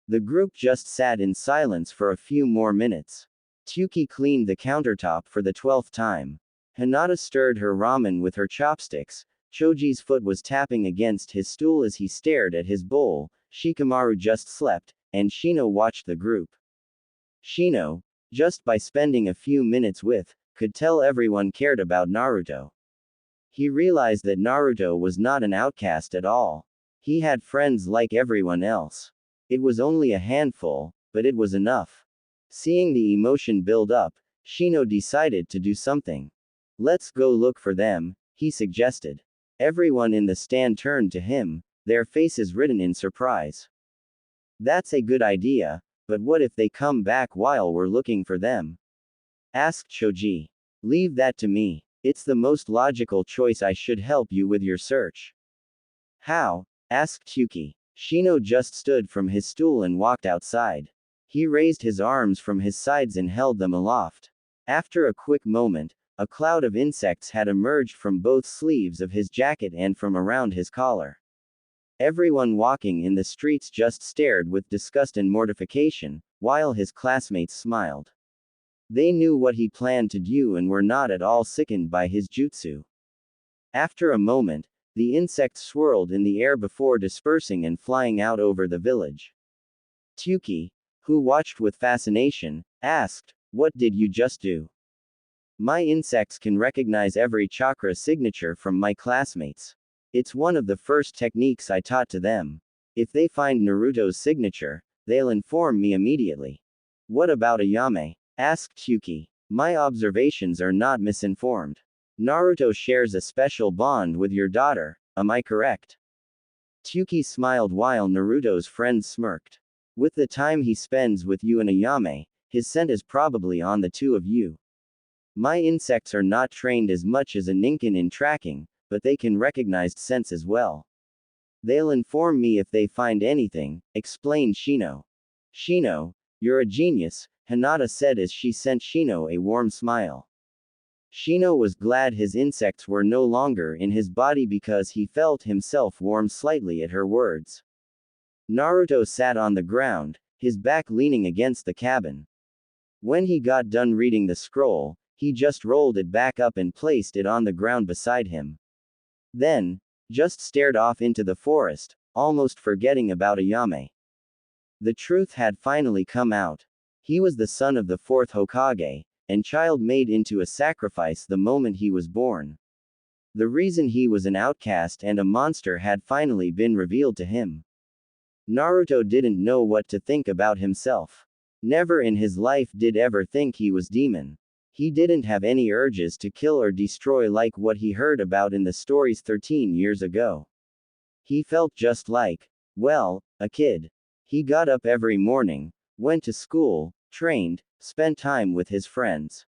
The group just sat in silence for a few more minutes. Tuki cleaned the countertop for the 12th time. Hinata stirred her ramen with her chopsticks. Choji's foot was tapping against his stool as he stared at his bowl. Shikamaru just slept, and Shino watched the group. Shino, just by spending a few minutes with, could tell everyone cared about Naruto. He realized that Naruto was not an outcast at all. He had friends like everyone else. It was only a handful, but it was enough. Seeing the emotion build up, Shino decided to do something. Let's go look for them, he suggested. Everyone in the stand turned to him, their faces written in surprise. That's a good idea, but what if they come back while we're looking for them? Asked Choji. Leave that to me. It's the most logical choice. I should help you with your search. How? Asked Tuki. Shino just stood from his stool and walked outside. He raised his arms from his sides and held them aloft. After a quick moment, a cloud of insects had emerged from both sleeves of his jacket and from around his collar. Everyone walking in the streets just stared with disgust and mortification, while his classmates smiled. They knew what he planned to do and were not at all sickened by his jutsu. After a moment, the insects swirled in the air before dispersing and flying out over the village. Tuki, who watched with fascination, asked, What did you just do? My insects can recognize every chakra signature from my classmates. It's one of the first techniques I taught to them. If they find Naruto's signature, they'll inform me immediately. What about Ayame? Asked Yuki. My observations are not misinformed. Naruto shares a special bond with your daughter, am I correct? Yuki smiled while Naruto's friends smirked. With the time he spends with you and Ayame, his scent is probably on the two of you. My insects are not trained as much as a ninkin in tracking, but they can recognize scents as well. They'll inform me if they find anything, explained Shino. Shino, you're a genius, Hinata said as she sent Shino a warm smile. Shino was glad his insects were no longer in his body because he felt himself warm slightly at her words. Naruto sat on the ground, his back leaning against the cabin. When he got done reading the scroll, he just rolled it back up and placed it on the ground beside him. Then, just stared off into the forest, almost forgetting about Ayame. The truth had finally come out. He was the son of the fourth Hokage, and child made into a sacrifice the moment he was born. The reason he was an outcast and a monster had finally been revealed to him. Naruto didn't know what to think about himself. Never in his life did ever think he was demon. He didn't have any urges to kill or destroy like what he heard about in the stories 13 years ago. He felt just like, well, a kid. He got up every morning, went to school, trained, spent time with his friends.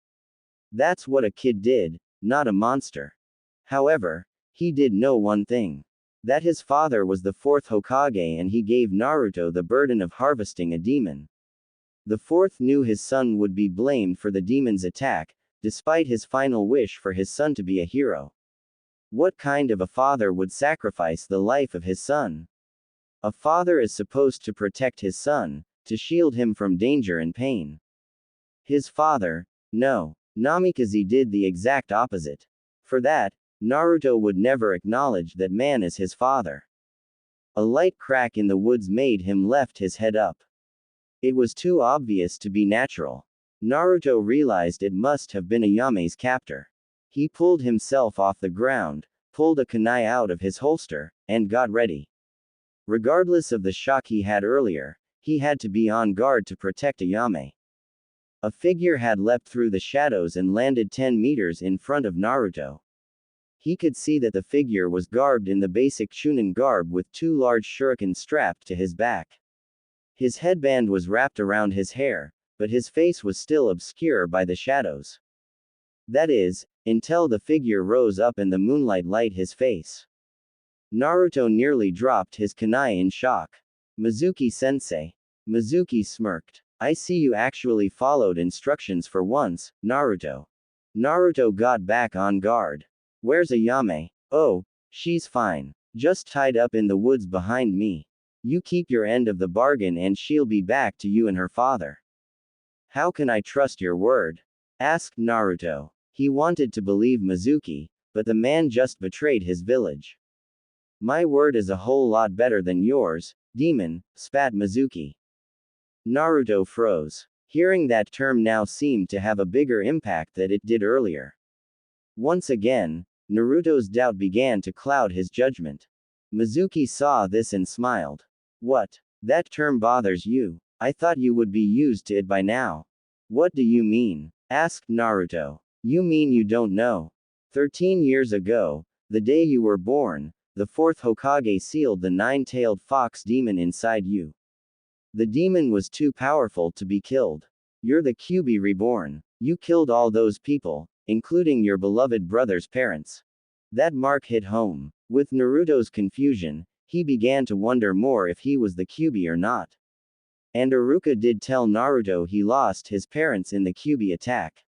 That's what a kid did, not a monster. However, he did know one thing. That his father was the fourth Hokage and he gave Naruto the burden of harvesting a demon. The fourth knew his son would be blamed for the demon's attack, despite his final wish for his son to be a hero. What kind of a father would sacrifice the life of his son? A father is supposed to protect his son, to shield him from danger and pain. His father, no. Namikaze did the exact opposite. For that, Naruto would never acknowledge that man is his father. A light crack in the woods made him lift his head up. It was too obvious to be natural. Naruto realized it must have been Ayame's captor. He pulled himself off the ground, pulled a kunai out of his holster, and got ready. Regardless of the shock he had earlier, he had to be on guard to protect Ayame. A figure had leapt through the shadows and landed 10 meters in front of Naruto. He could see that the figure was garbed in the basic Chunin garb with 2 large shurikens strapped to his back. His headband was wrapped around his hair, but his face was still obscure by the shadows. That is, until the figure rose up and the moonlight lit his face. Naruto nearly dropped his kunai in shock. Mizuki-sensei. Mizuki smirked. I see you actually followed instructions for once, Naruto. Naruto got back on guard. Where's Ayame? Oh, she's fine. Just tied up in the woods behind me. You keep your end of the bargain and she'll be back to you and her father. How can I trust your word? Asked Naruto. He wanted to believe Mizuki, but the man just betrayed his village. My word is a whole lot better than yours, demon, spat Mizuki. Naruto froze. Hearing that term now seemed to have a bigger impact than it did earlier. Once again, Naruto's doubt began to cloud his judgment. Mizuki saw this and smiled. What? That term bothers you? I thought you would be used to it by now. What do you mean? Asked Naruto. You mean you don't know? 13 years ago, the day you were born, the fourth Hokage sealed the 9-tailed fox demon inside you. The demon was too powerful to be killed. You're the Kyuubi reborn. You killed all those people, including your beloved brother's parents. That mark hit home. With Naruto's confusion, he began to wonder more if he was the Kyuubi or not. And Iruka did tell Naruto he lost his parents in the Kyuubi attack.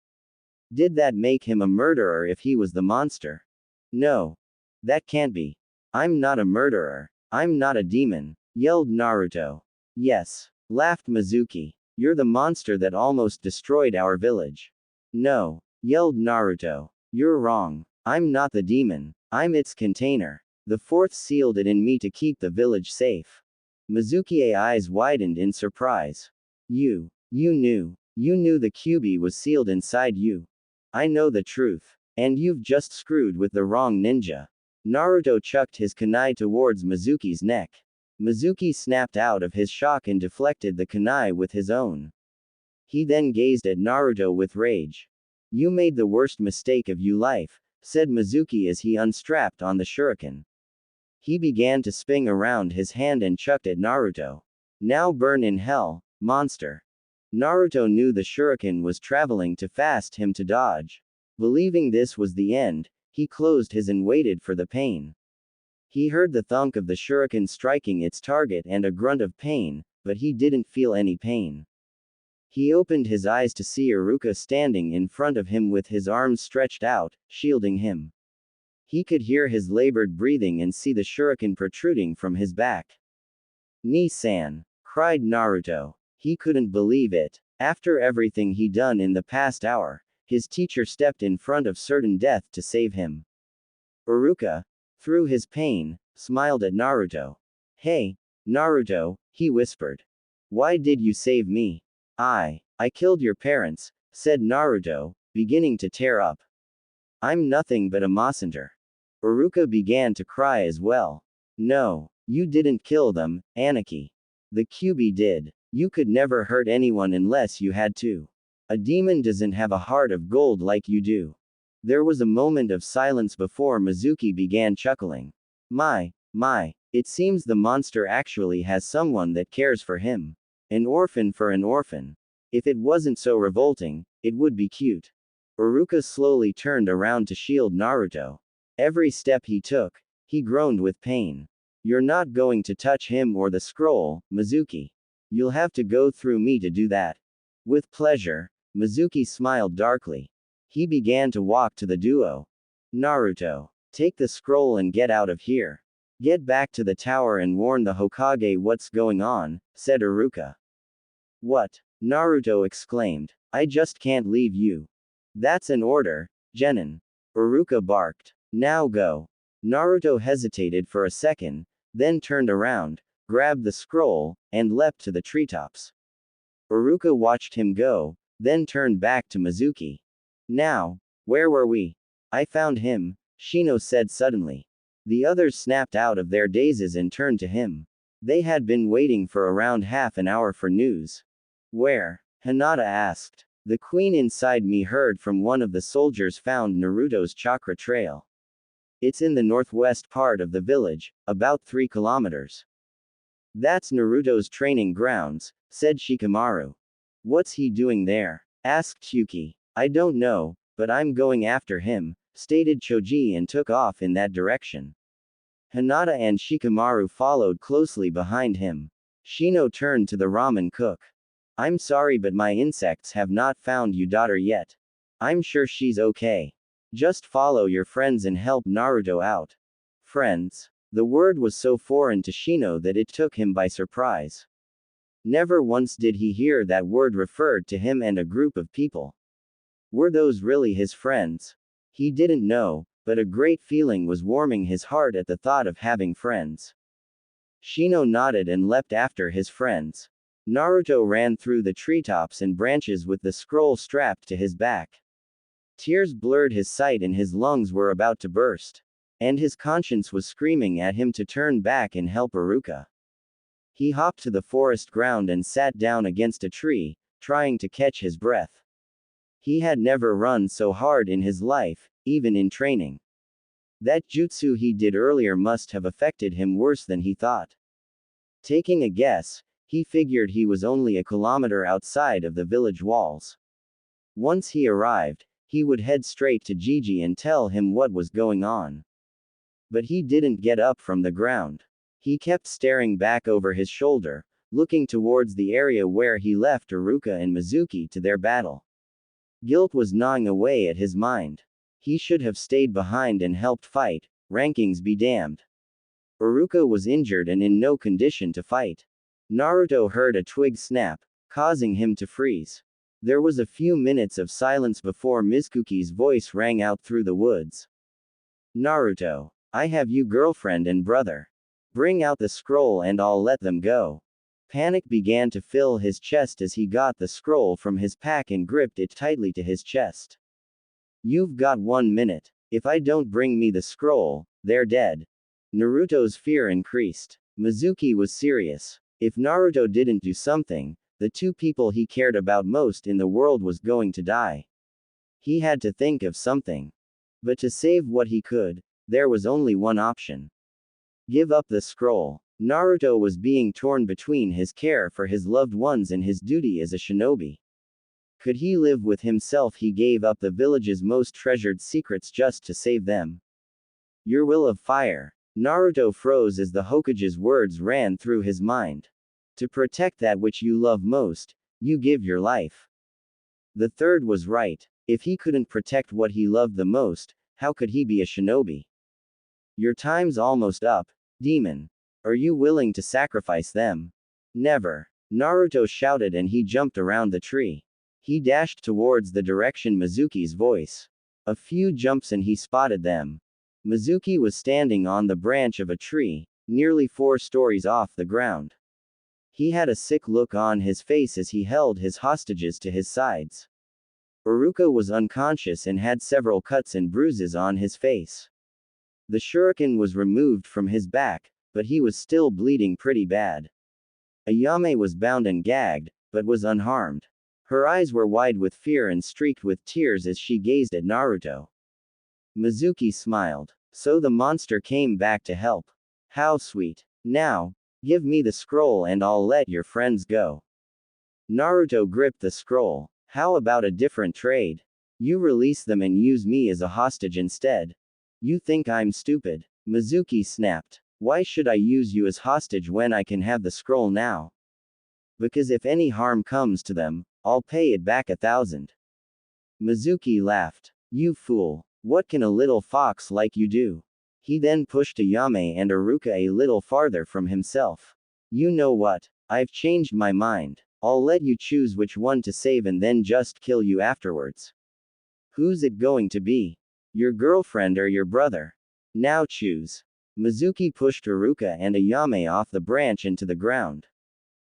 Did that make him a murderer if he was the monster? No. That can't be. I'm not a murderer. I'm not a demon, yelled Naruto. Yes, laughed Mizuki. You're the monster that almost destroyed our village. No, yelled Naruto. You're wrong. I'm not the demon. I'm its container. The fourth sealed it in me to keep the village safe. Mizuki's eyes widened in surprise. You knew. You knew the QB was sealed inside you. I know the truth. And you've just screwed with the wrong ninja. Naruto chucked his kunai towards Mizuki's neck. Mizuki snapped out of his shock and deflected the kunai with his own. He then gazed at Naruto with rage. You made the worst mistake of your life, said Mizuki as he unstrapped on the shuriken. He began to spin around his hand and chucked at Naruto. Now burn in hell, monster. Naruto knew the shuriken was traveling too fast him to dodge. Believing this was the end, he closed his and waited for the pain. He heard the thunk of the shuriken striking its target and a grunt of pain, but he didn't feel any pain. He opened his eyes to see Iruka standing in front of him with his arms stretched out, shielding him. He could hear his labored breathing and see the shuriken protruding from his back. Ni-san, cried Naruto. He couldn't believe it. After everything he'd done in the past hour, his teacher stepped in front of certain death to save him. Iruka, through his pain, smiled at Naruto. Hey, Naruto, he whispered. Why did you save me? I killed your parents, said Naruto, beginning to tear up. I'm nothing but a messenger. Iruka began to cry as well. No, you didn't kill them, Aniki. The QB did. You could never hurt anyone unless you had to. A demon doesn't have a heart of gold like you do. There was a moment of silence before Mizuki began chuckling. My, it seems the monster actually has someone that cares for him. An orphan for an orphan. If it wasn't so revolting, it would be cute. Iruka slowly turned around to shield Naruto. Every step he took, he groaned with pain. You're not going to touch him or the scroll, Mizuki. You'll have to go through me to do that. With pleasure, Mizuki smiled darkly. He began to walk to the duo. Naruto, take the scroll and get out of here. Get back to the tower and warn the Hokage what's going on, said Iruka. What? Naruto exclaimed. I just can't leave you. That's an order, Genin. Iruka barked. Now go. Naruto hesitated for a second, then turned around, grabbed the scroll, and leapt to the treetops. Iruka watched him go, then turned back to Mizuki. Now, where were we? I found him, Shino said suddenly. The others snapped out of their dazes and turned to him. They had been waiting for around half an hour for news. Where? Hinata asked. The queen inside me heard from one of the soldiers found Naruto's chakra trail. It's in the northwest part of the village, about 3 kilometers. That's Naruto's training grounds, said Shikamaru. What's he doing there? Asked Chuki. I don't know, but I'm going after him, stated Choji and took off in that direction. Hinata and Shikamaru followed closely behind him. Shino turned to the ramen cook. I'm sorry but my insects have not found your daughter yet. I'm sure she's okay. Just follow your friends and help Naruto out. Friends. The word was so foreign to Shino that it took him by surprise. Never once did he hear that word referred to him and a group of people. Were those really his friends? He didn't know, but a great feeling was warming his heart at the thought of having friends. Shino nodded and leapt after his friends. Naruto ran through the treetops and branches with the scroll strapped to his back. Tears blurred his sight and his lungs were about to burst. And his conscience was screaming at him to turn back and help Iruka. He hopped to the forest ground and sat down against a tree, trying to catch his breath. He had never run so hard in his life, even in training. That jutsu he did earlier must have affected him worse than he thought. Taking a guess, he figured he was only a kilometer outside of the village walls. Once he arrived, he would head straight to Gigi and tell him what was going on. But he didn't get up from the ground. He kept staring back over his shoulder, looking towards the area where he left Iruka and Mizuki to their battle. Guilt was gnawing away at his mind. He should have stayed behind and helped fight, rankings be damned. Iruka was injured and in no condition to fight. Naruto heard a twig snap, causing him to freeze. There was a few minutes of silence before Mizuki's voice rang out through the woods. Naruto, I have you girlfriend and brother. Bring out the scroll and I'll let them go. Panic began to fill his chest as he got the scroll from his pack and gripped it tightly to his chest. You've got 1 minute. If I don't bring me the scroll, they're dead. Naruto's fear increased. Mizuki was serious. If Naruto didn't do something, the two people he cared about most in the world was going to die. He had to think of something. But to save what he could, there was only one option. Give up the scroll. Naruto was being torn between his care for his loved ones and his duty as a shinobi. Could he live with himself? He gave up the village's most treasured secrets just to save them. Your will of fire. Naruto froze as the Hokage's words ran through his mind. To protect that which you love most, you give your life. The third was right. If he couldn't protect what he loved the most, how could he be a shinobi? Your time's almost up, demon. Are you willing to sacrifice them? Never. Naruto shouted and he jumped around the tree. He dashed towards the direction Mizuki's voice. A few jumps and he spotted them. Mizuki was standing on the branch of a tree, nearly 4 stories off the ground. He had a sick look on his face as he held his hostages to his sides. Iruka was unconscious and had several cuts and bruises on his face. The shuriken was removed from his back, but he was still bleeding pretty bad. Ayame was bound and gagged, but was unharmed. Her eyes were wide with fear and streaked with tears as she gazed at Naruto. Mizuki smiled. So the monster came back to help. How sweet. Now, give me the scroll and I'll let your friends go. Naruto gripped the scroll. How about a different trade? You release them and use me as a hostage instead. You think I'm stupid? Mizuki snapped. Why should I use you as hostage when I can have the scroll now? Because if any harm comes to them, I'll pay it back 1,000. Mizuki laughed. You fool. What can a little fox like you do? He then pushed Ayame and Iruka a little farther from himself. You know what? I've changed my mind. I'll let you choose which one to save and then just kill you afterwards. Who's it going to be? Your girlfriend or your brother? Now choose. Mizuki pushed Iruka and Ayame off the branch into the ground.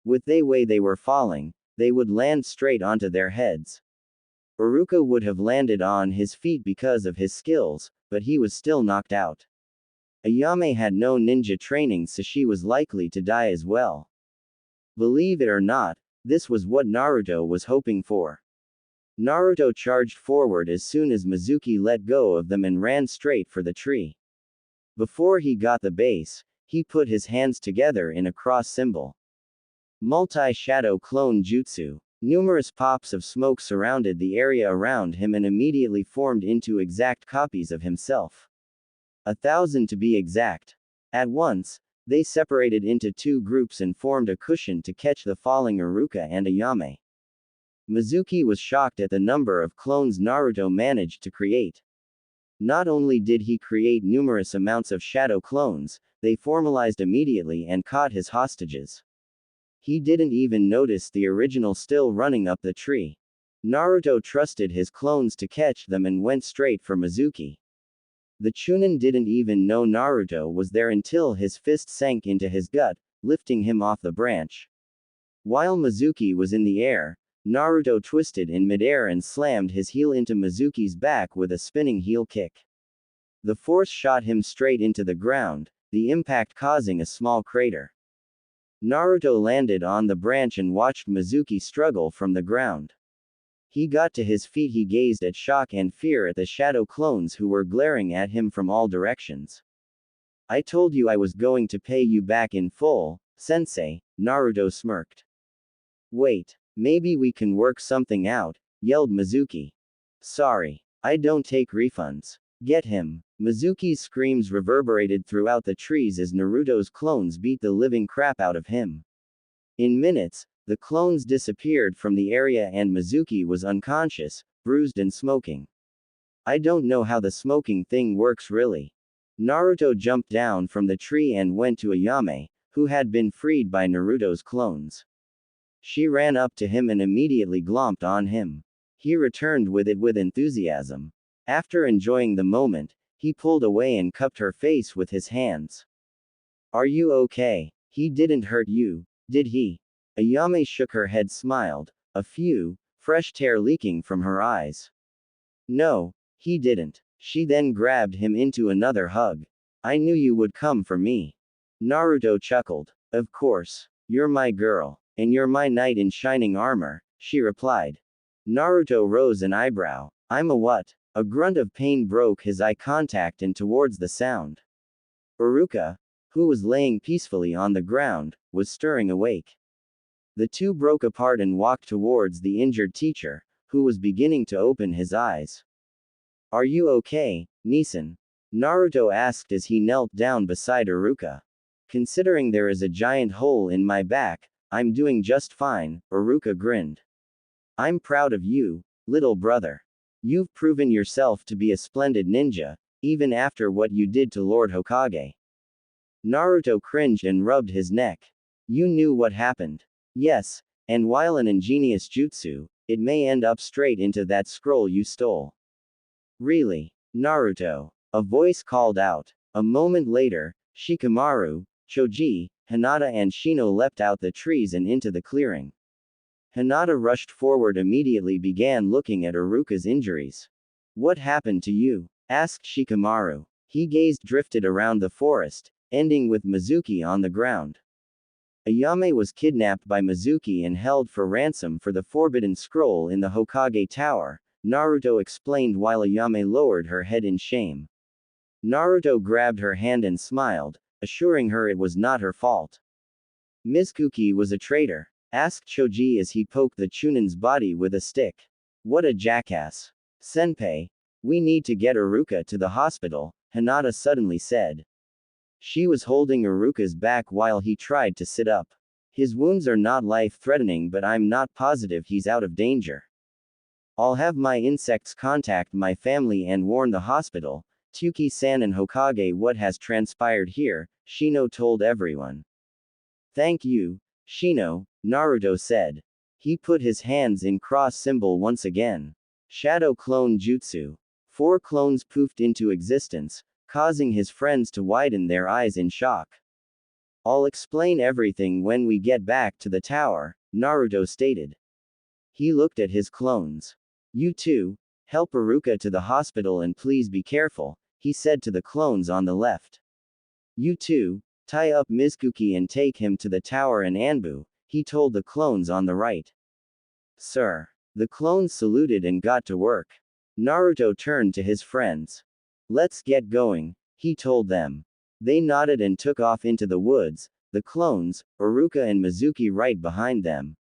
With the way they were falling, they would land straight onto their heads. Iruka would have landed on his feet because of his skills, but he was still knocked out. Ayame had no ninja training, so she was likely to die as well. Believe it or not, this was what Naruto was hoping for. Naruto charged forward as soon as Mizuki let go of them and ran straight for the tree. Before he got the base, he put his hands together in a cross symbol. Multi-shadow clone jutsu. Numerous pops of smoke surrounded the area around him and immediately formed into exact copies of himself. 1,000 to be exact. At once, they separated into 2 groups and formed a cushion to catch the falling Iruka and Ayame. Mizuki was shocked at the number of clones Naruto managed to create. Not only did he create numerous amounts of shadow clones, they formalized immediately and caught his hostages. He didn't even notice the original still running up the tree. Naruto trusted his clones to catch them and went straight for Mizuki. The Chunin didn't even know Naruto was there until his fist sank into his gut, lifting him off the branch. While Mizuki was in the air, Naruto twisted in midair and slammed his heel into Mizuki's back with a spinning heel kick. The force shot him straight into the ground, the impact causing a small crater. Naruto landed on the branch and watched Mizuki struggle from the ground. He got to his feet. He gazed at shock and fear at the shadow clones who were glaring at him from all directions. I told you I was going to pay you back in full, sensei, Naruto smirked. Wait, maybe we can work something out, yelled Mizuki. Sorry, I don't take refunds. Get him. Mizuki's screams reverberated throughout the trees as Naruto's clones beat the living crap out of him. In minutes, the clones disappeared from the area and Mizuki was unconscious, bruised and smoking. I don't know how the smoking thing works really. Naruto jumped down from the tree and went to Ayame, who had been freed by Naruto's clones. She ran up to him and immediately glomped on him. He returned with it with enthusiasm. After enjoying the moment, he pulled away and cupped her face with his hands. Are you okay? He didn't hurt you, did he? Ayame shook her head, smiled. A few, fresh tear leaking from her eyes. No, he didn't. She then grabbed him into another hug. I knew you would come for me. Naruto chuckled. Of course. You're my girl. And you're my knight in shining armor, she replied. Naruto rose an eyebrow. I'm a what? A grunt of pain broke his eye contact and towards the sound. Iruka, who was laying peacefully on the ground, was stirring awake. The two broke apart and walked towards the injured teacher, who was beginning to open his eyes. Are you okay, Nisan? Naruto asked as he knelt down beside Iruka. Considering there is a giant hole in my back, I'm doing just fine, Iruka grinned. I'm proud of you, little brother. You've proven yourself to be a splendid ninja, even after what you did to Lord Hokage. Naruto cringed and rubbed his neck. You knew what happened. Yes, and while an ingenious jutsu, it may end up straight into that scroll you stole. Really? Naruto. A voice called out. A moment later, Shikamaru, Choji, Hinata and Shino leapt out the trees and into the clearing. Hinata rushed forward immediately began looking at Iruka's injuries. What happened to you? Asked Shikamaru. He gazed drifted around the forest, ending with Mizuki on the ground. Ayame was kidnapped by Mizuki and held for ransom for the Forbidden Scroll in the Hokage Tower, Naruto explained while Ayame lowered her head in shame. Naruto grabbed her hand and smiled, assuring her it was not her fault. Mizuki was a traitor, asked Choji as he poked the Chunin's body with a stick. What a jackass. Senpai, we need to get Iruka to the hospital, Hinata suddenly said. She was holding Iruka's back while he tried to sit up. His wounds are not life-threatening but I'm not positive he's out of danger. I'll have my insects contact my family and warn the hospital, Tsuki-san and Hokage what has transpired here, Shino told everyone. Thank you, Shino, Naruto said. He put his hands in cross symbol once again. Shadow Clone Jutsu. 4 clones poofed into existence, causing his friends to widen their eyes in shock. I'll explain everything when we get back to the tower, Naruto stated. He looked at his clones. You two, help Iruka to the hospital and please be careful, he said to the clones on the left. You two, tie up Mizuki and take him to the tower and Anbu, he told the clones on the right. Sir. The clones saluted and got to work. Naruto turned to his friends. Let's get going, he told them. They nodded and took off into the woods, the clones, Iruka and Mizuki right behind them.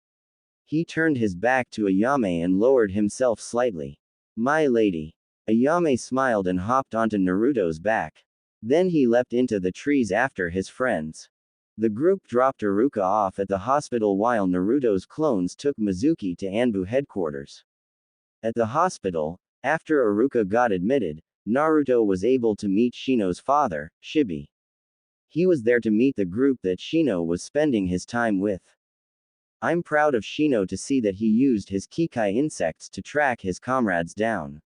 He turned his back to Ayame and lowered himself slightly. My lady. Ayame smiled and hopped onto Naruto's back. Then he leapt into the trees after his friends. The group dropped Iruka off at the hospital while Naruto's clones took Mizuki to Anbu headquarters. At the hospital, after Iruka got admitted, Naruto was able to meet Shino's father, Shibi. He was there to meet the group that Shino was spending his time with. I'm proud of Shino to see that he used his Kikai insects to track his comrades down.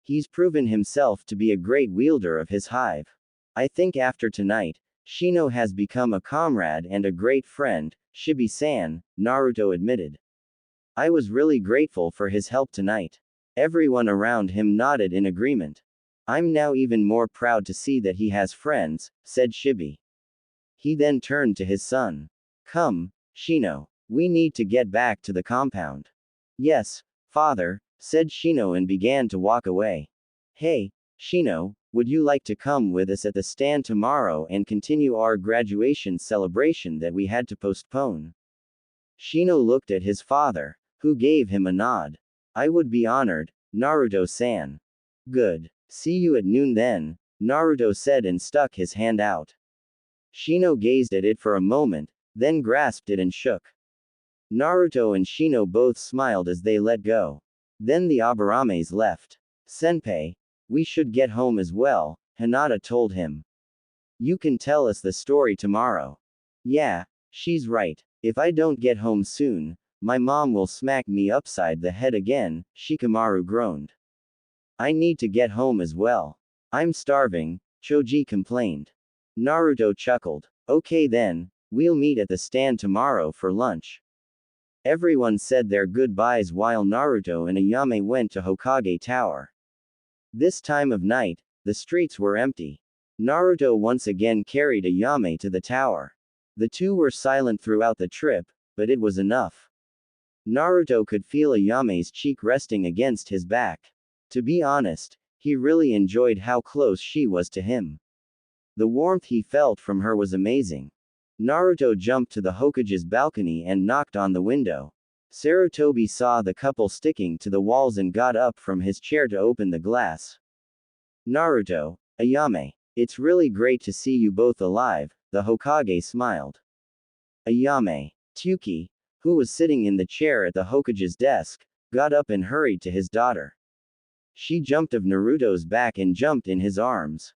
He's proven himself to be a great wielder of his hive. I think after tonight, Shino has become a comrade and a great friend, Shibi-san, Naruto admitted. I was really grateful for his help tonight. Everyone around him nodded in agreement. I'm now even more proud to see that he has friends, said Shibi. He then turned to his son. Come, Shino. We need to get back to the compound. Yes, father, said Shino and began to walk away. Hey, Shino, would you like to come with us at the stand tomorrow and continue our graduation celebration that we had to postpone? Shino looked at his father, who gave him a nod. I would be honored, Naruto-san. Good. See you at noon then, Naruto said and stuck his hand out. Shino gazed at it for a moment, then grasped it and shook. Naruto and Shino both smiled as they let go. Then the Abarames left. Senpai, we should get home as well, Hinata told him. You can tell us the story tomorrow. Yeah, she's right. If I don't get home soon, my mom will smack me upside the head again, Shikamaru groaned. I need to get home as well. I'm starving, Choji complained. Naruto chuckled. Okay then, we'll meet at the stand tomorrow for lunch. Everyone said their goodbyes while Naruto and Ayame went to Hokage Tower. This time of night, the streets were empty. Naruto once again carried Ayame to the tower. The two were silent throughout the trip, but it was enough. Naruto could feel Ayame's cheek resting against his back. To be honest, he really enjoyed how close she was to him. The warmth he felt from her was amazing. Naruto jumped to the Hokage's balcony and knocked on the window. Sarutobi saw the couple sticking to the walls and got up from his chair to open the glass. Naruto, Ayame, it's really great to see you both alive, the Hokage smiled. Ayame, Tsuki, who was sitting in the chair at the Hokage's desk, got up and hurried to his daughter. She jumped of Naruto's back and jumped in his arms.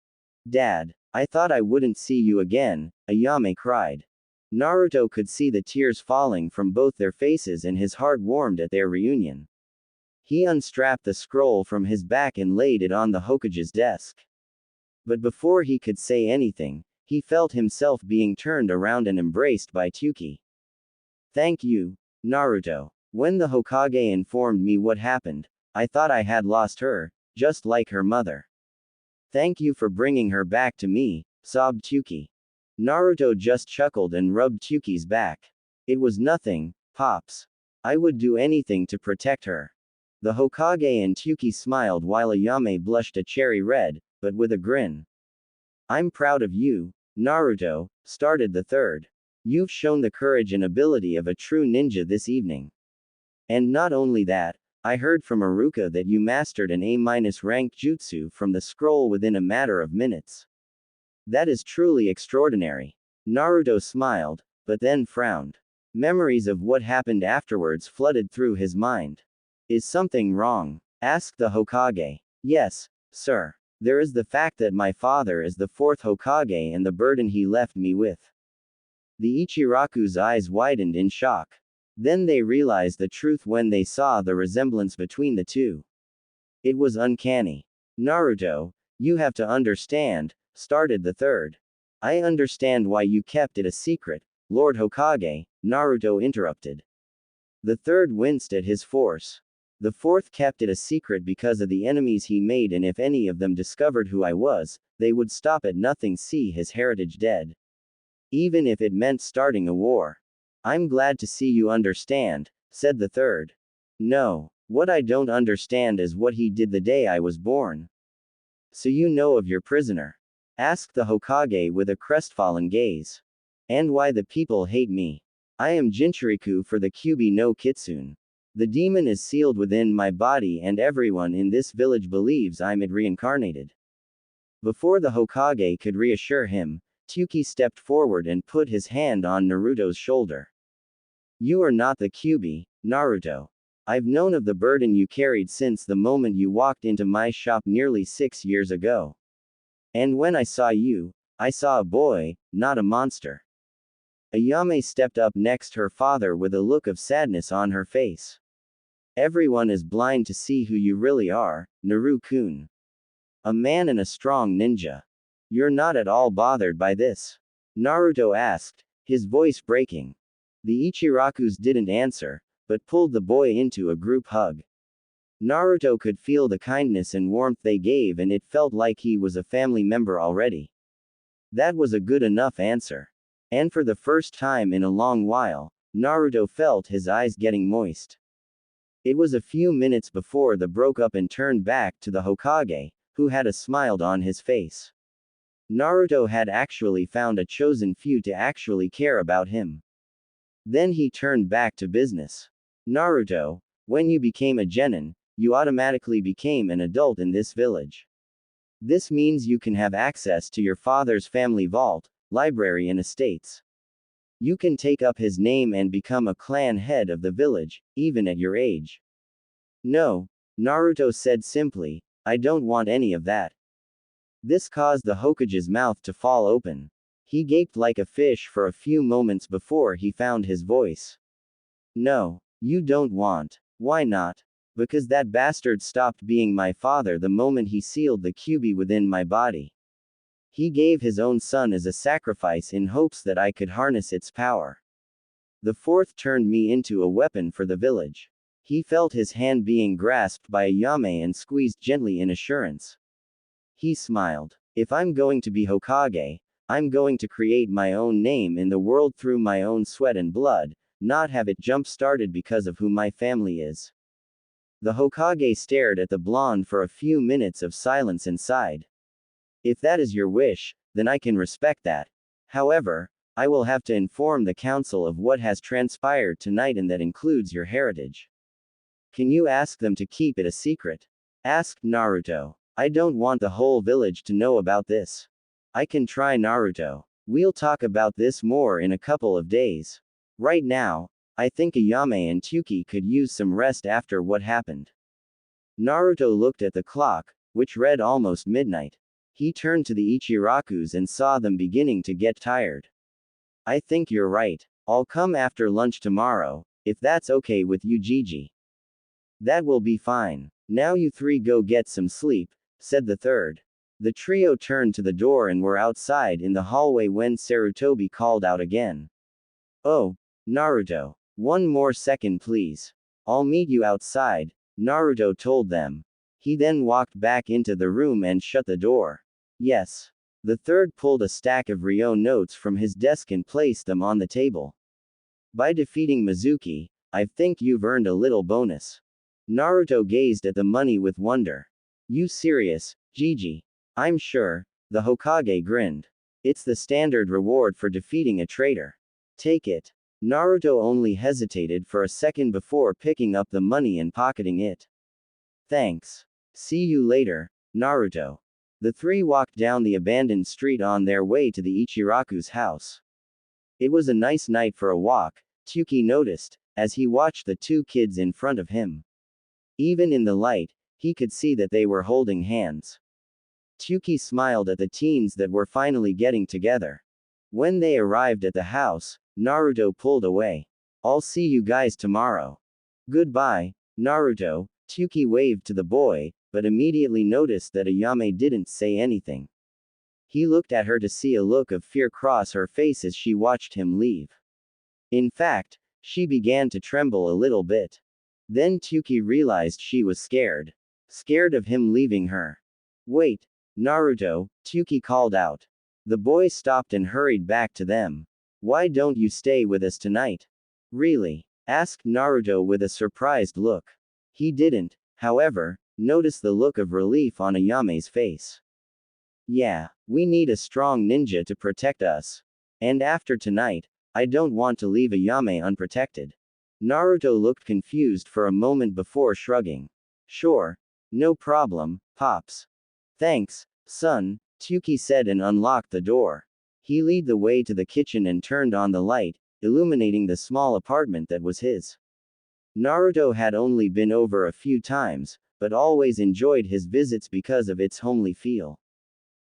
Dad, I thought I wouldn't see you again, Ayame cried. Naruto could see the tears falling from both their faces and his heart warmed at their reunion. He unstrapped the scroll from his back and laid it on the Hokage's desk. But before he could say anything, he felt himself being turned around and embraced by Tsuki. Thank you, Naruto. When the Hokage informed me what happened, I thought I had lost her, just like her mother. Thank you for bringing her back to me, sobbed Tsuki. Naruto just chuckled and rubbed Tsuki's back. It was nothing, Pops. I would do anything to protect her. The Hokage and Tsuki smiled while Ayame blushed a cherry red, but with a grin. I'm proud of you, Naruto, started the third. You've shown the courage and ability of a true ninja this evening. And not only that, I heard from Iruka that you mastered an A-ranked jutsu from the scroll within a matter of minutes. That is truly extraordinary. Naruto smiled, but then frowned. Memories of what happened afterwards flooded through his mind. Is something wrong? Asked the Hokage. Yes, sir. There is the fact that my father is the fourth Hokage and the burden he left me with. The Ichiraku's eyes widened in shock. Then they realized the truth when they saw the resemblance between the two. It was uncanny. Naruto, you have to understand, started the third. I understand why you kept it a secret, Lord Hokage, Naruto interrupted. The third winced at his force. The fourth kept it a secret because of the enemies he made, and if any of them discovered who I was, they would stop at nothing see his heritage dead. Even if it meant starting a war. I'm glad to see you understand, said the third. No, what I don't understand is what he did the day I was born. So you know of your prisoner? Asked the Hokage with a crestfallen gaze. And why the people hate me. I am Jinchuriku for the Kyuubi no Kitsune. The demon is sealed within my body and everyone in this village believes I'm it reincarnated. Before the Hokage could reassure him, Tsuki stepped forward and put his hand on Naruto's shoulder. You are not the Kyuubi, Naruto. I've known of the burden you carried since the moment you walked into my shop nearly 6 years ago. And when I saw you, I saw a boy, not a monster. Ayame stepped up next her father with a look of sadness on her face. Everyone is blind to see who you really are, Naru-kun. A man and a strong ninja. You're not at all bothered by this? Naruto asked, his voice breaking. The Ichirakus didn't answer, but pulled the boy into a group hug. Naruto could feel the kindness and warmth they gave, and it felt like he was a family member already. That was a good enough answer. And for the first time in a long while, Naruto felt his eyes getting moist. It was a few minutes before they broke up and turned back to the Hokage, who had a smile on his face. Naruto had actually found a chosen few to actually care about him. Then he turned back to business. Naruto, when you became a genin, you automatically became an adult in this village. This means you can have access to your father's family vault, library and estates. You can take up his name and become a clan head of the village, even at your age. No, Naruto said simply, I don't want any of that. This caused the Hokage's mouth to fall open. He gaped like a fish for a few moments before he found his voice. No, you don't want. Why not? Because that bastard stopped being my father the moment he sealed the Kyuubi within my body. He gave his own son as a sacrifice in hopes that I could harness its power. The fourth turned me into a weapon for the village. He felt his hand being grasped by Ayame and squeezed gently in assurance. He smiled. If I'm going to be Hokage, I'm going to create my own name in the world through my own sweat and blood, not have it jump-started because of who my family is. The Hokage stared at the blonde for a few minutes of silence and sighed. If that is your wish, then I can respect that. However, I will have to inform the council of what has transpired tonight, and that includes your heritage. Can you ask them to keep it a secret? Asked Naruto. I don't want the whole village to know about this. I can try, Naruto. We'll talk about this more in a couple of days. Right now, I think Ayame and Tsuki could use some rest after what happened. Naruto looked at the clock, which read almost midnight. He turned to the Ichirakus and saw them beginning to get tired. I think you're right. I'll come after lunch tomorrow, if that's okay with you, Gigi. That will be fine. Now you three go get some sleep, said the third. The trio turned to the door and were outside in the hallway when Sarutobi called out again. Oh, Naruto. One more second please. I'll meet you outside, Naruto told them. He then walked back into the room and shut the door. Yes. The third pulled a stack of Ryo notes from his desk and placed them on the table. By defeating Mizuki, I think you've earned a little bonus. Naruto gazed at the money with wonder. You serious, Gigi? I'm sure. The Hokage grinned. It's the standard reward for defeating a traitor. Take it. Naruto only hesitated for a second before picking up the money and pocketing it. Thanks. See you later, Naruto. The three walked down the abandoned street on their way to the Ichiraku's house. It was a nice night for a walk, Tsuki noticed, as he watched the two kids in front of him. Even in the light, he could see that they were holding hands. Tsuki smiled at the teens that were finally getting together. When they arrived at the house, Naruto pulled away. I'll see you guys tomorrow. Goodbye, Naruto. Tsuki waved to the boy, but immediately noticed that Ayame didn't say anything. He looked at her to see a look of fear cross her face as she watched him leave. In fact, she began to tremble a little bit. Then Tsuki realized she was scared. Scared of him leaving her. Wait, Naruto, Tsuki called out. The boy stopped and hurried back to them. Why don't you stay with us tonight? Really? Asked Naruto with a surprised look. He didn't, however, notice the look of relief on Ayame's face. Yeah, we need a strong ninja to protect us. And after tonight, I don't want to leave Ayame unprotected. Naruto looked confused for a moment before shrugging. Sure. No problem, Pops. Thanks, son, Tsuki said and unlocked the door. He led the way to the kitchen and turned on the light, illuminating the small apartment that was his. Naruto had only been over a few times, but always enjoyed his visits because of its homely feel.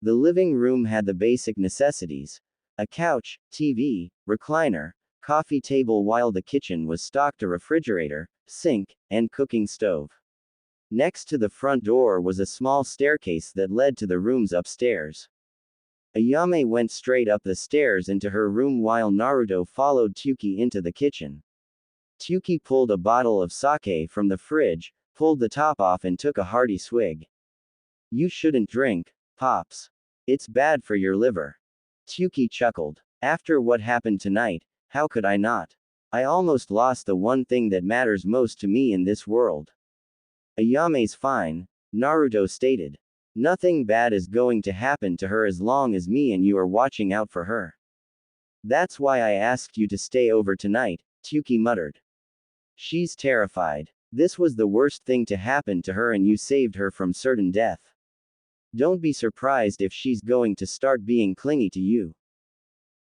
The living room had the basic necessities: a couch, TV, recliner, coffee table, while the kitchen was stocked a refrigerator, sink, and cooking stove. Next to the front door was a small staircase that led to the rooms upstairs. Ayame went straight up the stairs into her room while Naruto followed Tsuki into the kitchen. Tsuki pulled a bottle of sake from the fridge, pulled the top off and took a hearty swig. You shouldn't drink, Pops. It's bad for your liver. Tsuki chuckled. After what happened tonight, how could I not? I almost lost the one thing that matters most to me in this world. Ayame's fine, Naruto stated. Nothing bad is going to happen to her as long as me and you are watching out for her. That's why I asked you to stay over tonight, Tsuki muttered. She's terrified. This was the worst thing to happen to her and you saved her from certain death. Don't be surprised if she's going to start being clingy to you.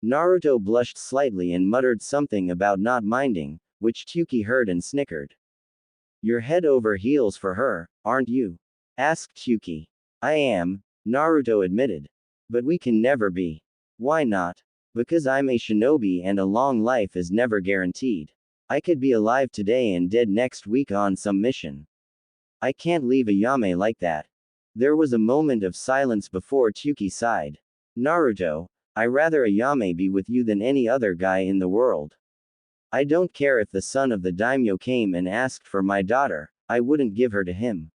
Naruto blushed slightly and muttered something about not minding, which Tsuki heard and snickered. You're head over heels for her, aren't you? Asked Tsuki. I am, Naruto admitted. But we can never be. Why not? Because I'm a shinobi and a long life is never guaranteed. I could be alive today and dead next week on some mission. I can't leave Ayame like that. There was a moment of silence before Tsuki sighed. Naruto, I rather Ayame be with you than any other guy in the world. I don't care if the son of the daimyo came and asked for my daughter, I wouldn't give her to him.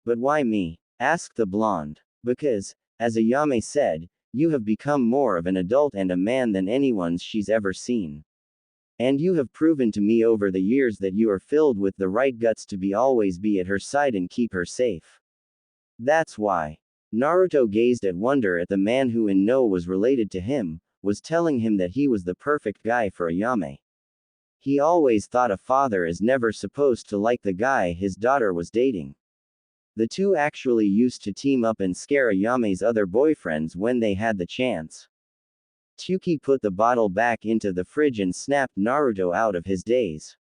But why me? Asked the blonde. Because, as Ayame said, you have become more of an adult and a man than anyone she's ever seen. And you have proven to me over the years that you are filled with the right guts to always be at her side and keep her safe. That's why. Naruto gazed at wonder at the man who in no was related to him, was telling him that he was the perfect guy for Ayame. He always thought a father is never supposed to like the guy his daughter was dating. The two actually used to team up and scare Ayame's other boyfriends when they had the chance. Tsuki put the bottle back into the fridge and snapped Naruto out of his daze.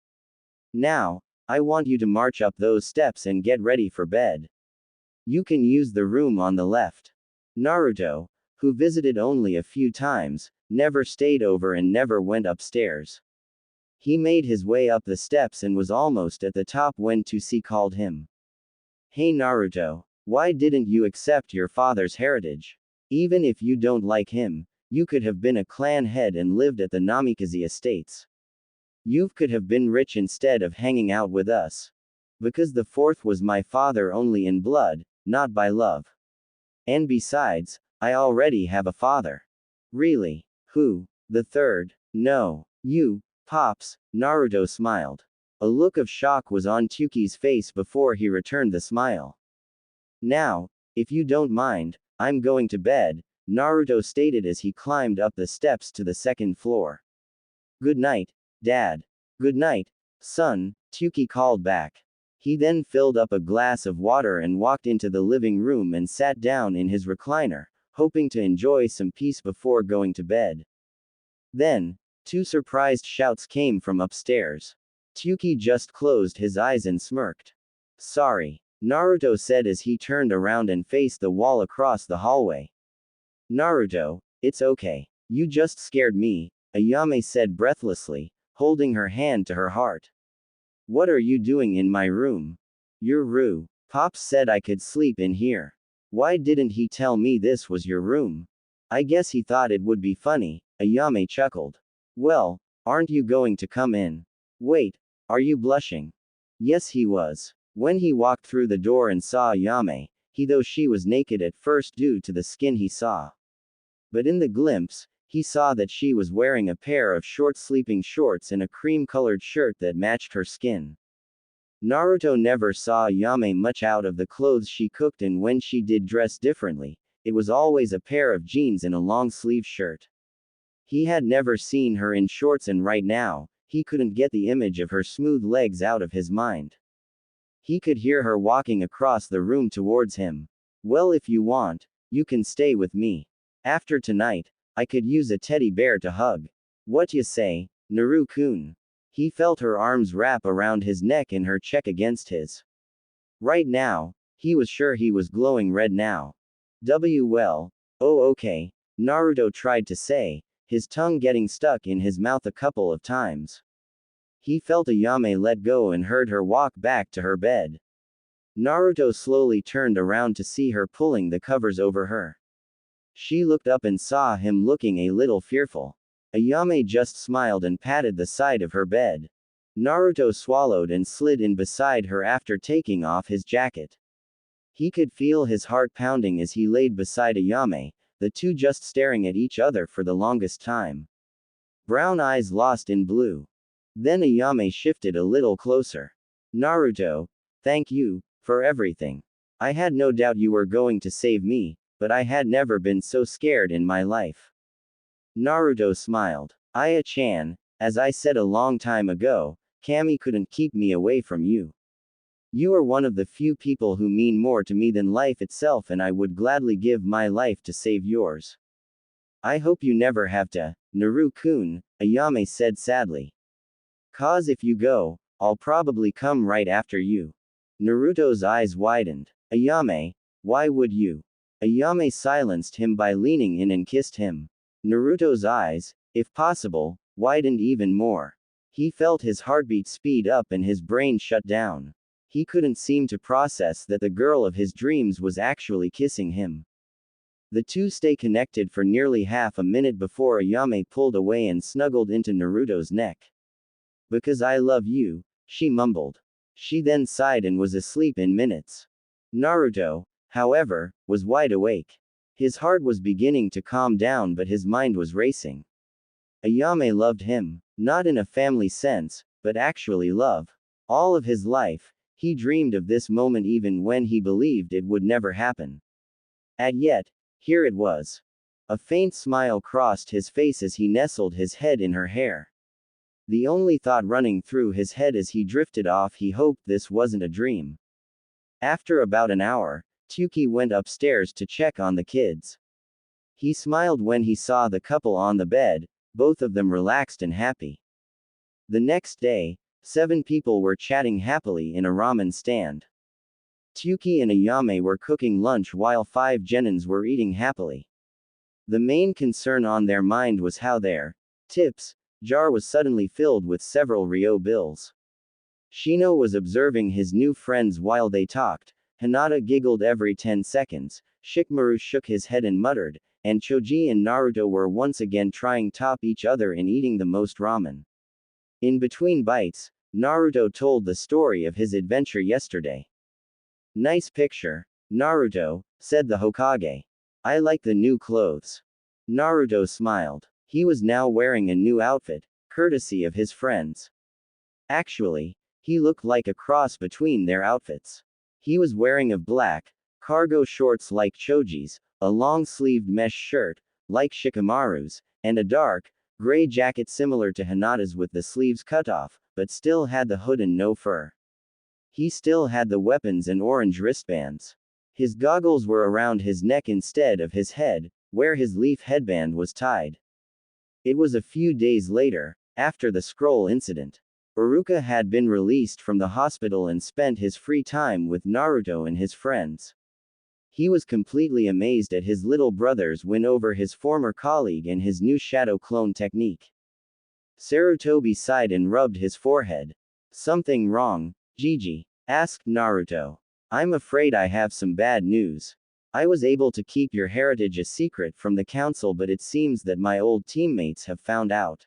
Now, I want you to march up those steps and get ready for bed. You can use the room on the left. Naruto, who visited only a few times, never stayed over and never went upstairs. He made his way up the steps and was almost at the top when Tsuki called him. Hey Naruto, why didn't you accept your father's heritage? Even if you don't like him, you could have been a clan head and lived at the Namikaze estates. You could have been rich instead of hanging out with us. Because the fourth was my father only in blood, not by love. And besides, I already have a father. Really? Who? The third? No. You, Pops, Naruto smiled. A look of shock was on Tsuki's face before he returned the smile. Now, if you don't mind, I'm going to bed, Naruto stated as he climbed up the steps to the second floor. Good night, Dad. Good night, son, Tsuki called back. He then filled up a glass of water and walked into the living room and sat down in his recliner, hoping to enjoy some peace before going to bed. Then, two surprised shouts came from upstairs. Tsuki just closed his eyes and smirked. Sorry, Naruto said as he turned around and faced the wall across the hallway. Naruto, it's okay. You just scared me, Ayame said breathlessly, holding her hand to her heart. What are you doing in my room? Your room. Pops said I could sleep in here. Why didn't he tell me this was your room? I guess he thought it would be funny, Ayame chuckled. Well, aren't you going to come in? Wait, are you blushing? Yes, he was. When he walked through the door and saw Ayame, though she was naked at first due to the skin he saw. But in the glimpse, he saw that she was wearing a pair of short sleeping shorts and a cream-colored shirt that matched her skin. Naruto never saw Ayame much out of the clothes she cooked, and when she did dress differently, it was always a pair of jeans and a long-sleeve shirt. He had never seen her in shorts, and right now, he couldn't get the image of her smooth legs out of his mind. He could hear her walking across the room towards him. Well, if you want, you can stay with me. After tonight, I could use a teddy bear to hug. What you say, Naru-kun? He felt her arms wrap around his neck and her cheek against his. Right now, he was sure he was glowing red now. Well, oh okay, Naruto tried to say, his tongue getting stuck in his mouth a couple of times. He felt Ayame let go and heard her walk back to her bed. Naruto slowly turned around to see her pulling the covers over her. She looked up and saw him looking a little fearful. Ayame just smiled and patted the side of her bed. Naruto swallowed and slid in beside her after taking off his jacket. He could feel his heart pounding as he laid beside Ayame, the two just staring at each other for the longest time. Brown eyes lost in blue. Then Ayame shifted a little closer. Naruto, thank you, for everything. I had no doubt you were going to save me, but I had never been so scared in my life. Naruto smiled. Aya-chan, as I said a long time ago, Kami couldn't keep me away from you. You are one of the few people who mean more to me than life itself, and I would gladly give my life to save yours. I hope you never have to, Naru-kun, Ayame said sadly. 'Cause if you go, I'll probably come right after you. Naruto's eyes widened. Ayame, why would you? Ayame silenced him by leaning in and kissed him. Naruto's eyes, if possible, widened even more. He felt his heartbeat speed up and his brain shut down. He couldn't seem to process that the girl of his dreams was actually kissing him. The two stay connected for nearly half a minute before Ayame pulled away and snuggled into Naruto's neck. Because I love you, she mumbled. She then sighed and was asleep in minutes. Naruto, however, was wide awake. His heart was beginning to calm down, but his mind was racing. Ayame loved him, not in a family sense, but actually love. All of his life, he dreamed of this moment even when he believed it would never happen. And yet, here it was. A faint smile crossed his face as he nestled his head in her hair. The only thought running through his head as he drifted off, he hoped this wasn't a dream. After about an hour, Tuki went upstairs to check on the kids. He smiled when he saw the couple on the bed, both of them relaxed and happy. The next day, 7 people were chatting happily in a ramen stand. Tuki and Ayame were cooking lunch while 5 genins were eating happily. The main concern on their mind was how their tips jar was suddenly filled with several Ryo bills. Shino was observing his new friends while they talked. Hinata giggled every 10 seconds, Shikamaru shook his head and muttered, and Choji and Naruto were once again trying to top each other in eating the most ramen. In between bites, Naruto told the story of his adventure yesterday. Nice picture, Naruto, said the Hokage. I like the new clothes. Naruto smiled. He was now wearing a new outfit, courtesy of his friends. Actually, he looked like a cross between their outfits. He was wearing a black, cargo shorts like Choji's, a long-sleeved mesh shirt, like Shikamaru's, and a dark, gray jacket similar to Hinata's with the sleeves cut off, but still had the hood and no fur. He still had the weapons and orange wristbands. His goggles were around his neck instead of his head, where his leaf headband was tied. It was a few days later, after the scroll incident. Iruka had been released from the hospital and spent his free time with Naruto and his friends. He was completely amazed at his little brother's win over his former colleague and his new shadow clone technique. Sarutobi sighed and rubbed his forehead. Something wrong, Gigi? Asked Naruto. I'm afraid I have some bad news. I was able to keep your heritage a secret from the council, but it seems that my old teammates have found out.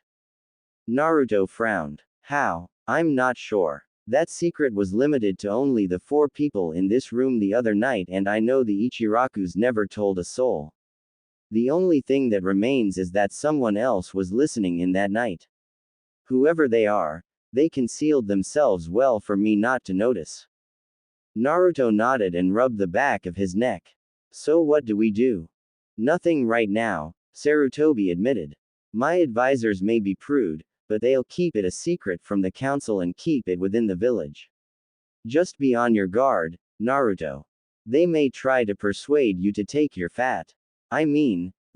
Naruto frowned. How? I'm not sure. That secret was limited to only the 4 people in this room the other night, and I know the Ichirakus never told a soul. The only thing that remains is that someone else was listening in that night. Whoever they are, they concealed themselves well for me not to notice. Naruto nodded and rubbed the back of his neck. So what do we do? Nothing right now, Sarutobi admitted. My advisors may be prude, but they'll keep it a secret from the council and keep it within the village. Just be on your guard, Naruto. They may try to persuade you to take your the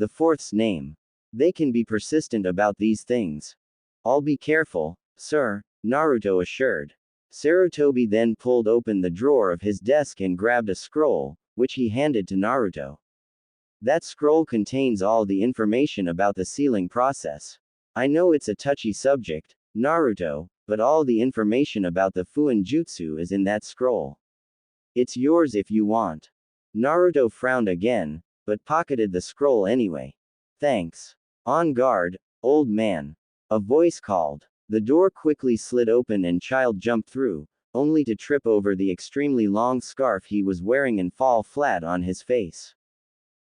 4th's name. They can be persistent about these things. I'll be careful, sir, Naruto assured. Sarutobi then pulled open the drawer of his desk and grabbed a scroll, which he handed to Naruto. That scroll contains all the information about the sealing process. I know it's a touchy subject, Naruto, but all the information about the Fuin Jutsu is in that scroll. It's yours if you want. Naruto frowned again, but pocketed the scroll anyway. Thanks. On guard, old man. A voice called. The door quickly slid open and Child jumped through, only to trip over the extremely long scarf he was wearing and fall flat on his face.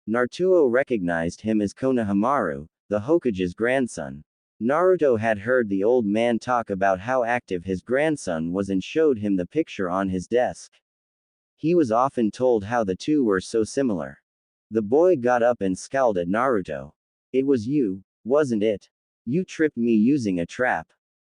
Naruto recognized him as Konohamaru, the Hokage's grandson. Naruto had heard the old man talk about how active his grandson was and showed him the picture on his desk. He was often told how the two were so similar. The boy got up and scowled at Naruto. It was you, wasn't it? You tripped me using a trap.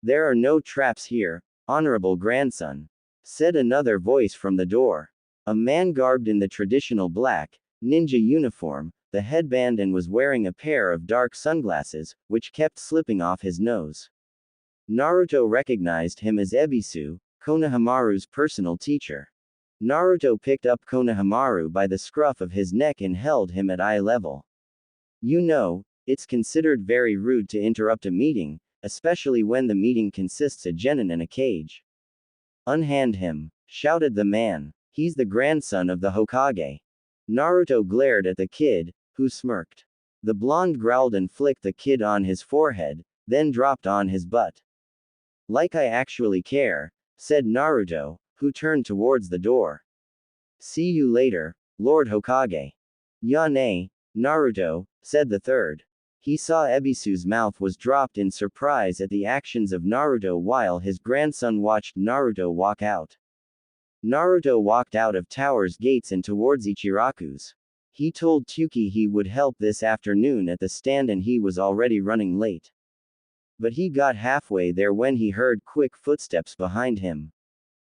There are no traps here, honorable grandson, said another voice from the door. A man garbed in the traditional black, ninja uniform, the headband, and was wearing a pair of dark sunglasses, which kept slipping off his nose. Naruto recognized him as Ebisu, Konohamaru's personal teacher. Naruto picked up Konohamaru by the scruff of his neck and held him at eye level. You know, it's considered very rude to interrupt a meeting, especially when the meeting consists of genin and a cage. Unhand him, shouted the man. He's the grandson of the Hokage. Naruto glared at the kid, who smirked. The blonde growled and flicked the kid on his forehead, then dropped on his butt. Like I actually care, said Naruto, who turned towards the door. See you later, Lord Hokage. Yane, Naruto, said the third. He saw Ebisu's mouth was dropped in surprise at the actions of Naruto while his grandson watched Naruto walk out. Naruto walked out of Tower's gates and towards Ichiraku's. He told Tuki he would help this afternoon at the stand and he was already running late. But he got halfway there when he heard quick footsteps behind him.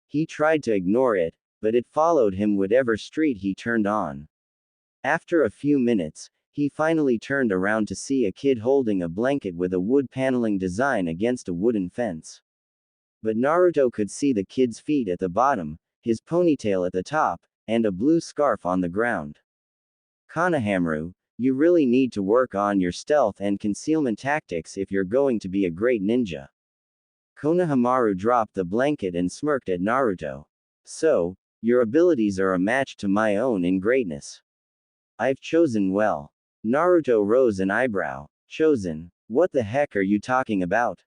He tried to ignore it, but it followed him whatever street he turned on. After a few minutes, he finally turned around to see a kid holding a blanket with a wood paneling design against a wooden fence. But Naruto could see the kid's feet at the bottom, his ponytail at the top, and a blue scarf on the ground. Konohamaru, you really need to work on your stealth and concealment tactics if you're going to be a great ninja. Konohamaru dropped the blanket and smirked at Naruto. So, your abilities are a match to my own in greatness. I've chosen well. Naruto rose an eyebrow. Chosen? What the heck are you talking about?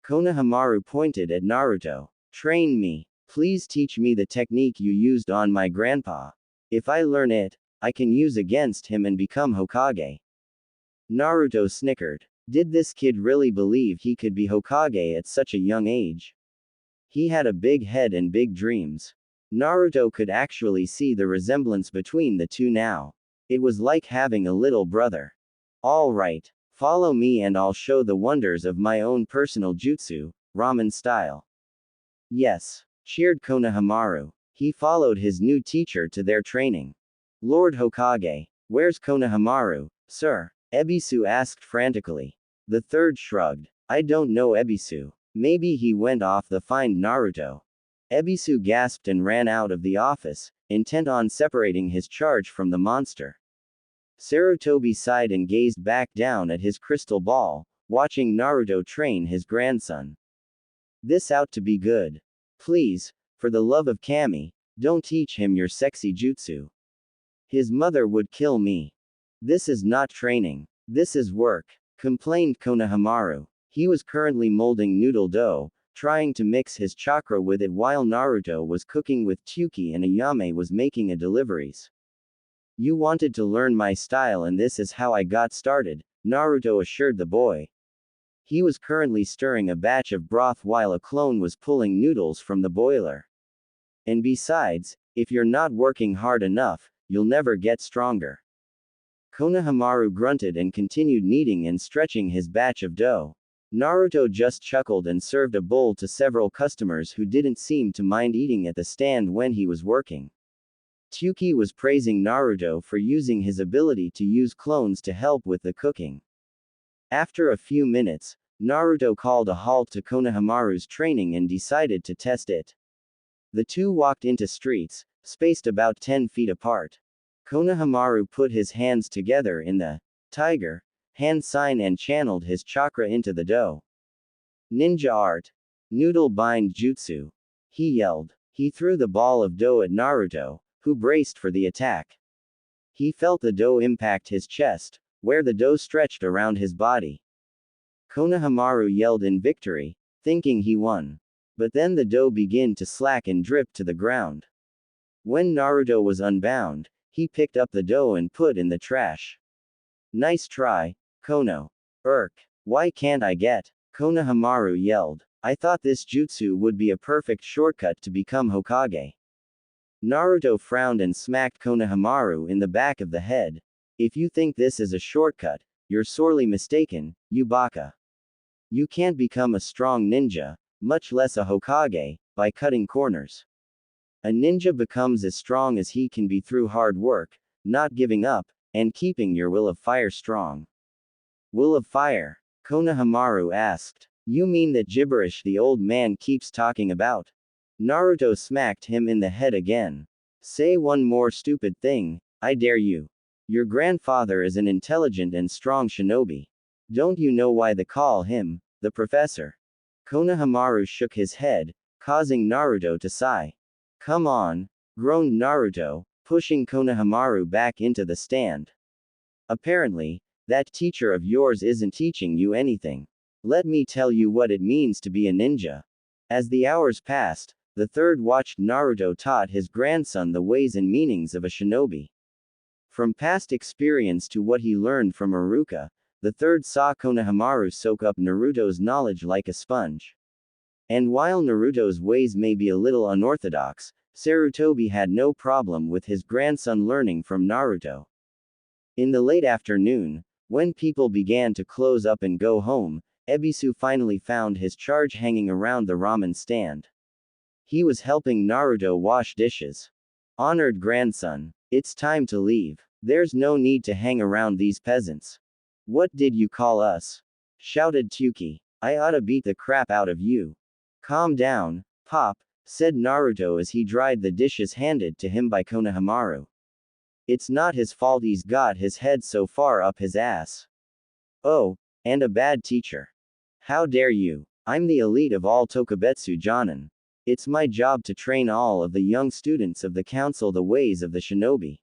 Konohamaru pointed at Naruto. Train me. Please teach me the technique you used on my grandpa. If I learn it, I can use against him and become Hokage. Naruto snickered. Did this kid really believe he could be Hokage at such a young age? He had a big head and big dreams. Naruto could actually see the resemblance between the two now. It was like having a little brother. All right, follow me and I'll show the wonders of my own personal jutsu, ramen style. Yes, cheered Konohamaru. He followed his new teacher to their training. Lord Hokage, where's Konohamaru, sir? Ebisu asked frantically. The third shrugged. I don't know Ebisu. Maybe he went off to find Naruto. Ebisu gasped and ran out of the office, intent on separating his charge from the monster. Sarutobi sighed and gazed back down at his crystal ball, watching Naruto train his grandson. This out to be good. Please, for the love of Kami, don't teach him your sexy jutsu. His mother would kill me. This is not training. This is work, complained Konohamaru. He was currently molding noodle dough, trying to mix his chakra with it while Naruto was cooking with Tuki and Ayame was making a deliveries. You wanted to learn my style and this is how I got started, Naruto assured the boy. He was currently stirring a batch of broth while a clone was pulling noodles from the boiler. And besides, if you're not working hard enough, you'll never get stronger. Konohamaru grunted and continued kneading and stretching his batch of dough. Naruto just chuckled and served a bowl to several customers who didn't seem to mind eating at the stand when he was working. Tuki was praising Naruto for using his ability to use clones to help with the cooking. After a few minutes, Naruto called a halt to Konohamaru's training and decided to test it. The two walked into streets, spaced about 10 feet apart. Konohamaru put his hands together in the tiger hand sign and channeled his chakra into the dough. Ninja art. Noodle bind jutsu. He yelled. He threw the ball of dough at Naruto, who braced for the attack. He felt the dough impact his chest, where the dough stretched around his body. Konohamaru yelled in victory, thinking he won. But then the dough began to slack and drip to the ground. When Naruto was unbound, he picked up the dough and put in the trash. Nice try, Kono. Why can't I get? Konohamaru yelled. I thought this jutsu would be a perfect shortcut to become Hokage. Naruto frowned and smacked Konohamaru in the back of the head. If you think this is a shortcut, you're sorely mistaken, you baka. You can't become a strong ninja, much less a Hokage, by cutting corners. A ninja becomes as strong as he can be through hard work, not giving up, and keeping your will of fire strong. Will of fire? Konohamaru asked. You mean that gibberish the old man keeps talking about? Naruto smacked him in the head again. Say one more stupid thing, I dare you. Your grandfather is an intelligent and strong shinobi. Don't you know why they call him the professor? Konohamaru shook his head, causing Naruto to sigh. Come on, groaned Naruto, pushing Konohamaru back into the stand. Apparently, that teacher of yours isn't teaching you anything. Let me tell you what it means to be a ninja. As the hours passed, the third watched Naruto taught his grandson the ways and meanings of a shinobi. From past experience to what he learned from Iruka, the third saw Konohamaru soak up Naruto's knowledge like a sponge. And while Naruto's ways may be a little unorthodox, Sarutobi had no problem with his grandson learning from Naruto. In the late afternoon, when people began to close up and go home, Ebisu finally found his charge hanging around the ramen stand. He was helping Naruto wash dishes. Honored grandson, it's time to leave. There's no need to hang around these peasants. What did you call us? Shouted Tuki. I oughta beat the crap out of you. Calm down, Pop, said Naruto as he dried the dishes handed to him by Konohamaru. It's not his fault he's got his head so far up his ass. Oh, and a bad teacher. How dare you? I'm the elite of all Tokubetsu Jonin. It's my job to train all of the young students of the council the ways of the shinobi.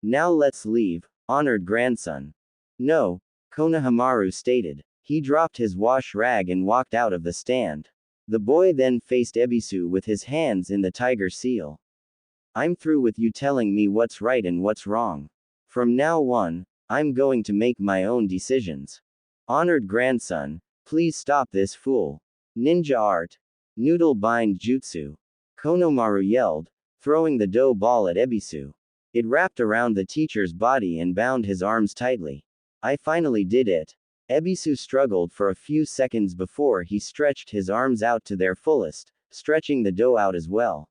Now let's leave, honored grandson. No, Konohamaru stated. He dropped his wash rag and walked out of the stand. The boy then faced Ebisu with his hands in the tiger seal. I'm through with you telling me what's right and what's wrong. From now on, I'm going to make my own decisions. Honored grandson, please stop this fool. Ninja art. Noodle bind jutsu. Konohamaru yelled, throwing the dough ball at Ebisu. It wrapped around the teacher's body and bound his arms tightly. I finally did it. Ebisu struggled for a few seconds before he stretched his arms out to their fullest, stretching the dough out as well.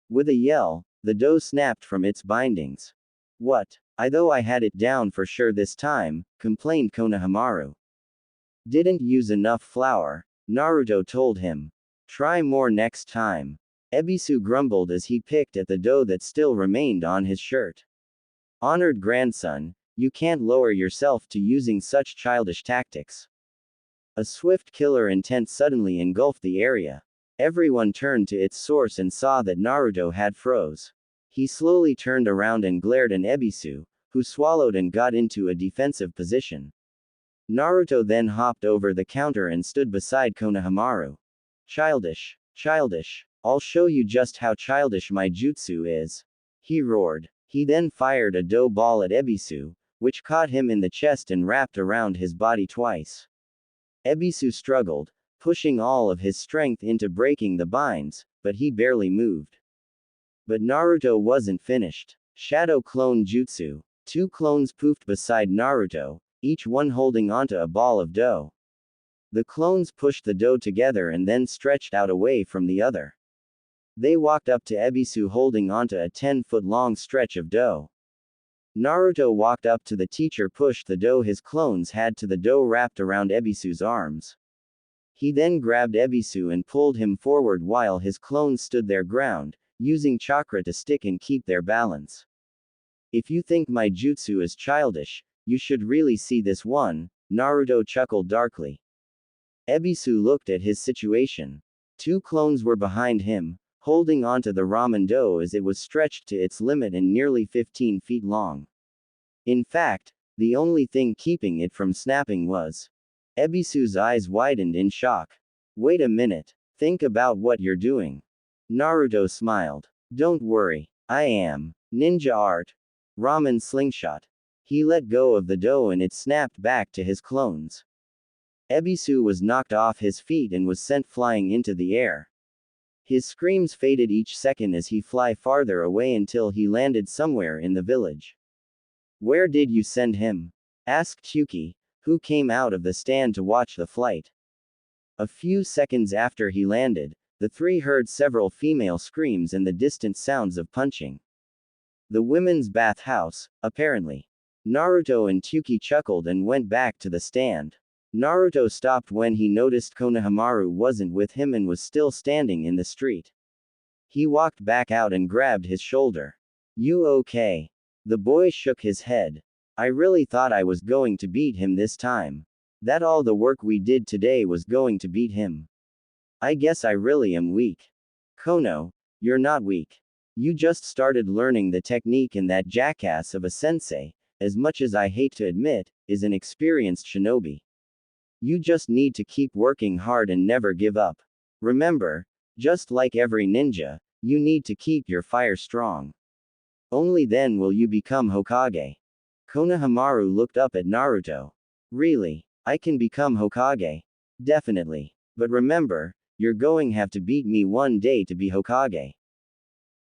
With a yell, the dough snapped from its bindings. What? Though I had it down for sure this time, complained Konohamaru. Didn't use enough flour, Naruto told him. Try more next time. Ebisu grumbled as he picked at the dough that still remained on his shirt. Honored grandson, you can't lower yourself to using such childish tactics. A swift killer intent suddenly engulfed the area. Everyone turned to its source and saw that Naruto had froze. He slowly turned around and glared at Ebisu, who swallowed and got into a defensive position. Naruto then hopped over the counter and stood beside Konohamaru. Childish. Childish. I'll show you just how childish my jutsu is. He roared. He then fired a dough ball at Ebisu, which caught him in the chest and wrapped around his body twice. Ebisu struggled, pushing all of his strength into breaking the binds, but he barely moved. But Naruto wasn't finished. Shadow Clone Jutsu. 2 clones poofed beside Naruto, each one holding onto a ball of dough. The clones pushed the dough together and then stretched out away from the other. They walked up to Ebisu holding onto a 10-foot-long stretch of dough. Naruto walked up to the teacher, pushed the dough his clones had to the dough wrapped around Ebisu's arms. He then grabbed Ebisu and pulled him forward while his clones stood their ground, using chakra to stick and keep their balance. If you think my jutsu is childish, you should really see this one, Naruto chuckled darkly. Ebisu looked at his situation. 2 clones were behind him, holding onto the ramen dough as it was stretched to its limit and nearly 15 feet long. In fact, the only thing keeping it from snapping was. Ebisu's eyes widened in shock. Wait a minute. Think about what you're doing. Naruto smiled. Don't worry. I am. Ninja art. Ramen slingshot. He let go of the dough and it snapped back to his clones. Ebisu was knocked off his feet and was sent flying into the air. His screams faded each second as he flew farther away until he landed somewhere in the village. Where did you send him? Asked Tuki, who came out of the stand to watch the flight. A few seconds after he landed, the 3 heard several female screams and the distant sounds of punching. The women's bathhouse, apparently. Naruto and Tuki chuckled and went back to the stand. Naruto stopped when he noticed Konohamaru wasn't with him and was still standing in the street. He walked back out and grabbed his shoulder. You okay? The boy shook his head. I really thought I was going to beat him this time. That all the work we did today was going to beat him. I guess I really am weak. Kono, you're not weak. You just started learning the technique and that jackass of a sensei, as much as I hate to admit, is an experienced shinobi. You just need to keep working hard and never give up. Remember, just like every ninja, you need to keep your fire strong. Only then will you become Hokage. Konohamaru looked up at Naruto. Really? I can become Hokage? Definitely. But remember, you're going have to beat me one day to be Hokage.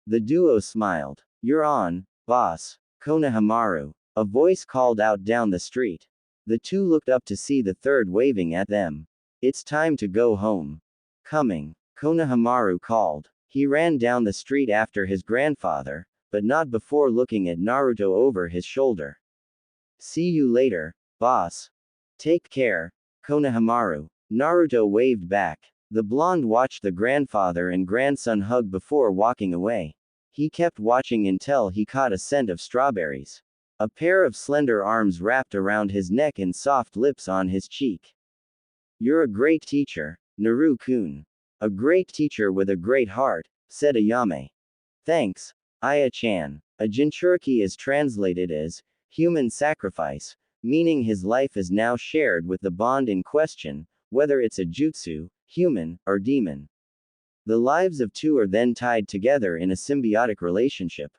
The duo smiled. You're on, boss. Konohamaru. A voice called out down the street. The two looked up to see the third waving at them. It's time to go home. Coming. Konohamaru called. He ran down the street after his grandfather, but not before looking at Naruto over his shoulder. See you later, boss. Take care, Konohamaru. Naruto waved back. The blonde watched the grandfather and grandson hug before walking away. He kept watching until he caught a scent of strawberries. A pair of slender arms wrapped around his neck and soft lips on his cheek. You're a great teacher, Naru-kun. A great teacher with a great heart, said Ayame. Thanks, Aya-chan. A Jinchuriki is translated as human sacrifice, meaning his life is now shared with the bond in question, whether it's a jutsu, human, or demon. The lives of two are then tied together in a symbiotic relationship.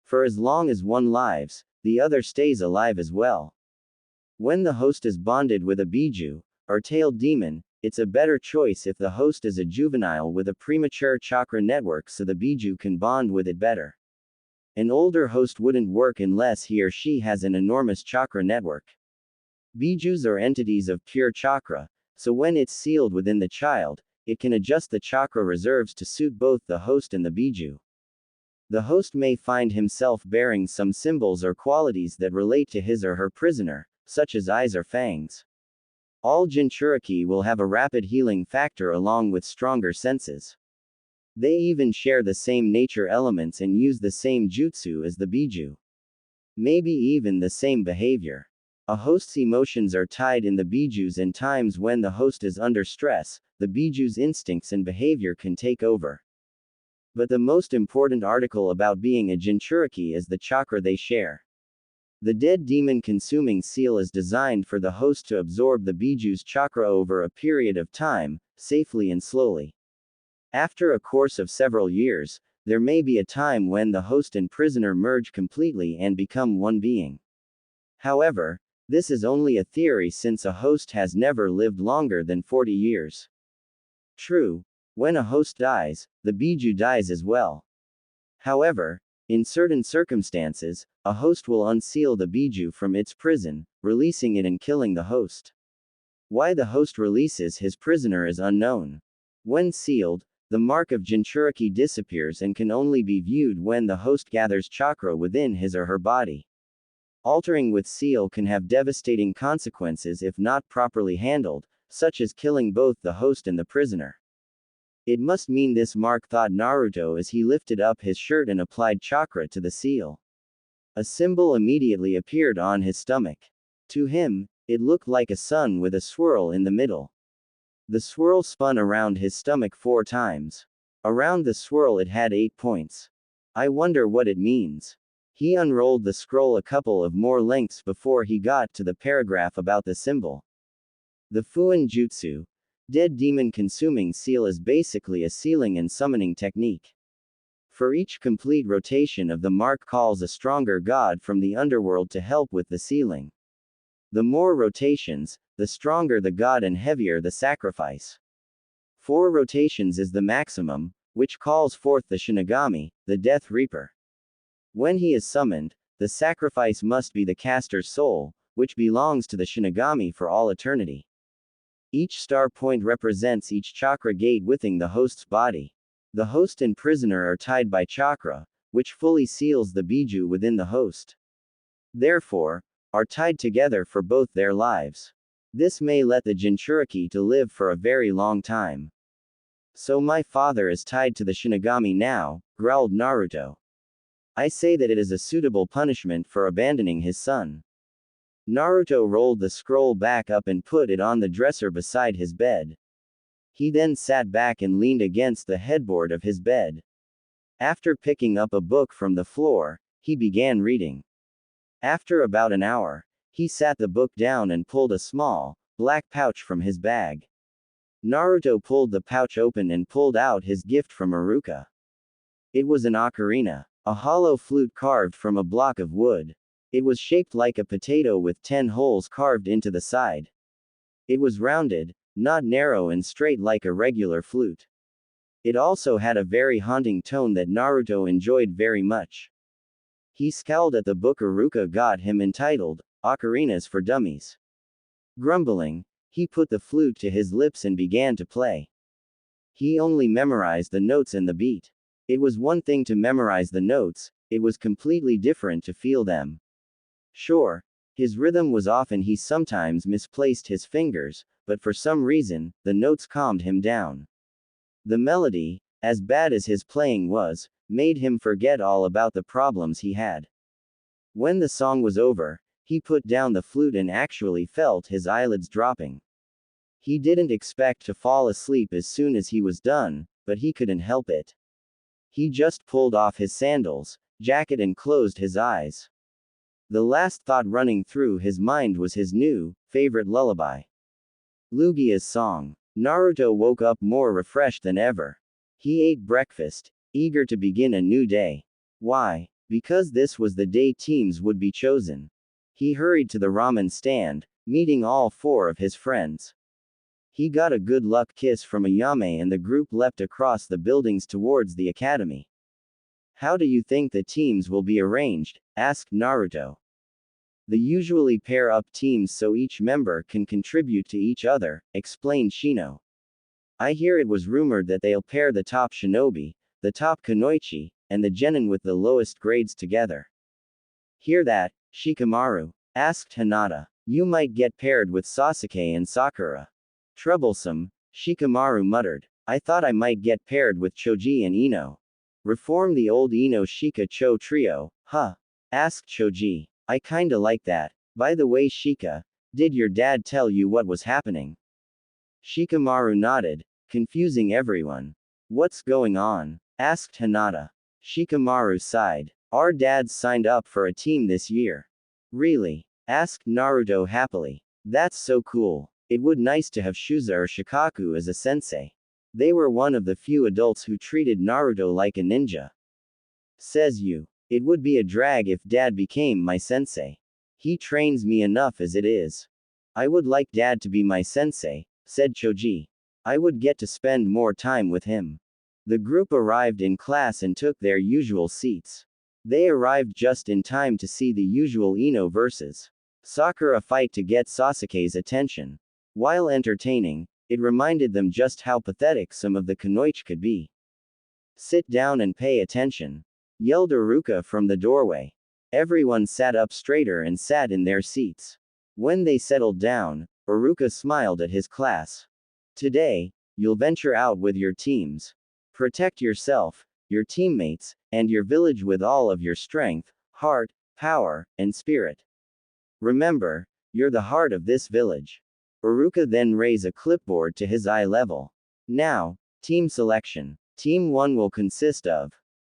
For as long as one lives, the other stays alive as well. When the host is bonded with a biju, or tailed demon, it's a better choice if the host is a juvenile with a premature chakra network so the biju can bond with it better. An older host wouldn't work unless he or she has an enormous chakra network. Bijus are entities of pure chakra, so when it's sealed within the child, it can adjust the chakra reserves to suit both the host and the biju. The host may find himself bearing some symbols or qualities that relate to his or her prisoner, such as eyes or fangs. All Jinchuriki will have a rapid healing factor along with stronger senses. They even share the same nature elements and use the same jutsu as the biju. Maybe even the same behavior. A host's emotions are tied in the bijus, and times when the host is under stress, the biju's instincts and behavior can take over. But the most important article about being a Jinchuriki is the chakra they share. The dead demon consuming seal is designed for the host to absorb the biju's chakra over a period of time, safely and slowly. After a course of several years, there may be a time when the host and prisoner merge completely and become one being. However, this is only a theory since a host has never lived longer than 40 years. True, when a host dies, the biju dies as well. However, in certain circumstances, a host will unseal the biju from its prison, releasing it and killing the host. Why the host releases his prisoner is unknown. When sealed, the mark of Jinchuriki disappears and can only be viewed when the host gathers chakra within his or her body. Altering with seal can have devastating consequences if not properly handled, such as killing both the host and the prisoner. It must mean this mark, thought Naruto as he lifted up his shirt and applied chakra to the seal. A symbol immediately appeared on his stomach. To him, it looked like a sun with a swirl in the middle. The swirl spun around his stomach 4 times. Around the swirl it had 8 points. I wonder what it means. He unrolled the scroll a couple of more lengths before he got to the paragraph about the symbol. The Fuin Jutsu, dead demon consuming seal, is basically a sealing and summoning technique. For each complete rotation of the mark calls a stronger god from the underworld to help with the sealing. The more rotations, the stronger the god and heavier the sacrifice. 4 rotations is the maximum, which calls forth the Shinigami, the Death Reaper. When he is summoned, the sacrifice must be the caster's soul, which belongs to the Shinigami for all eternity. Each star point represents each chakra gate within the host's body. The host and prisoner are tied by chakra, which fully seals the biju within the host. Therefore, are tied together for both their lives. This may let the Jinchuriki to live for a very long time. So my father is tied to the Shinigami now, growled Naruto. I say that it is a suitable punishment for abandoning his son. Naruto rolled the scroll back up and put it on the dresser beside his bed. He then sat back and leaned against the headboard of his bed. After picking up a book from the floor, he began reading. After about an hour, he sat the book down and pulled a small, black pouch from his bag. Naruto pulled the pouch open and pulled out his gift from Iruka. It was an ocarina, a hollow flute carved from a block of wood. It was shaped like a potato with 10 holes carved into the side. It was rounded, not narrow and straight like a regular flute. It also had a very haunting tone that Naruto enjoyed very much. He scowled at the book Iruka got him entitled, Ocarinas for Dummies. Grumbling, he put the flute to his lips and began to play. He only memorized the notes and the beat. It was one thing to memorize the notes, it was completely different to feel them. Sure, his rhythm was off and he sometimes misplaced his fingers, but for some reason, the notes calmed him down. The melody, as bad as his playing was, made him forget all about the problems he had. When the song was over, he put down the flute and actually felt his eyelids dropping. He didn't expect to fall asleep as soon as he was done, but he couldn't help it. He just pulled off his sandals, jacket and closed his eyes. The last thought running through his mind was his new, favorite lullaby. Lugia's song. Naruto woke up more refreshed than ever. He ate breakfast, eager to begin a new day. Why? Because this was the day teams would be chosen. He hurried to the ramen stand, meeting all 4 of his friends. He got a good luck kiss from Ayame and the group leapt across the buildings towards the academy. How do you think the teams will be arranged? Asked Naruto. They usually pair up teams so each member can contribute to each other, explained Shino. I hear it was rumored that they'll pair the top shinobi, the top kunoichi, and the genin with the lowest grades together. Hear that, Shikamaru? Asked Hinata. You might get paired with Sasuke and Sakura. Troublesome, Shikamaru muttered. I thought I might get paired with Choji and Ino. Reform the old Ino Shika Cho trio, huh? Asked Choji. I kinda like that. By the way, Shika, did your dad tell you what was happening? Shikamaru nodded, confusing everyone. What's going on? Asked Hinata. Shikamaru sighed. Our dads signed up for a team this year. Really? Asked Naruto happily. That's so cool. It would nice to have Shuza or Shikaku as a sensei. They were one of the few adults who treated Naruto like a ninja. Says you. It would be a drag if dad became my sensei. He trains me enough as it is. I would like dad to be my sensei, said Choji. I would get to spend more time with him. The group arrived in class and took their usual seats. They arrived just in time to see the usual Ino versus Sakura fight to get Sasuke's attention. While entertaining, it reminded them just how pathetic some of the kunoichi could be. Sit down and pay attention, yelled Iruka from the doorway. Everyone sat up straighter and sat in their seats. When they settled down, Iruka smiled at his class. Today, you'll venture out with your teams. Protect yourself, your teammates, and your village with all of your strength, heart, power, and spirit. Remember, you're the heart of this village. Iruka then raised a clipboard to his eye level. Now, team selection. Team 1 will consist of.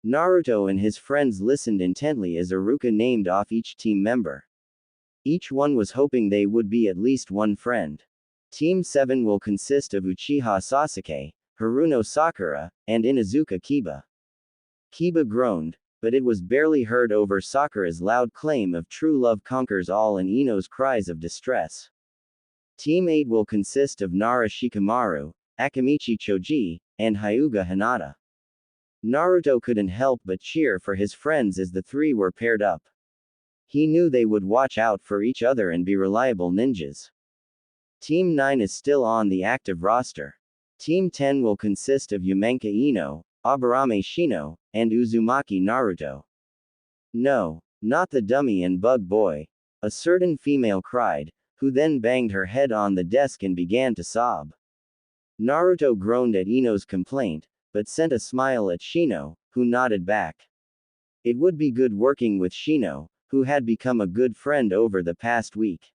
Naruto and his friends listened intently as Iruka named off each team member. Each one was hoping they would be at least one friend. Team 7 will consist of Uchiha Sasuke, Haruno Sakura, and Inuzuka Kiba. Kiba groaned, but it was barely heard over Sakura's loud claim of true love conquers all and Ino's cries of distress. Team 8 will consist of Nara Shikamaru, Akamichi Choji, and Hyuga Hinata. Naruto couldn't help but cheer for his friends as the 3 were paired up. He knew they would watch out for each other and be reliable ninjas. Team 9 is still on the active roster. Team 10 will consist of Yamenka Ino, Aburame Shino, and Uzumaki Naruto. No, not the dummy and bug boy. A certain female cried, who then banged her head on the desk and began to sob. Naruto groaned at Ino's complaint, but sent a smile at Shino, who nodded back. It would be good working with Shino, who had become a good friend over the past week.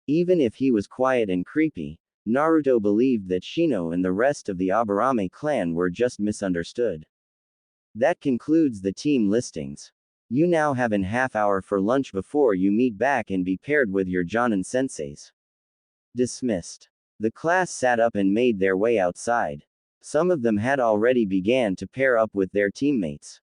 Even if he was quiet and creepy, Naruto believed that Shino and the rest of the Aburame clan were just misunderstood. That concludes the team listings. You now have an half hour for lunch before you meet back and be paired with your Jonin senseis. Dismissed. The class sat up and made their way outside. Some of them had already began to pair up with their teammates.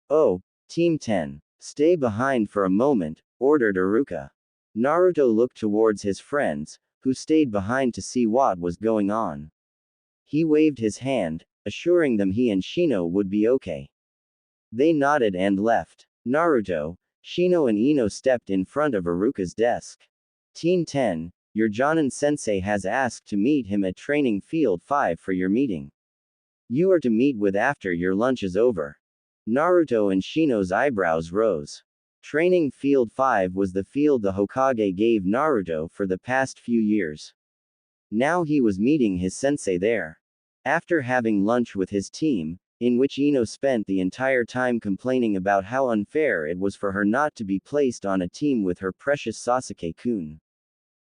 "Oh, Team 10, stay behind for a moment," ordered Iruka. Naruto looked towards his friends, who stayed behind to see what was going on. He waved his hand, assuring them he and Shino would be okay. They nodded and left. Naruto, Shino and Ino stepped in front of Iruka's desk. "Team 10, your Jonin-sensei has asked to meet him at Training Field 5 for your meeting. You are to meet with after your lunch is over." Naruto and Shino's eyebrows rose. Training Field 5 was the field the Hokage gave Naruto for the past few years. Now he was meeting his sensei there. After having lunch with his team, in which Ino spent the entire time complaining about how unfair it was for her not to be placed on a team with her precious Sasuke-kun.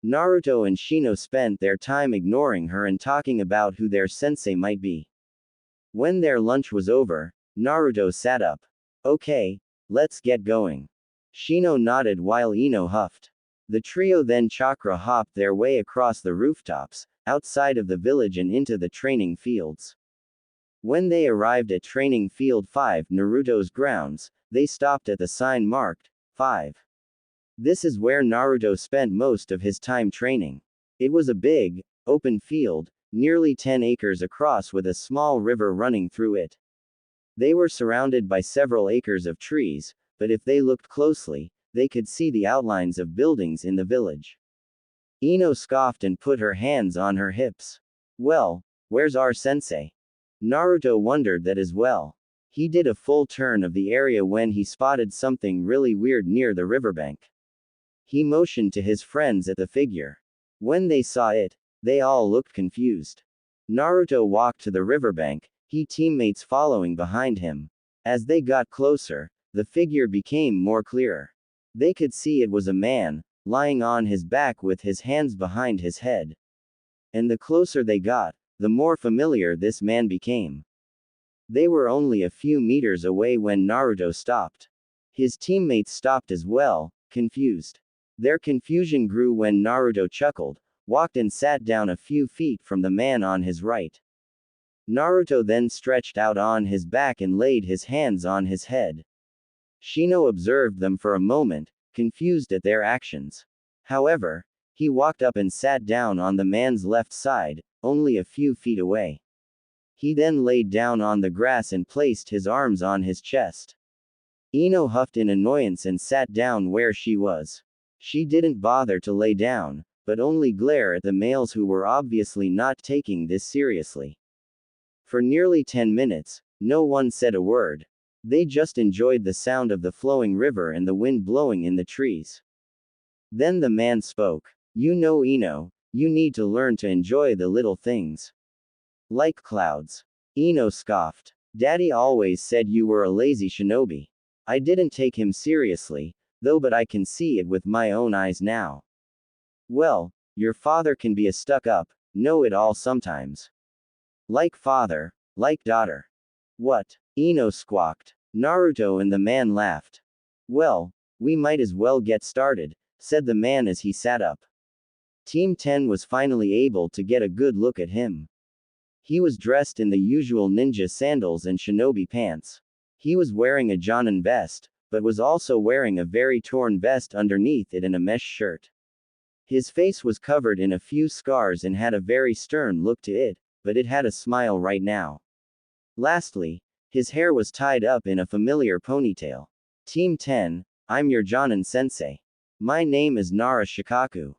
Naruto and Shino spent their time ignoring her and talking about who their sensei might be. When their lunch was over, Naruto sat up. "Okay, let's get going." Shino nodded while Ino huffed. The trio then chakra hopped their way across the rooftops, outside of the village and into the training fields. When they arrived at Training Field 5, Naruto's grounds, they stopped at the sign marked 5. This is where Naruto spent most of his time training. It was a big, open field, nearly 10 acres across with a small river running through it. They were surrounded by several acres of trees, but if they looked closely, they could see the outlines of buildings in the village. Ino scoffed and put her hands on her hips. "Well, where's our sensei?" Naruto wondered that as well. He did a full turn of the area when he spotted something really weird near the riverbank. He motioned to his friends at the figure. When they saw it, they all looked confused. Naruto walked to the riverbank, his teammates following behind him. As they got closer, the figure became more clearer. They could see it was a man, lying on his back with his hands behind his head. And the closer they got, the more familiar this man became. They were only a few meters away when Naruto stopped. His teammates stopped as well, confused. Their confusion grew when Naruto chuckled, walked and sat down a few feet from the man on his right. Naruto then stretched out on his back and laid his hands on his head. Shino observed them for a moment, confused at their actions. However, he walked up and sat down on the man's left side, only a few feet away. He then laid down on the grass and placed his arms on his chest. Ino huffed in annoyance and sat down where she was. She didn't bother to lay down, but only glare at the males who were obviously not taking this seriously. For nearly 10 minutes, no one said a word. They just enjoyed the sound of the flowing river and the wind blowing in the trees. Then the man spoke. "You know, Ino, you need to learn to enjoy the little things. Like clouds." Ino scoffed. "Daddy always said you were a lazy shinobi. I didn't take him seriously, though, but I can see it with my own eyes now." "Well, your father can be a stuck-up, know-it-all sometimes. Like father, like daughter." "What?" Ino squawked. Naruto and the man laughed. "Well, we might as well get started," said the man as he sat up. Team 10 was finally able to get a good look at him. He was dressed in the usual ninja sandals and shinobi pants. He was wearing a Jonin vest, but was also wearing a very torn vest underneath it and a mesh shirt. His face was covered in a few scars and had a very stern look to it, but it had a smile right now. Lastly, his hair was tied up in a familiar ponytail. "Team 10, I'm your Jonin sensei. My name is Nara Shikaku.